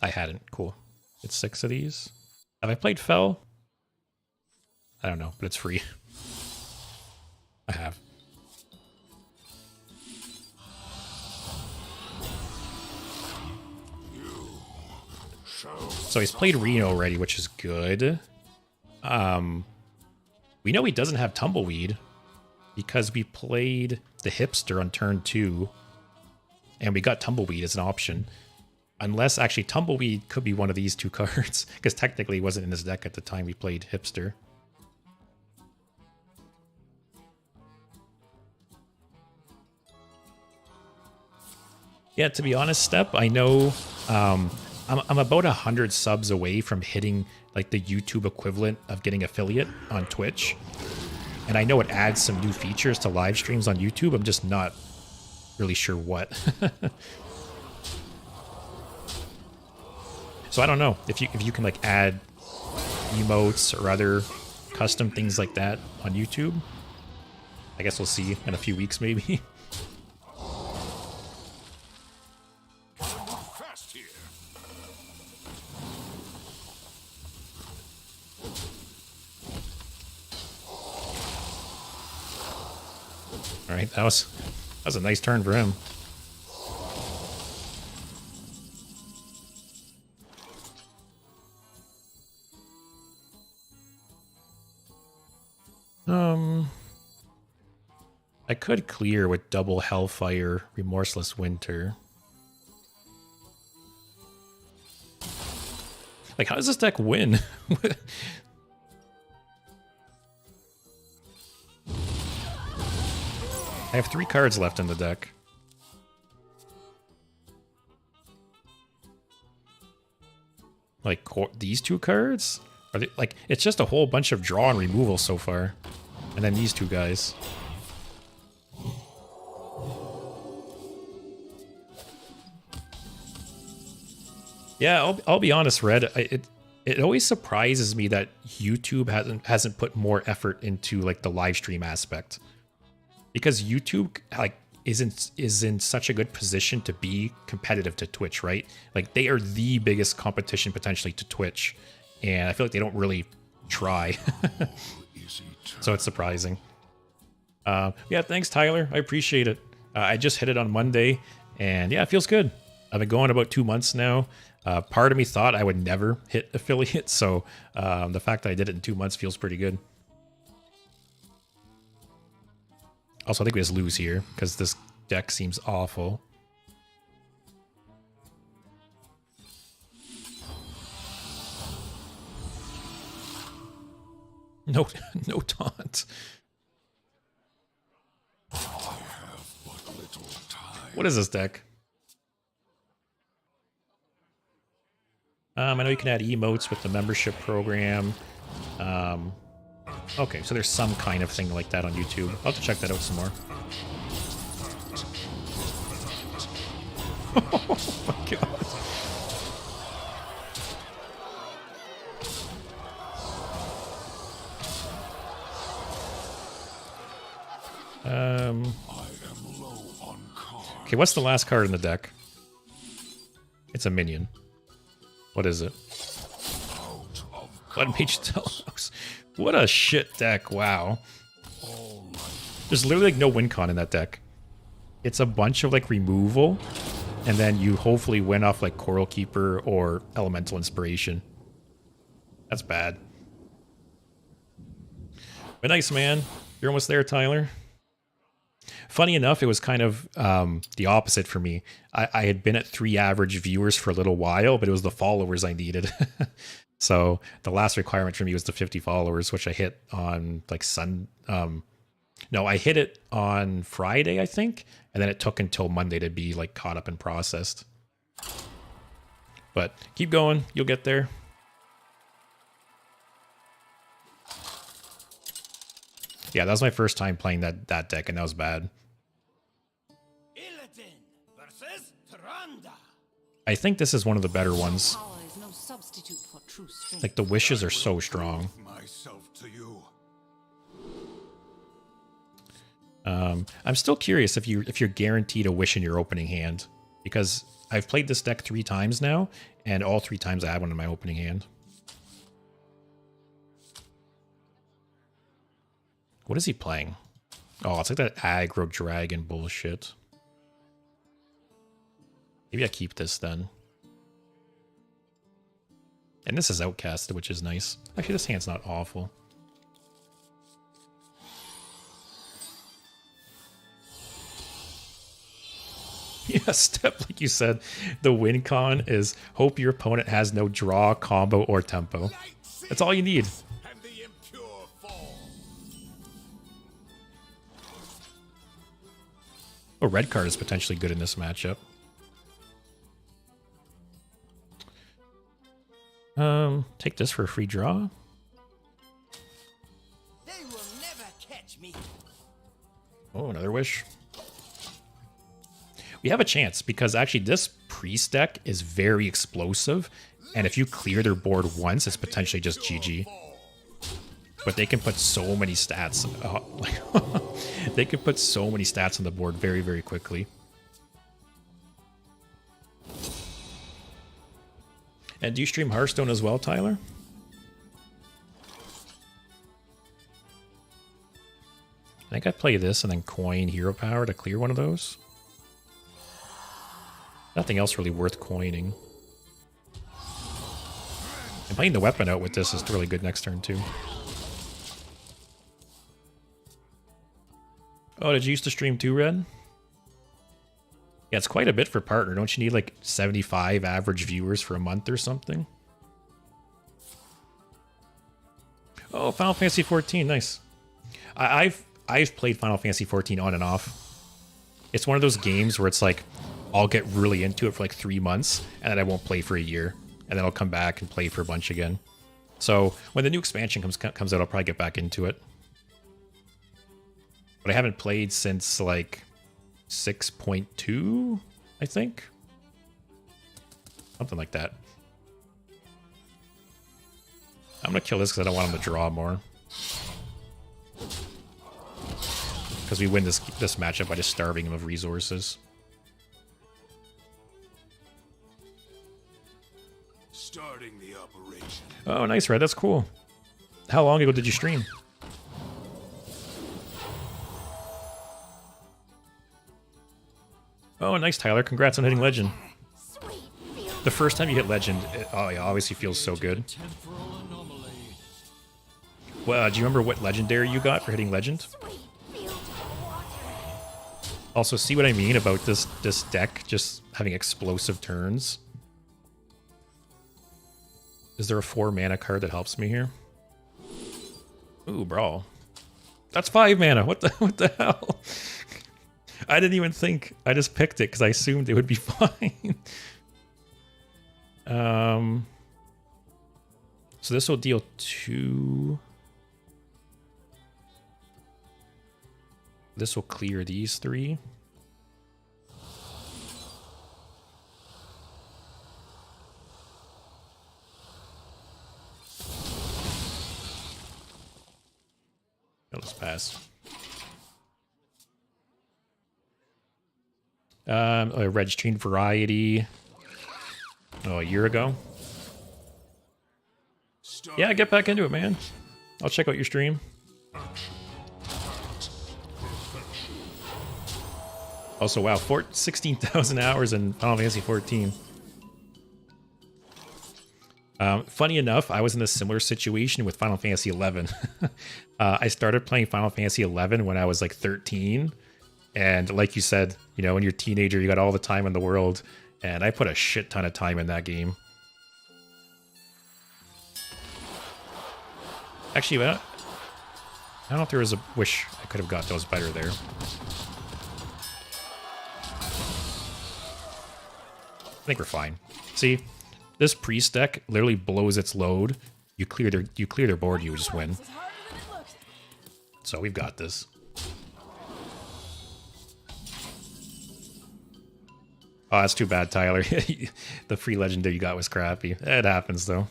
I hadn't. Cool. It's 6 of these. Have I played Fell? I don't know, but it's free. I have. So he's played Reno already, which is good. We know he doesn't have Tumbleweed because we played the Hipster on turn 2 and we got Tumbleweed as an option. Unless actually Tumbleweed could be one of these 2 cards because technically he wasn't in his deck at the time we played Hipster. Yeah, to be honest, Step, I know I'm about 100 subs away from hitting like the YouTube equivalent of getting affiliate on Twitch. And I know it adds some new features to live streams on YouTube. I'm just not really sure what. So I don't know if you can like add emotes or other custom things like that on YouTube. I guess we'll see in a few weeks maybe. Fast here. All right, that was a nice turn for him. I could clear with double Hellfire, Remorseless Winter. Like, how does this deck win? I have 3 cards left in the deck. Like, these 2 cards? Are they, like, it's just a whole bunch of draw and removal so far. And then these 2 guys. Yeah, I'll be honest, Red. It always surprises me that YouTube hasn't put more effort into like the live stream aspect, because YouTube like is in such a good position to be competitive to Twitch, right? Like they are the biggest competition potentially to Twitch, and I feel like they don't really try. So it's surprising. Yeah, thanks, Tyler. I appreciate it. I just hit it on Monday, and yeah, it feels good. I've been going about 2 months now. Part of me thought I would never hit affiliate, so the fact that I did it in 2 months feels pretty good. Also, I think we just lose here, because this deck seems awful. No, no taunt. I have but little time. What is this deck? I know you can add emotes with the membership program. Okay, so there's some kind of thing like that on YouTube. I'll have to check that out some more. Oh my god. I am low on cards. Okay, what's the last card in the deck? It's a minion. What is it? Out of Blood Mage Telos. What a shit deck, wow. There's literally like no win con in that deck. It's a bunch of like removal, and then you hopefully win off like Coral Keeper or Elemental Inspiration. That's bad. But nice, man. You're almost there, Tyler. Funny enough, it was kind of the opposite for me. I had been at 3 average viewers for a little while, but it was the followers I needed. So the last requirement for me was the 50 followers, which I hit on like no, I hit it on Friday, I think, and then it took until Monday to be like caught up and processed. But keep going, you'll get there. Yeah, that was my first time playing that deck, and that was bad. Illidan versus Tyrande. I think this is one of the better ones. Power is no substitute for true strength. Like, the wishes are so strong. myself to you. I'm still curious if you're guaranteed a wish in your opening hand, because I've played this deck 3 times now, and all 3 times I had one in my opening hand. What is he playing? Oh, it's like that aggro dragon bullshit. Maybe I keep this then. And this is outcasted, which is nice. Actually, this hand's not awful. Yeah, Step, like you said, the win con is hope your opponent has no draw, combo, or tempo. That's all you need. And the impure fall. A red card is potentially good in this matchup. Take this for a free draw. They will never catch me. Oh, another wish. We have a chance because actually this priest deck is very explosive, and if you clear their board once, it's potentially just GG. But they can put so many stats. They can put so many stats on the board very, very quickly. And do you stream Hearthstone as well, Tyler? I think I play this and then coin hero power to clear one of those. Nothing else really worth coining. And playing the weapon out with this is really good next turn too. Oh, did you used to stream too, Red? Yeah, it's quite a bit for partner. Don't you need like 75 average viewers for a month or something? Oh, Final Fantasy 14, nice. I've played Final Fantasy 14 on and off. It's one of those games where it's like I'll get really into it for like 3 months and then I won't play for a year, and then I'll come back and play for a bunch again. So when the new expansion comes out, I'll probably get back into it. But I haven't played since like 6.2, I think. Something like that. I'm gonna kill this because I don't want him to draw more. Because we win this matchup by just starving him of resources. Starting the operation. Oh, nice, Red. That's cool. How long ago did you stream? Oh, nice, Tyler. Congrats on hitting Legend. The first time you hit Legend, it obviously feels so good. Well, do you remember what legendary you got for hitting Legend? Also, see what I mean about this deck just having explosive turns? Is there a 4 mana card that helps me here? Ooh, brawl. That's 5 mana. What the hell? I didn't even think. I just picked it because I assumed it would be fine. So this will deal 2. This will clear these 3. Let's pass. A red chain variety. Oh, a year ago. Yeah, get back into it, man. I'll check out your stream. Also, wow, 16,000 hours in Final Fantasy 14. Funny enough, I was in a similar situation with Final Fantasy 11. I started playing Final Fantasy 11 when I was like 13. And like you said, you know, when you're a teenager, you got all the time in the world. And I put a shit ton of time in that game. Actually, I don't know if there was a wish I could have got those better there. I think we're fine. See, this priest deck literally blows its load. You clear their board, you just win. So we've got this. Oh, that's too bad, Tyler. The free legendary you got was crappy. It happens though.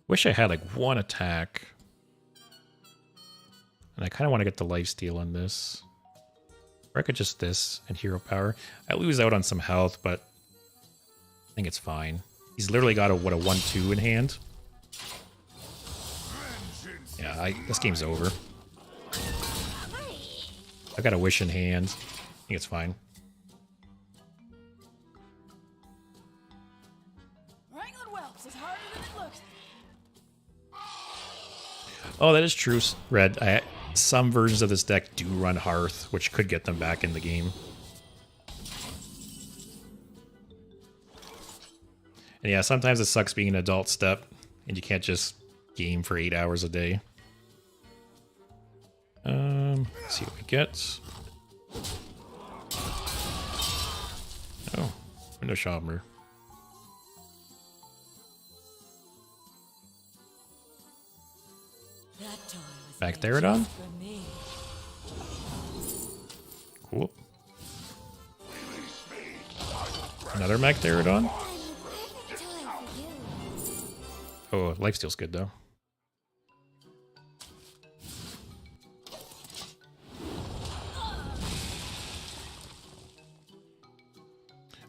Wish I had like 1 attack. And I kind of want to get the lifesteal on this. Or I could just this and hero power. I lose out on some health, but I think it's fine. He's literally got a 1/2 in hand. Yeah, this game's over. I've got a wish in hand. I think it's fine. Oh, that is true, Red. Some versions of this deck do run Hearth, which could get them back in the game. And yeah, sometimes it sucks being an adult step, and you can't just game for 8 hours a day. Let's see what we get. Oh, window shopper. Magtheridon? Cool. Another Magtheridon? Oh, lifesteal's good though.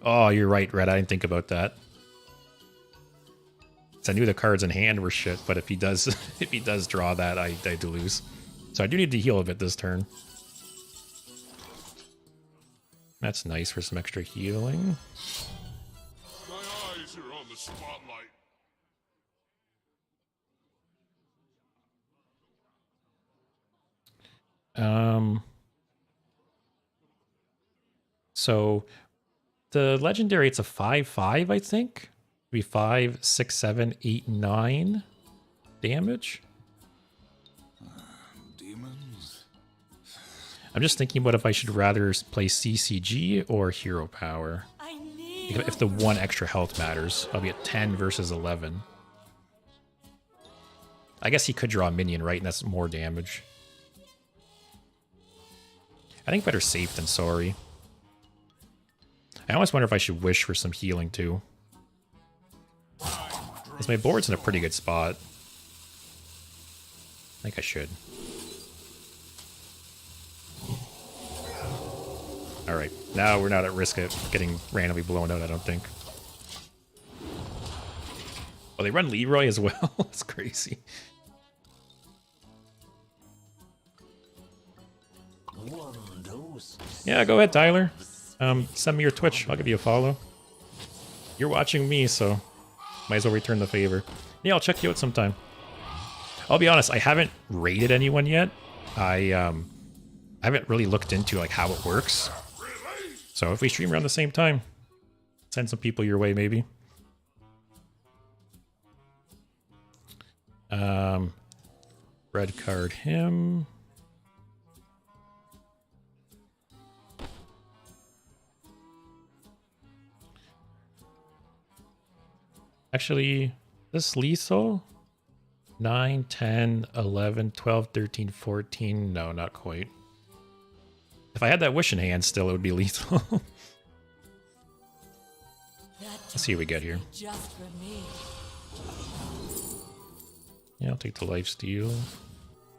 Oh, you're right, Red. I didn't think about that. I knew the cards in hand were shit, but if he does if he does draw that, I do lose. So I do need to heal a bit this turn. That's nice for some extra healing. My eyes are on the spotlight. So the legendary, it's a 5/5, I think. Be 5, 6, 7, 8, 9 damage. Demons. I'm just thinking about if I should rather play CCG or hero power. If the 1 extra health matters, I'll be at 10 versus 11. I guess he could draw a minion, right? And that's more damage. I think better safe than sorry. I almost wonder if I should wish for some healing too. Because my board's in a pretty good spot. I think I should. Alright, now we're not at risk of getting randomly blown out, I don't think. Oh, they run Leroy as well? That's crazy. Yeah, go ahead, Tyler. Send me your Twitch. I'll give you a follow. You're watching me, so might as well return the favor. Yeah, I'll check you out sometime. I'll be honest, I haven't raided anyone yet. I haven't really looked into like how it works. So if we stream around the same time, send some people your way maybe. Red card him. Actually, this lethal? 9, 10, 11, 12, 13, 14. No, not quite. If I had that wish in hand still, it would be lethal. Let's see what we get here. Just for me. Yeah, I'll take the life steal.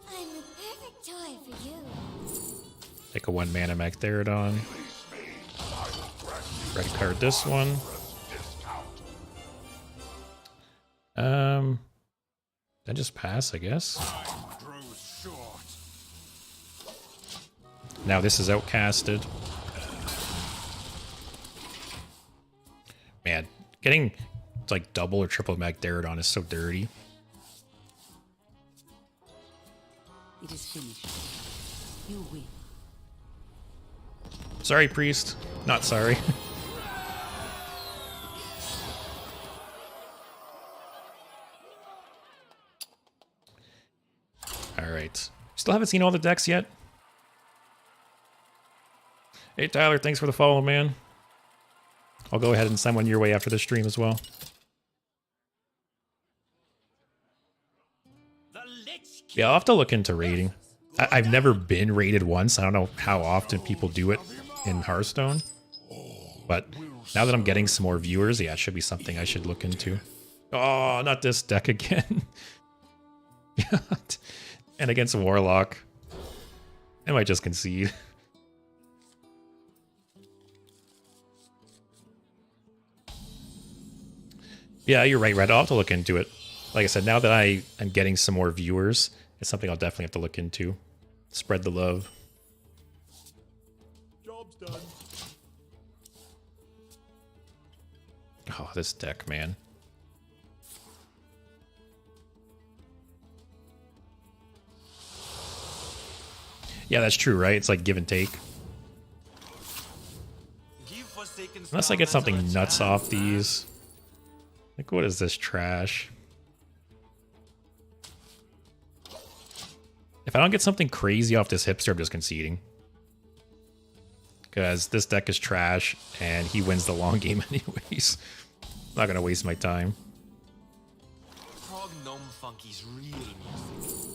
I'm the perfect toy for you. Take a 1 mana Magtheridon. Red card this one. Then just pass, I guess. Now this is outcasted. Man, getting like double or triple Magtheridon is so dirty. It is finished. You win. Sorry, priest. Not sorry. Alright. Still haven't seen all the decks yet. Hey, Tyler, thanks for the follow, man. I'll go ahead and send one your way after the stream as well. Yeah, I'll have to look into raiding. I've never been raided once. I don't know how often people do it in Hearthstone. But now that I'm getting some more viewers, yeah, it should be something I should look into. Oh, not this deck again. And against Warlock. I might just concede. Yeah, you're right, Red. I'll have to look into it. Like I said, now that I am getting some more viewers, it's something I'll definitely have to look into. Spread the love. Job's done. Oh, this deck, man. Yeah, that's true, right? It's like give and take. Unless I get something nuts off these. Like, what is this trash? If I don't get something crazy off this hipster, I'm just conceding. Because this deck is trash, and he wins the long game anyways. I'm not going to waste my time. Prog Gnome Funky's real music.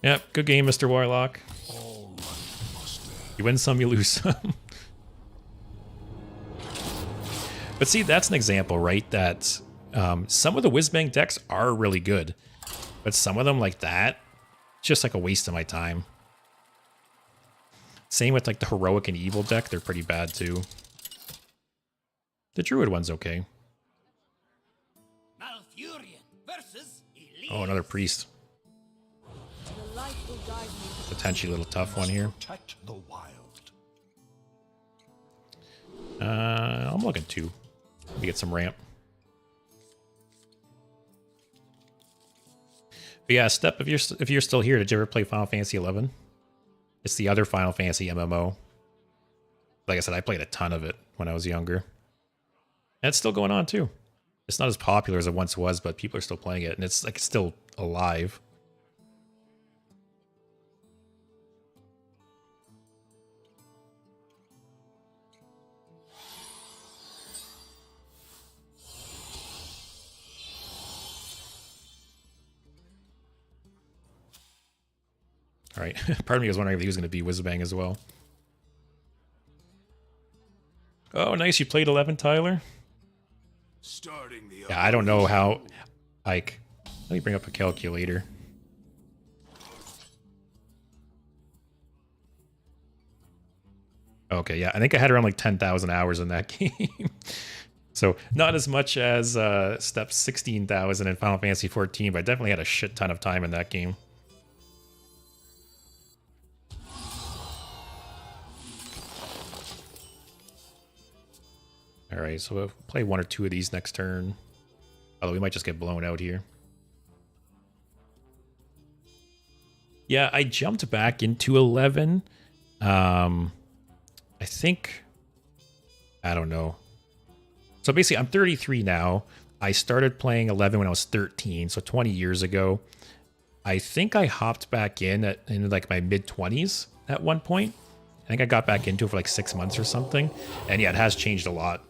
Yep, good game, Mr. Warlock. You win some, you lose some. But see, that's an example, right? That some of the Whizbang decks are really good. But some of them like that, it's just like a waste of my time. Same with like the Heroic and Evil deck. They're pretty bad too. The Druid one's okay. Malfurion versus Elite. Oh, another Priest. The light will guide me. Potentially a little tough one here. Protect the wild. I'm looking to. Let me get some ramp. But yeah, Step, if you're still here, did you ever play Final Fantasy 11? It's the other Final Fantasy MMO. Like I said, I played a ton of it when I was younger. And it's still going on too. It's not as popular as it once was, but people are still playing it, and it's like still alive. All right, part of me was wondering if he was going to be Whizbang as well. Oh, nice. You played 11, Tyler? Starting the Yeah, I don't know how... Like, let me bring up a calculator. Okay, yeah, I think I had around like 10,000 hours in that game. So, not as much as Step 16,000 in Final Fantasy 14, but I definitely had a shit ton of time in that game. Alright, so we'll play one or two of these next turn. Although we might just get blown out here. Yeah, I jumped back into 11 I think, I don't know. So basically, I'm 33 now. I started playing 11 when I was 13, so 20 years ago. I think I hopped back in like my mid 20s at one point. I think I got back into it for like 6 months or something. And yeah, it has changed a lot.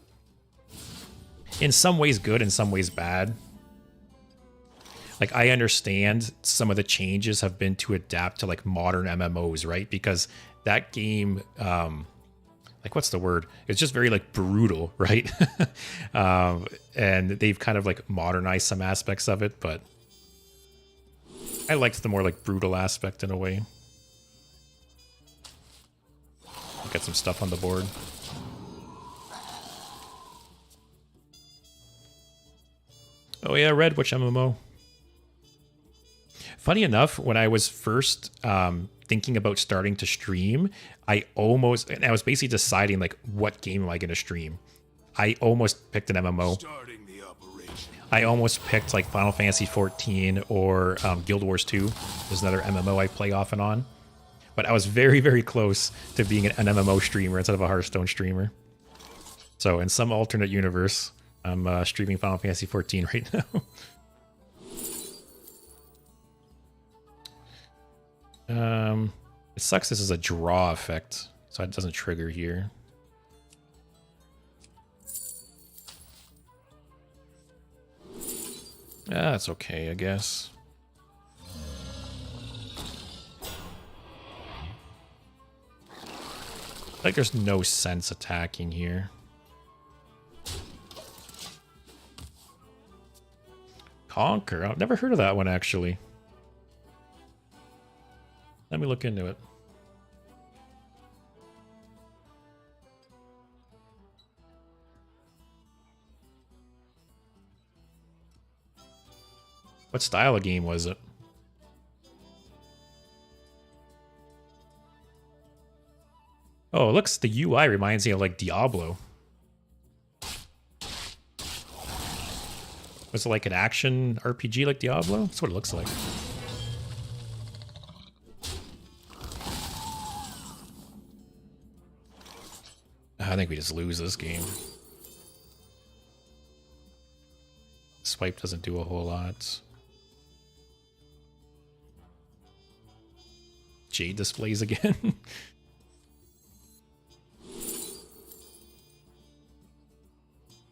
In some ways good, in some ways bad. Like, I understand some of the changes have been to adapt to like modern MMOs, right? Because that game, like, what's the word? It's just very like brutal, right? And they've kind of like modernized some aspects of it, but I liked the more like brutal aspect in a way. Get some stuff on the board. Oh yeah, Red, which MMO? Funny enough, when I was first thinking about starting to stream, I was basically deciding like what game am I going to stream. I almost picked an MMO. Starting the operation. I almost picked like Final Fantasy 14 or Guild Wars 2. There's another MMO I play off and on. But I was very, very close to being an MMO streamer instead of a Hearthstone streamer. So in some alternate universe, I'm streaming Final Fantasy 14 right now. It sucks this is a draw effect, so it doesn't trigger here. Ah, that's okay, I guess. Like, there's no sense attacking here. Conquer? I've never heard of that one, actually. Let me look into it. What style of game was it? Oh, it looks, the UI reminds me of like Diablo. Was it like an action RPG like Diablo? That's what it looks like. I think we just lose this game. Swipe doesn't do a whole lot. Jade displays again.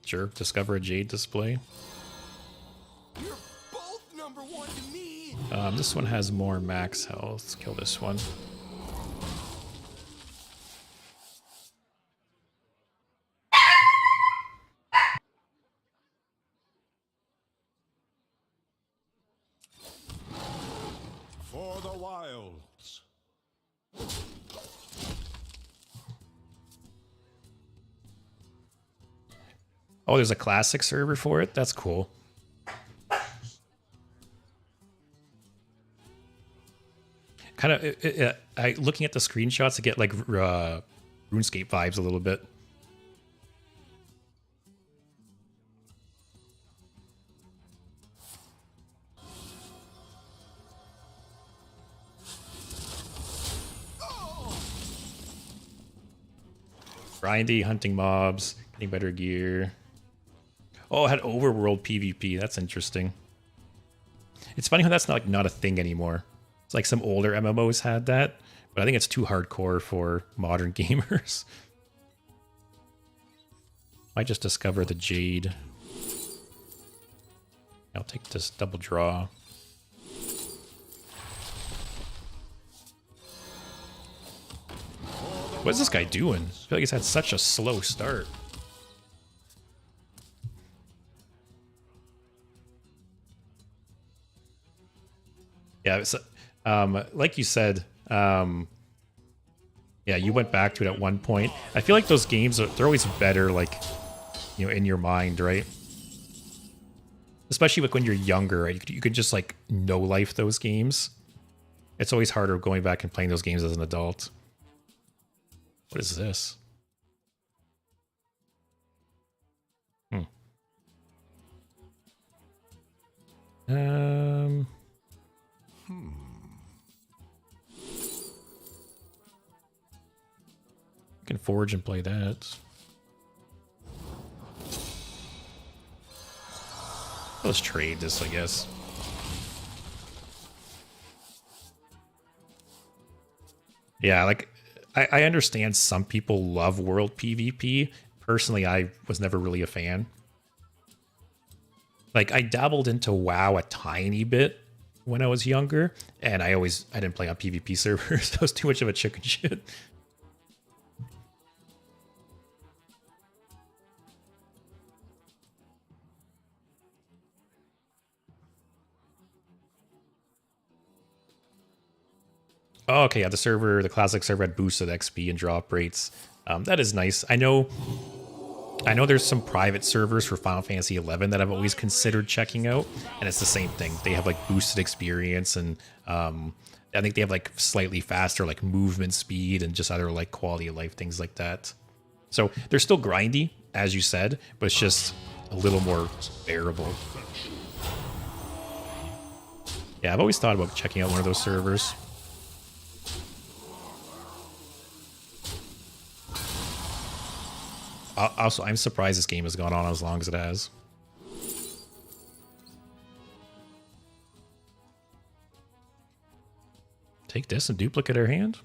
Sure, discover a Jade display. You're both number one to me. This one has more max health. Let's kill this one. For the wilds. Oh, there's a classic server for it? That's cool. Kind of, looking at the screenshots, I get like RuneScape vibes a little bit. Grindy, hunting mobs, getting better gear. Oh, it had overworld PvP. That's interesting. It's funny how that's not a thing anymore. It's like some older MMOs had that, but I think it's too hardcore for modern gamers. Might just discover the Jade. I'll take this double draw. What is this guy doing? I feel like he's had such a slow start. Yeah, it's, like you said, yeah, you went back to it at one point. I feel like those games they're always better, like, you know, in your mind, right? Especially like when you're younger, right? You could just like no life those games. It's always harder going back and playing those games as an adult. What is this? I can forge and play that. Let's trade this, I guess. Yeah, like, I understand some people love world PvP. Personally, I was never really a fan. Like, I dabbled into WoW a tiny bit when I was younger, and I didn't play on PvP servers. That was too much of a chicken shit. Oh, okay, yeah, the classic server had boosted XP and drop rates. That is nice. I know there's some private servers for Final Fantasy XI that I've always considered checking out, and it's the same thing. They have like boosted experience, and I think they have like slightly faster like movement speed and just other like quality of life things like that. So they're still grindy, as you said, but it's just a little more bearable. Yeah, I've always thought about checking out one of those servers. Also, I'm surprised this game has gone on as long as it has. Take this and duplicate her hand?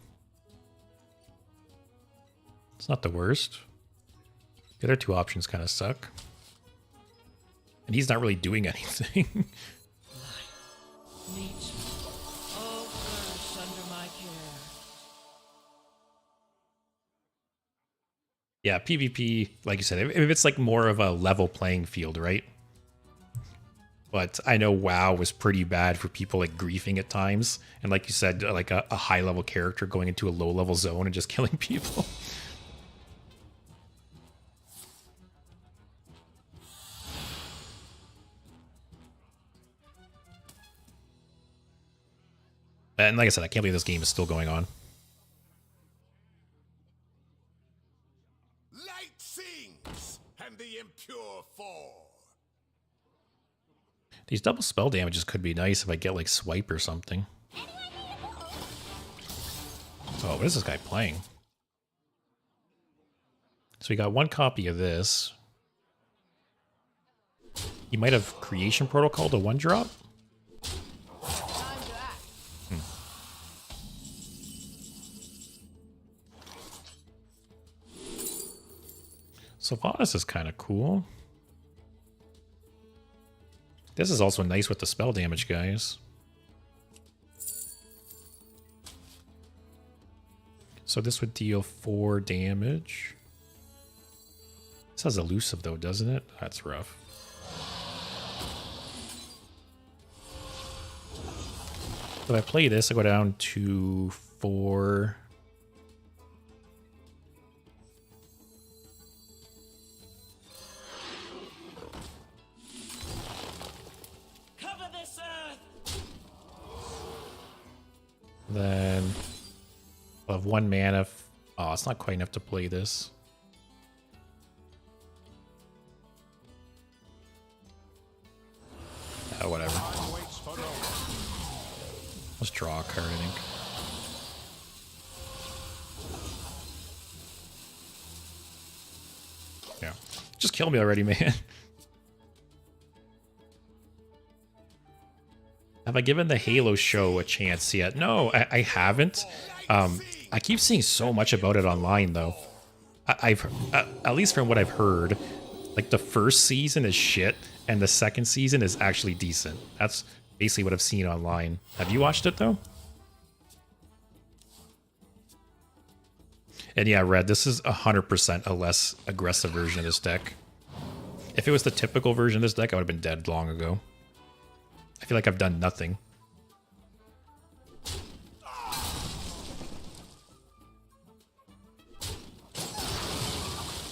It's not the worst. The other two options kind of suck. And he's not really doing anything. Yeah, PvP, like you said, if it's like more of a level playing field, right? But I know WoW was pretty bad for people like griefing at times. And like you said, like a high level character going into a low level zone and just killing people. And like I said, I can't believe this game is still going on. Light sings, and the impure fall. These double spell damages could be nice if I get like swipe or something. Oh, what is this guy playing? So we got one copy of this. You might have Creation Protocol to one drop. Sylvanas is kind of cool. This is also nice with the spell damage, guys. So this would deal 4 damage. This has elusive though, doesn't it? That's rough. So if I play this, I go down to 4. Then I'll have 1 mana. Oh, it's not quite enough to play this. Whatever. Let's draw a card, I think. Yeah. Just kill me already, man. Have I given the Halo show a chance yet? No, I haven't. I keep seeing so much about it online, though. I've at least from what I've heard, like the first season is shit, and the second season is actually decent. That's basically what I've seen online. Have you watched it though? And yeah, Red, this is 100% a less aggressive version of this deck. If it was the typical version of this deck, I would have been dead long ago. I feel like I've done nothing.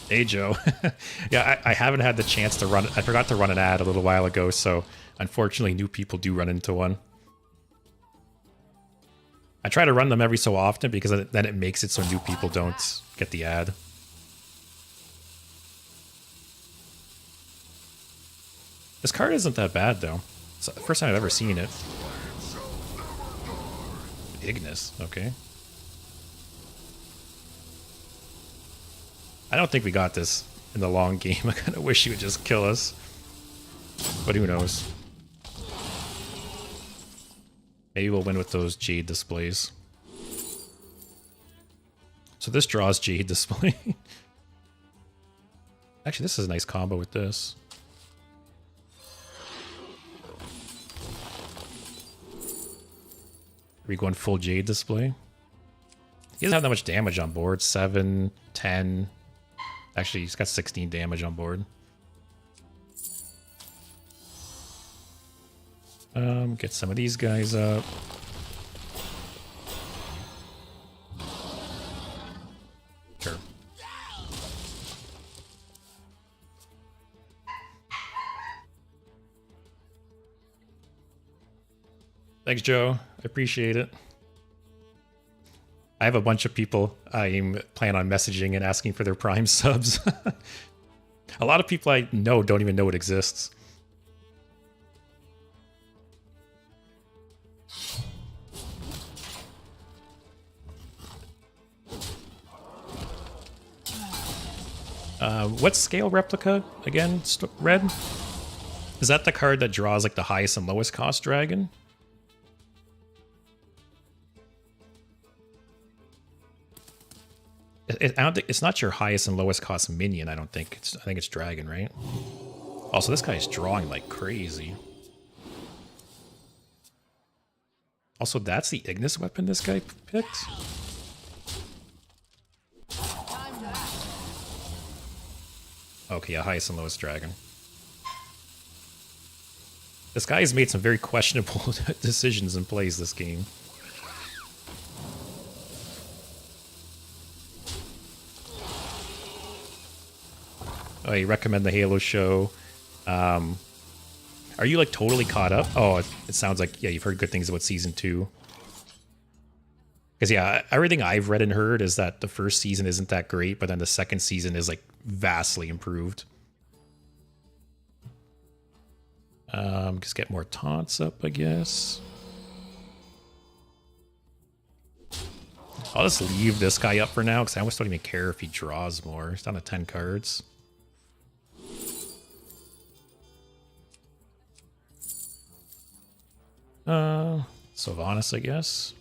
Hey, Joe. Yeah, I haven't had the chance to run. I forgot to run an ad a little while ago, so unfortunately new people do run into one. I try to run them every so often because then it makes it so new people don't get the ad. This card isn't that bad, though. It's the first time I've ever seen it. Ignis, okay. don't think we got this in the long game. I kind of wish he would just kill us. But who knows? Maybe we'll win with those Jade displays. So this draws Jade display. Actually, this is a nice combo with this. Are we going full Jade display? He doesn't have that much damage on board. 7, 10. Actually, he's got 16 damage on board. Get some of these guys up. Sure. Thanks, Joe. I appreciate it. I have a bunch of people I plan on messaging and asking for their Prime subs. A lot of people I know don't even know it exists. What's Scale Replica again, Red? Is that the card that draws like the highest and lowest cost dragon? I don't think it's not your highest and lowest cost minion. I don't think I think it's dragon, right? Also, this guy's drawing like crazy. Also, that's the Ignis weapon this guy picked. Okay, yeah, highest and lowest dragon. This guy has made some very questionable decisions and plays this game. I recommend the Halo show. Are you like totally caught up? Oh, it sounds like, yeah, you've heard good things about season 2. Because yeah, everything I've read and heard is that the first season isn't that great, but then the second season is like vastly improved. Just get more taunts up, I guess. I'll just leave this guy up for now because I almost don't even care if he draws more. He's down to 10 cards. Sylvanas, I guess.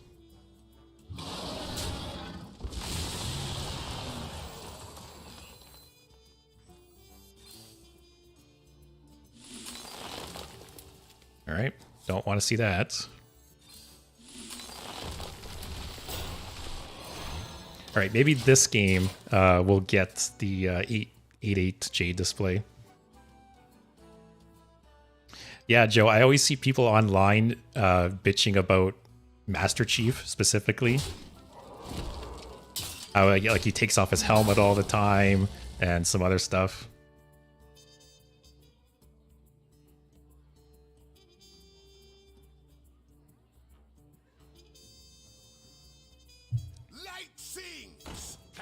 All right, don't want to see that. All right, maybe this game we'll get the 8/8 Jade display. Yeah, Joe, I always see people online bitching about Master Chief specifically. Like he takes off his helmet all the time and some other stuff.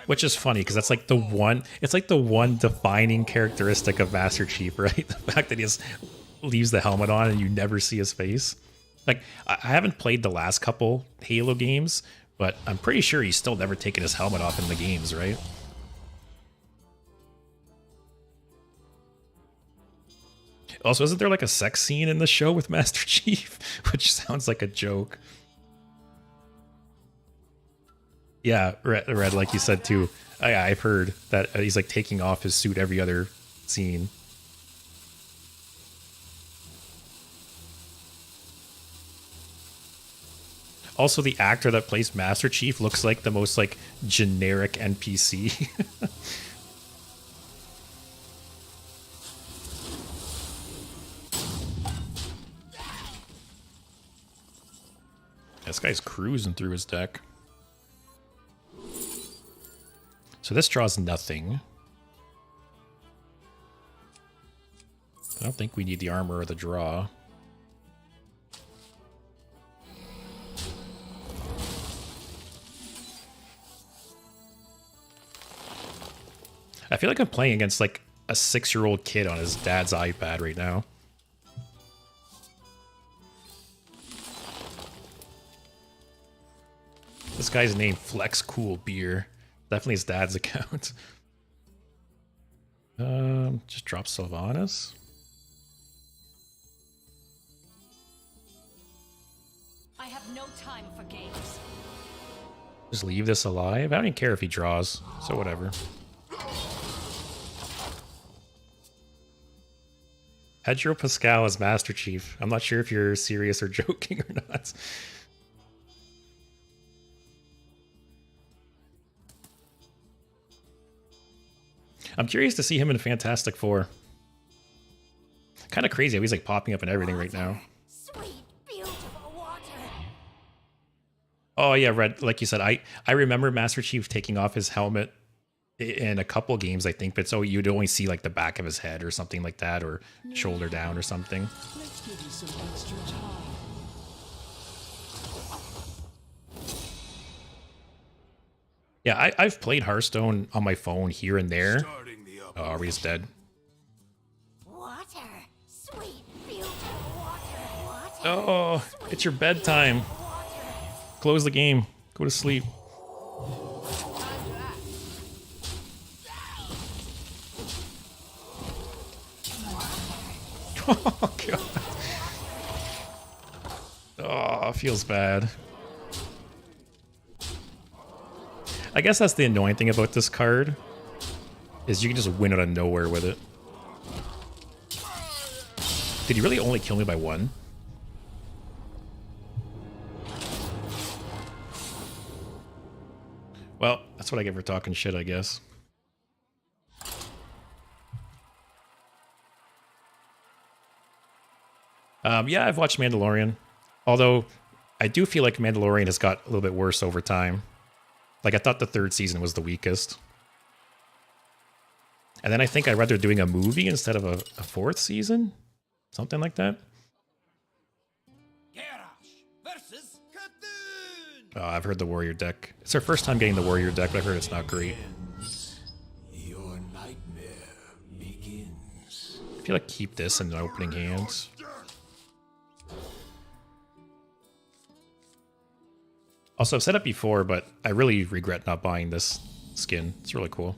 Which is funny because that's like the one. It's like the one defining characteristic of Master Chief, right? The fact that he just leaves the helmet on and you never see his face. Like I haven't played the last couple Halo games, but I'm pretty sure he's still never taken his helmet off in the games, right? Also, isn't there like a sex scene in the show with Master Chief, which sounds like a joke? Yeah, Red, like you said too. I've heard that he's like taking off his suit every other scene. Also, the actor that plays Master Chief looks like the most like generic NPC. This guy's cruising through his deck. So this draws nothing. I don't think we need the armor or the draw. I feel like I'm playing against like a 6-year-old kid on his dad's iPad right now. This guy's name Flex Cool Beer. Definitely his dad's account. Just drop Sylvanas. I have no time for games. Just leave this alive. I don't even care if he draws, so whatever. Pedro Pascal as Master Chief. I'm not sure if you're serious or joking or not. I'm curious to see him in Fantastic Four. Kind of crazy how he's like popping up in everything right now. Sweet, beautiful water. Oh yeah, Red. Like you said, I remember Master Chief taking off his helmet in a couple games, I think, but so you'd only see like the back of his head or something like that, or shoulder down or something. Let's give you some extra time. Yeah, I've played Hearthstone on my phone here and there. Starting the Oh, Ari's dead. Water. Sweet, beautiful water. Water. Oh, it's your bedtime. Close the game. Go to sleep. Oh, God. Oh, feels bad. I guess that's the annoying thing about this card, is you can just win out of nowhere with it. Did he really only kill me by one? Well, that's what I get for talking shit, I guess. Yeah, I've watched Mandalorian. Although, I do feel like Mandalorian has got a little bit worse over time. Like, I thought the third season was the weakest. And then I think I read they're doing a movie instead of a fourth season? Something like that? versus Captain. Oh, I've heard the Warrior deck. It's our first time getting the Warrior deck, but I've heard it's not great. Your nightmare begins. I feel like keep this in the opening hands. Also, I've said it before, but I really regret not buying this skin. It's really cool.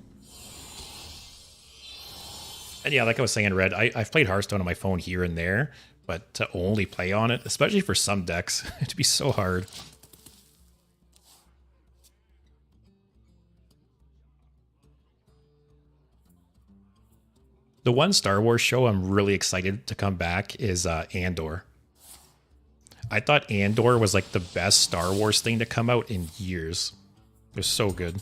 And yeah, like I was saying, Red, I've played Hearthstone on my phone here and there, but to only play on it, especially for some decks, it'd be so hard. The one Star Wars show I'm really excited to come back is Andor. I thought Andor was like the best Star Wars thing to come out in years. It was so good.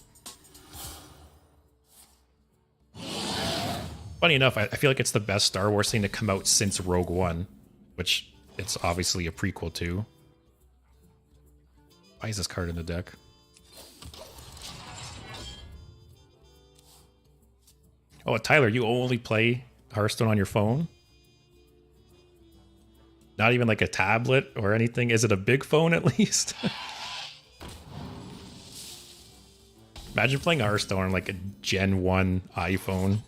Funny enough, I feel like it's the best Star Wars thing to come out since Rogue One, which it's obviously a prequel to. Why is this card in the deck? Oh, Tyler, you only play Hearthstone on your phone? Not even like a tablet or anything? Is it a big phone at least? Imagine playing Hearthstone on like a Gen 1 iPhone.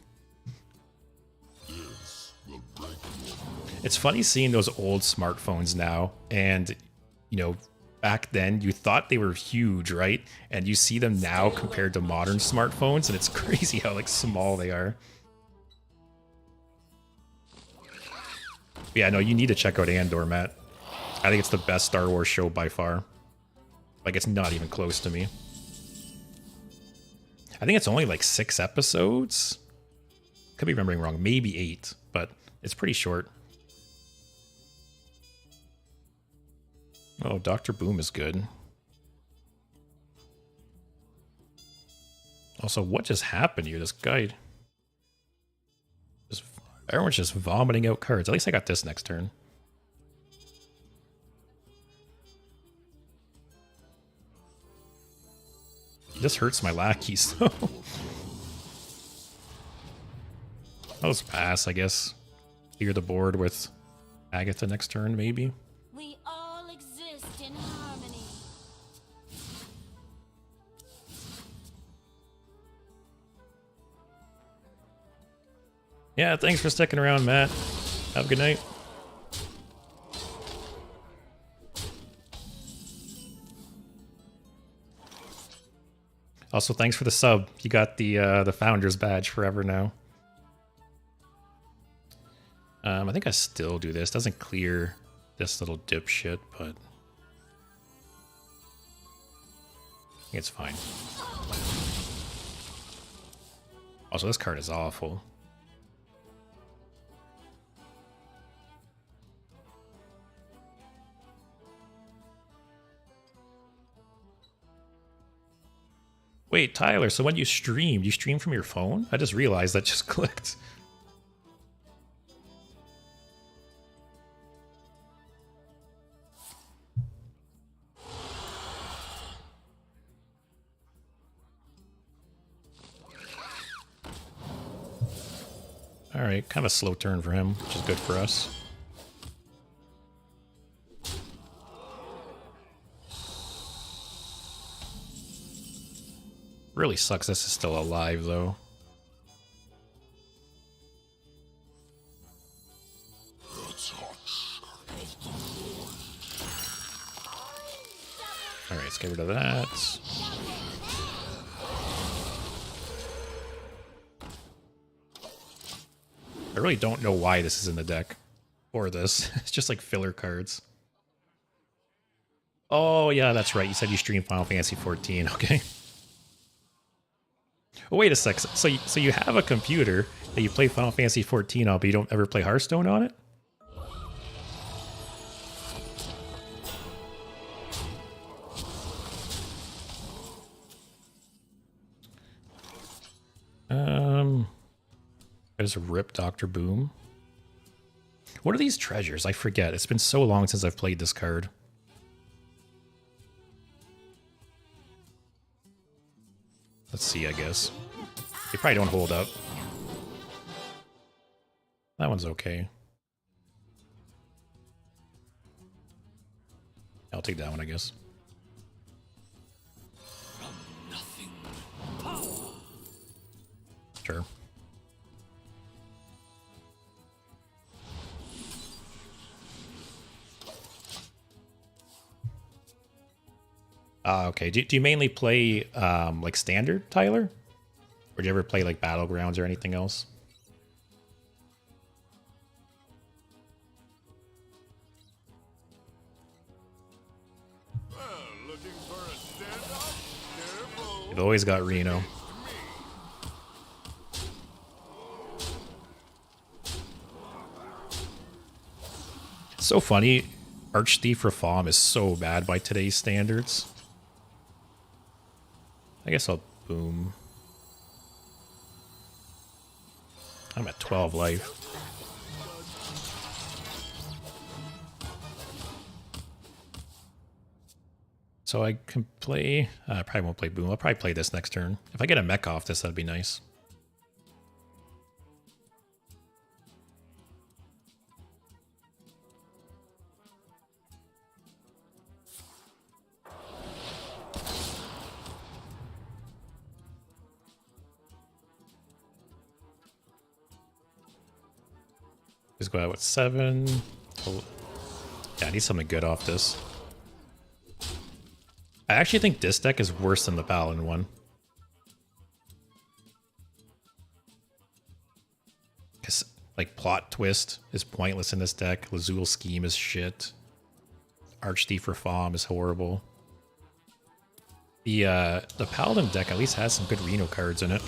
It's funny seeing those old smartphones now, and you know, back then you thought they were huge, right? And you see them now compared to modern smartphones, and it's crazy how like small they are. Yeah, no, you need to check out Andor, Matt. I think it's the best Star Wars show by far. Like, it's not even close to me. I think it's only like 6 episodes. Could be remembering wrong. Maybe 8, but it's pretty short. Oh, Dr. Boom is good. Also, what just happened here? This guy... Everyone's just vomiting out cards. At least I got this next turn. This hurts my lackeys, though. I'll just pass, I guess. Clear the board with Agatha next turn, maybe. We all exist in harmony. Yeah, thanks for sticking around, Matt. Have a good night. Also, thanks for the sub. You got the Founder's badge forever now. I think I still do this. Doesn't clear this little dipshit, but it's fine. Also, this card is awful. Wait, Tyler, so when you stream from your phone? I just realized that just clicked. Alright, kind of a slow turn for him, which is good for us. Really sucks this is still alive, though. Alright, let's get rid of that. I really don't know why this is in the deck. Or this. It's just like filler cards. Oh, yeah, that's right. You said you stream Final Fantasy 14. Okay. Oh, wait a sec. So you have a computer that you play Final Fantasy 14 on, but you don't ever play Hearthstone on it? There's a rip Dr. Boom. What are these treasures? I forget. It's been so long since I've played this card. Let's see, I guess. They probably don't hold up. That one's okay. I'll take that one, I guess. Sure. Okay. Do you mainly play like standard, Tyler? Or do you ever play like Battlegrounds or anything else? You've always got Reno. So funny. Archthief Reform is so bad by today's standards. I guess I'll boom. I'm at 12 life. So I can play... I probably won't play boom. I'll probably play this next turn. If I get a mech off this, that'd be nice. Just go out with 7. Oh, yeah, I need something good off this. I actually think this deck is worse than the Paladin one. Because, like, Plot Twist is pointless in this deck. Lazul Scheme is shit. Archthief Reform is horrible. The Paladin deck at least has some good Reno cards in it.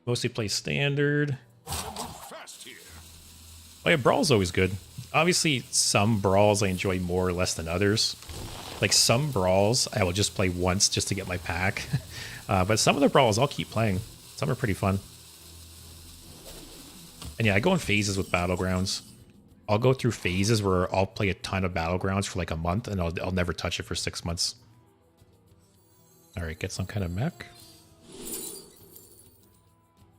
Mostly play standard. Oh yeah, Brawl's always good. Obviously, some Brawls I enjoy more or less than others. Like some Brawls I will just play once just to get my pack. But some of the Brawls I'll keep playing. Some are pretty fun. And yeah, I go in phases with Battlegrounds. I'll go through phases where I'll play a ton of Battlegrounds for like a month and I'll never touch it for 6 months. Alright, get some kind of mech.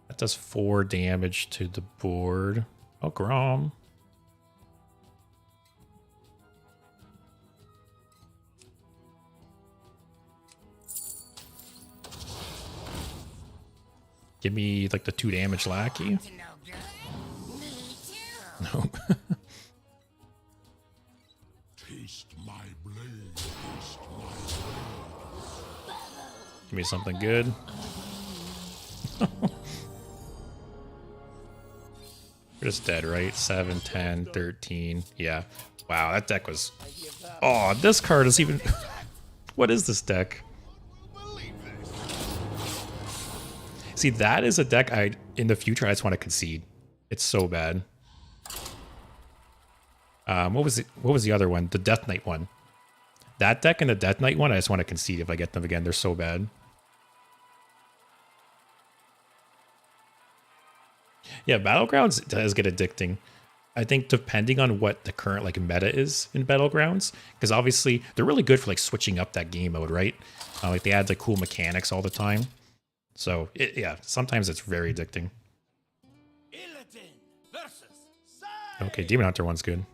That does 4 damage to the board. Oh, Grom. Give me like the 2 damage lackey. No. Taste my blade. Taste my blade. Give me something good. Just dead, right? 7, 10, 13. Yeah. Wow, that deck was... Oh, this card is even... What is this deck? See, that is a deck in the future I just want to concede. It's so bad. What was the other one? The Death Knight one. That deck and the Death Knight one, I just want to concede if I get them again. They're so bad. Yeah, Battlegrounds does get addicting. I think depending on what the current like meta is in Battlegrounds, because obviously they're really good for like switching up that game mode, right? Like they add like cool mechanics all the time. So yeah, sometimes it's very addicting. Okay, Demon Hunter one's good.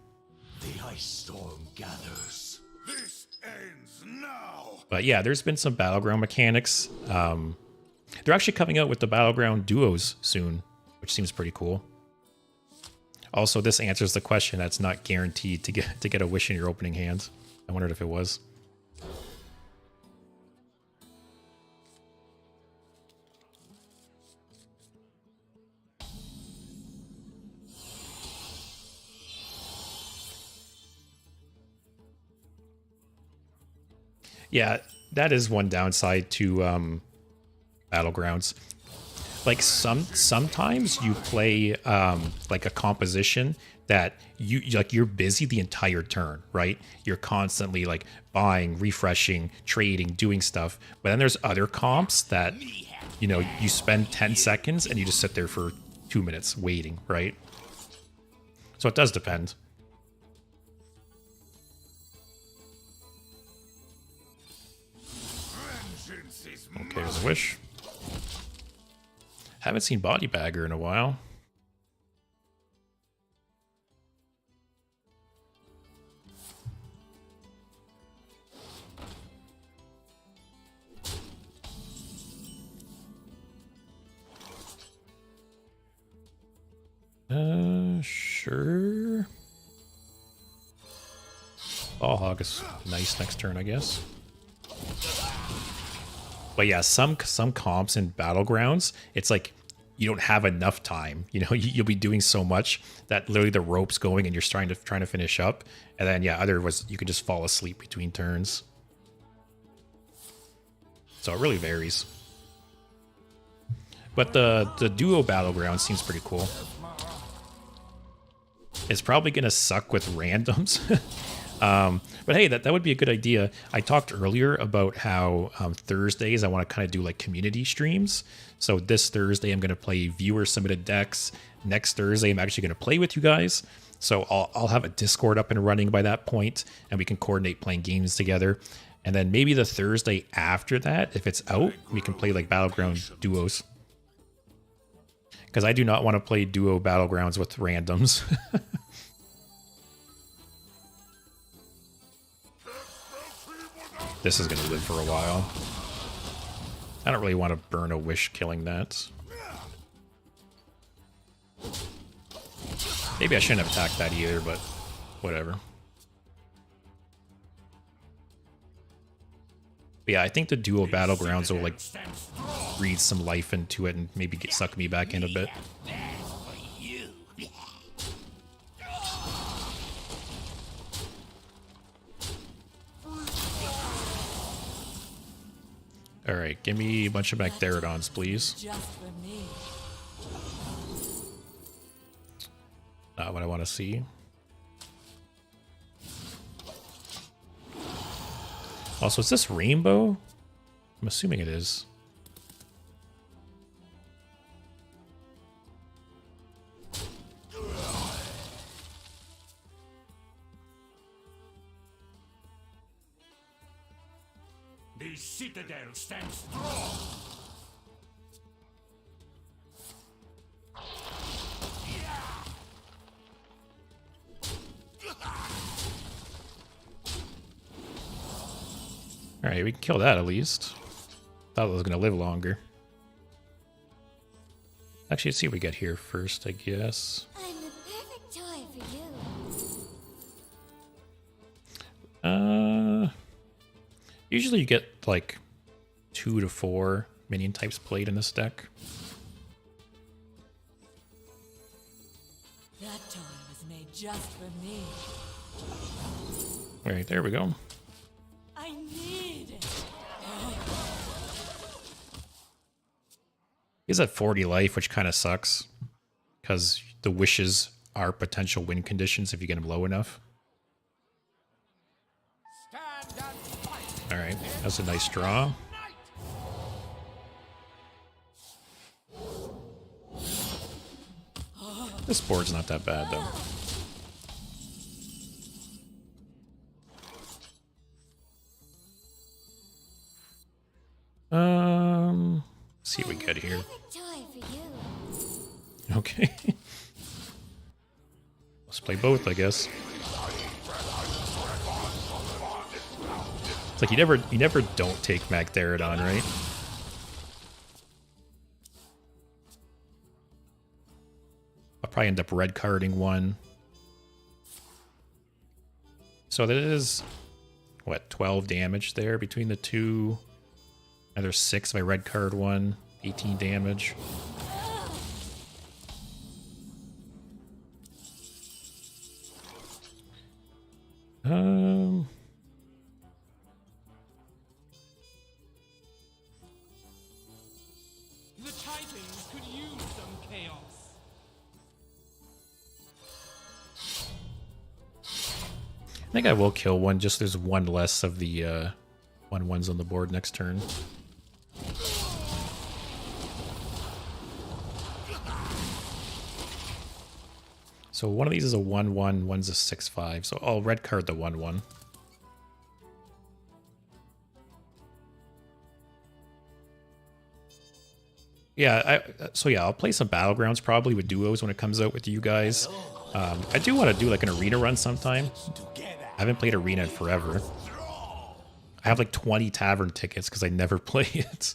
The ice storm gathers. This ends now. But yeah, there's been some Battleground mechanics. They're actually coming out with the Battleground duos soon, which seems pretty cool. Also, this answers the question that's not guaranteed to get a wish in your opening hand. I wondered if it was. Yeah, that is one downside to Battlegrounds. Like sometimes you play like a composition that you're busy the entire turn, right? You're constantly like buying, refreshing, trading, doing stuff. But then there's other comps that you spend 10 seconds and you just sit there for 2 minutes waiting, right? So it does depend. Okay, there's a wish. Haven't seen Body Bagger in a while. Sure. Ball Hog is nice next turn, I guess. But yeah, some comps in Battlegrounds, it's like you don't have enough time. You'll be doing so much that literally the rope's going and you're trying to finish up. And then yeah, otherwise you can just fall asleep between turns. So it really varies. But the duo Battleground seems pretty cool. It's probably gonna suck with randoms. But hey, that would be a good idea. I talked earlier about how Thursdays I want to kind of do like community streams. So this Thursday I'm going to play viewer submitted decks. Next Thursday I'm actually going to play with you guys. So I'll have a Discord up and running by that point, and we can coordinate playing games together. And then maybe the Thursday after that, if it's out, we can play like Battleground duos. Because I do not want to play duo Battlegrounds with randoms. This is going to live for a while. I don't really want to burn a wish killing that. Maybe I shouldn't have attacked that either, but whatever. But yeah, I think the duo Battlegrounds will like breathe some life into it and maybe suck me back in a bit. All right, give me a bunch of Magtheridons, please. Just for me. Not what I want to see. Also, is this rainbow? I'm assuming it is. The citadel stands strong. Alright, we can kill that at least. Thought it was going to live longer. Actually, let's see what we get here first, I guess. I'm the perfect toy for you. Usually you get like 2 to 4 minion types played in this deck. just for me. All right, there we go. I need it. He's at 40 life, which kind of sucks. Because the wishes are potential win conditions if you get him low enough. Alright, that's a nice draw. This board's not that bad, though. Let's see what we get here. Perfect toy for you. Okay. Let's play both, I guess. It's like you never don't take Magtheridon, right? I'll probably end up red carding one. So that is what, 12 damage there between the two. Another 6 if I red card one. 18 damage. The Titans could use some chaos. I think I will kill one, just there's one less of the 1/1s on the board next turn. So one of these is a 1/1, one's a 6/5. So I'll red card the 1/1. Yeah, I'll play some Battlegrounds probably with duos when it comes out with you guys. I do want to do like an arena run sometime. I haven't played arena in forever. I have like 20 tavern tickets because I never play it.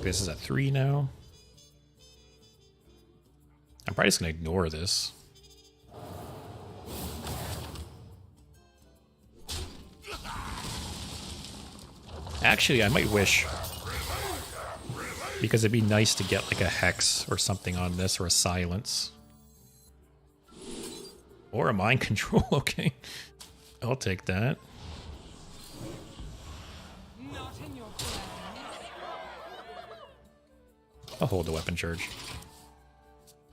This is at 3 now. I'm probably just going to ignore this. Actually, I might wish. Because it'd be nice to get like a Hex or something on this, or a Silence. Or a Mind Control, okay. I'll take that. Not in your plans. I'll hold the weapon charge.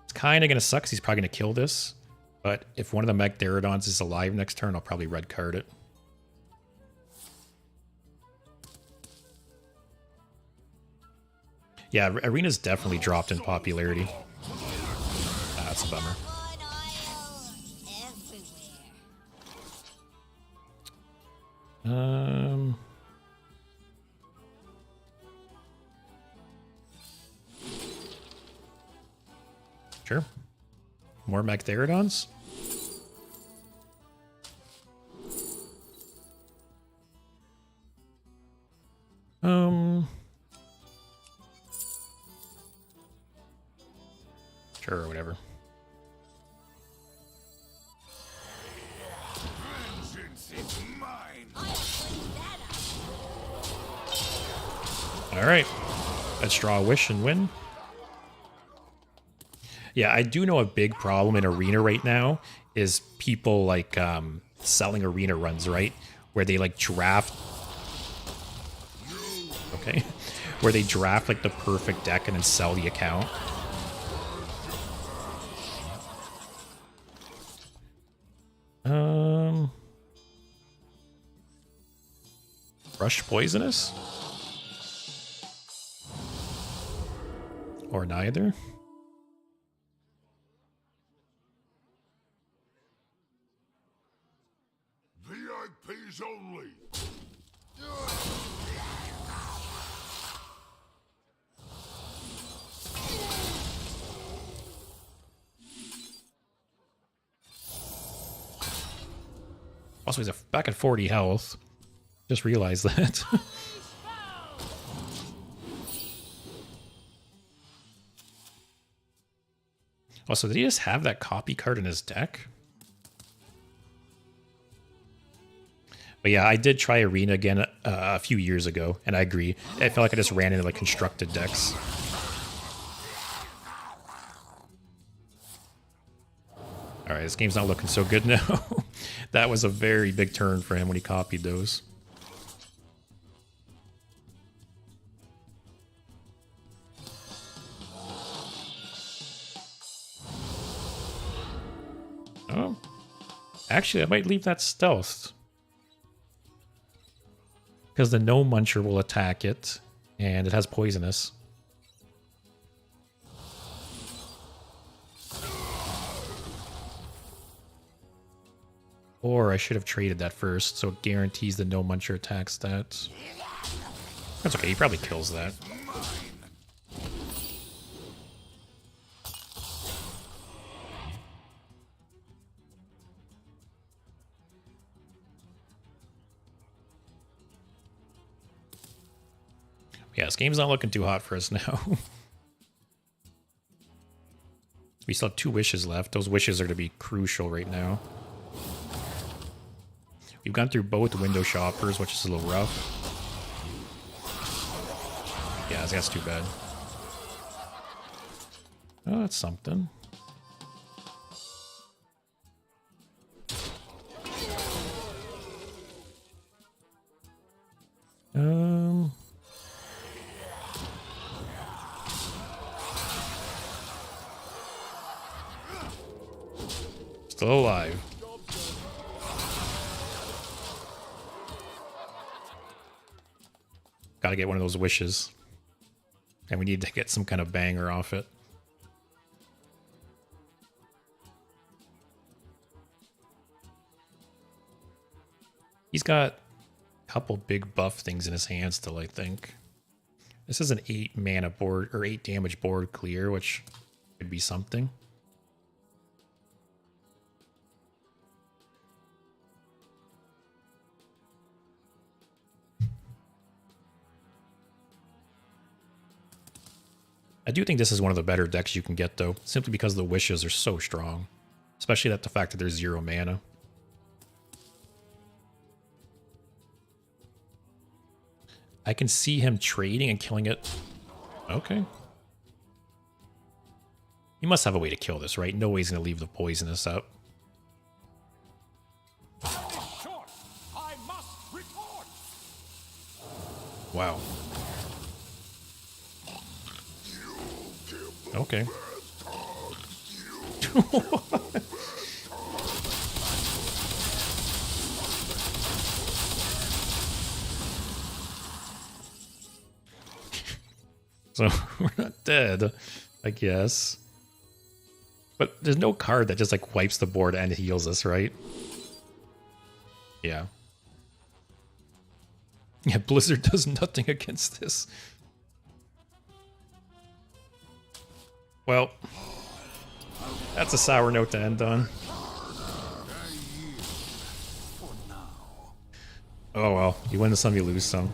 It's kind of going to suck because he's probably going to kill this. But if one of the Magtheridons is alive next turn, I'll probably red card it. Yeah, Arena's definitely dropped in popularity. That's a bummer. Sure. More Magtheridons? Sure, or whatever. Vengeance is mine. Alright. Let's draw a wish and win. Yeah, I do know a big problem in Arena right now is people like selling Arena runs, right? Where they like draft... Okay. Where they draft like the perfect deck and then sell the account. Rush Poisonous? Or neither? VIPs only. Also, he's back at 40 health. Just realized that. Also, did he just have that copy card in his deck? But yeah, I did try Arena again a few years ago, and I agree. I felt like I just ran into like constructed decks. All right, this game's not looking so good now. That was a very big turn for him when he copied those. Oh, actually, I might leave that stealth. Because the no muncher will attack it, and it has poisonous. Or I should have traded that first, so it guarantees the no muncher attacks that. That's okay, he probably kills that. Yeah, this game's not looking too hot for us now. We still have 2 wishes left. Those wishes are going to be crucial right now. We've gone through both window shoppers, which is a little rough. Yeah, that's too bad. Oh, that's something. Still alive. Gotta get one of those wishes. And we need to get some kind of banger off it. He's got a couple big buff things in his hand still, I think. This is an 8 mana board, or 8 damage board clear, which could be something. I do think this is one of the better decks you can get, though, simply because the wishes are so strong. Especially the fact that there's 0 mana. I can see him trading and killing it. Okay. He must have a way to kill this, right? No way he's going to leave the poisonous up. Wow. Okay. So we're not dead, I guess. But there's no card that just like wipes the board and heals us, right? Yeah. Yeah, Blizzard does nothing against this. Well, that's a sour note to end on. Oh well, you win some, you lose some.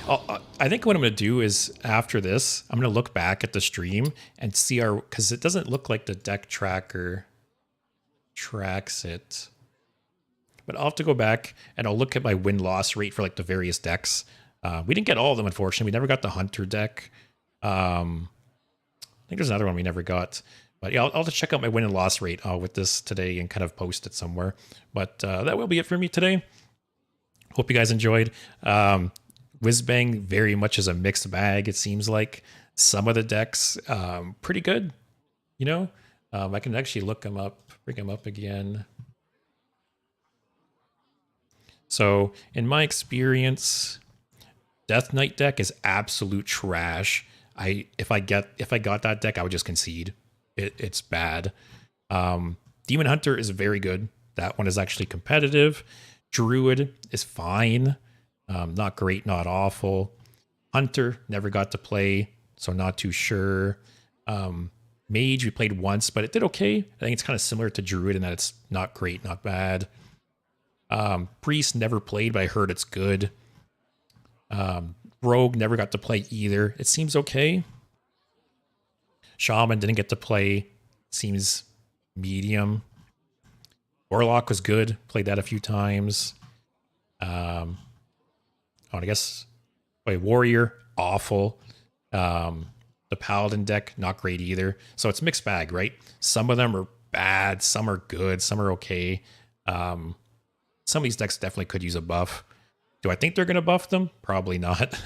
Oh, I think what I'm going to do is, after this, I'm going to look back at the stream and see our... Because it doesn't look like the deck tracker tracks it. But I'll have to go back and I'll look at my win-loss rate for like the various decks. We didn't get all of them, unfortunately. We never got the Hunter deck. I think there's another one we never got. But yeah, I'll just check out my win and loss rate with this today and kind of post it somewhere. But that will be it for me today. Hope you guys enjoyed. Whizbang very much is a mixed bag, it seems like. Some of the decks, pretty good. You know, I can actually look them up, bring them up again. So in my experience, Death Knight deck is absolute trash. If I got that deck, I would just concede. It's bad. Demon Hunter is very good. That one is actually competitive. Druid is fine. Not great, not awful. Hunter never got to play, so not too sure. Mage we played once, but it did okay. I think it's kind of similar to Druid in that it's not great, not bad. Priest never played, but I heard it's good. Rogue never got to play either. It seems okay. Shaman didn't get to play. Seems medium. Warlock was good. Played that a few times. I guess... Wait, Warrior, awful. The Paladin deck, not great either. So it's mixed bag, right? Some of them are bad, some are good, some are okay. Some of these decks definitely could use a buff. Do I think they're going to buff them? Probably not.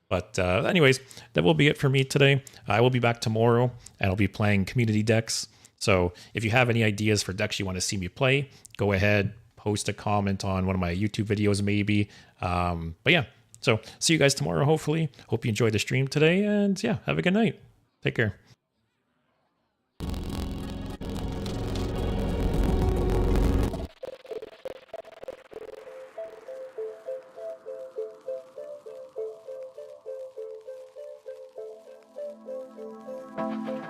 But anyways, that will be it for me today. I will be back tomorrow, and I'll be playing community decks. So if you have any ideas for decks you want to see me play, go ahead, post a comment on one of my YouTube videos maybe. But yeah, so see you guys tomorrow, hopefully. Hope you enjoyed the stream today, and yeah, have a good night. Take care.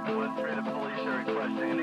Wood 3 to police are requesting an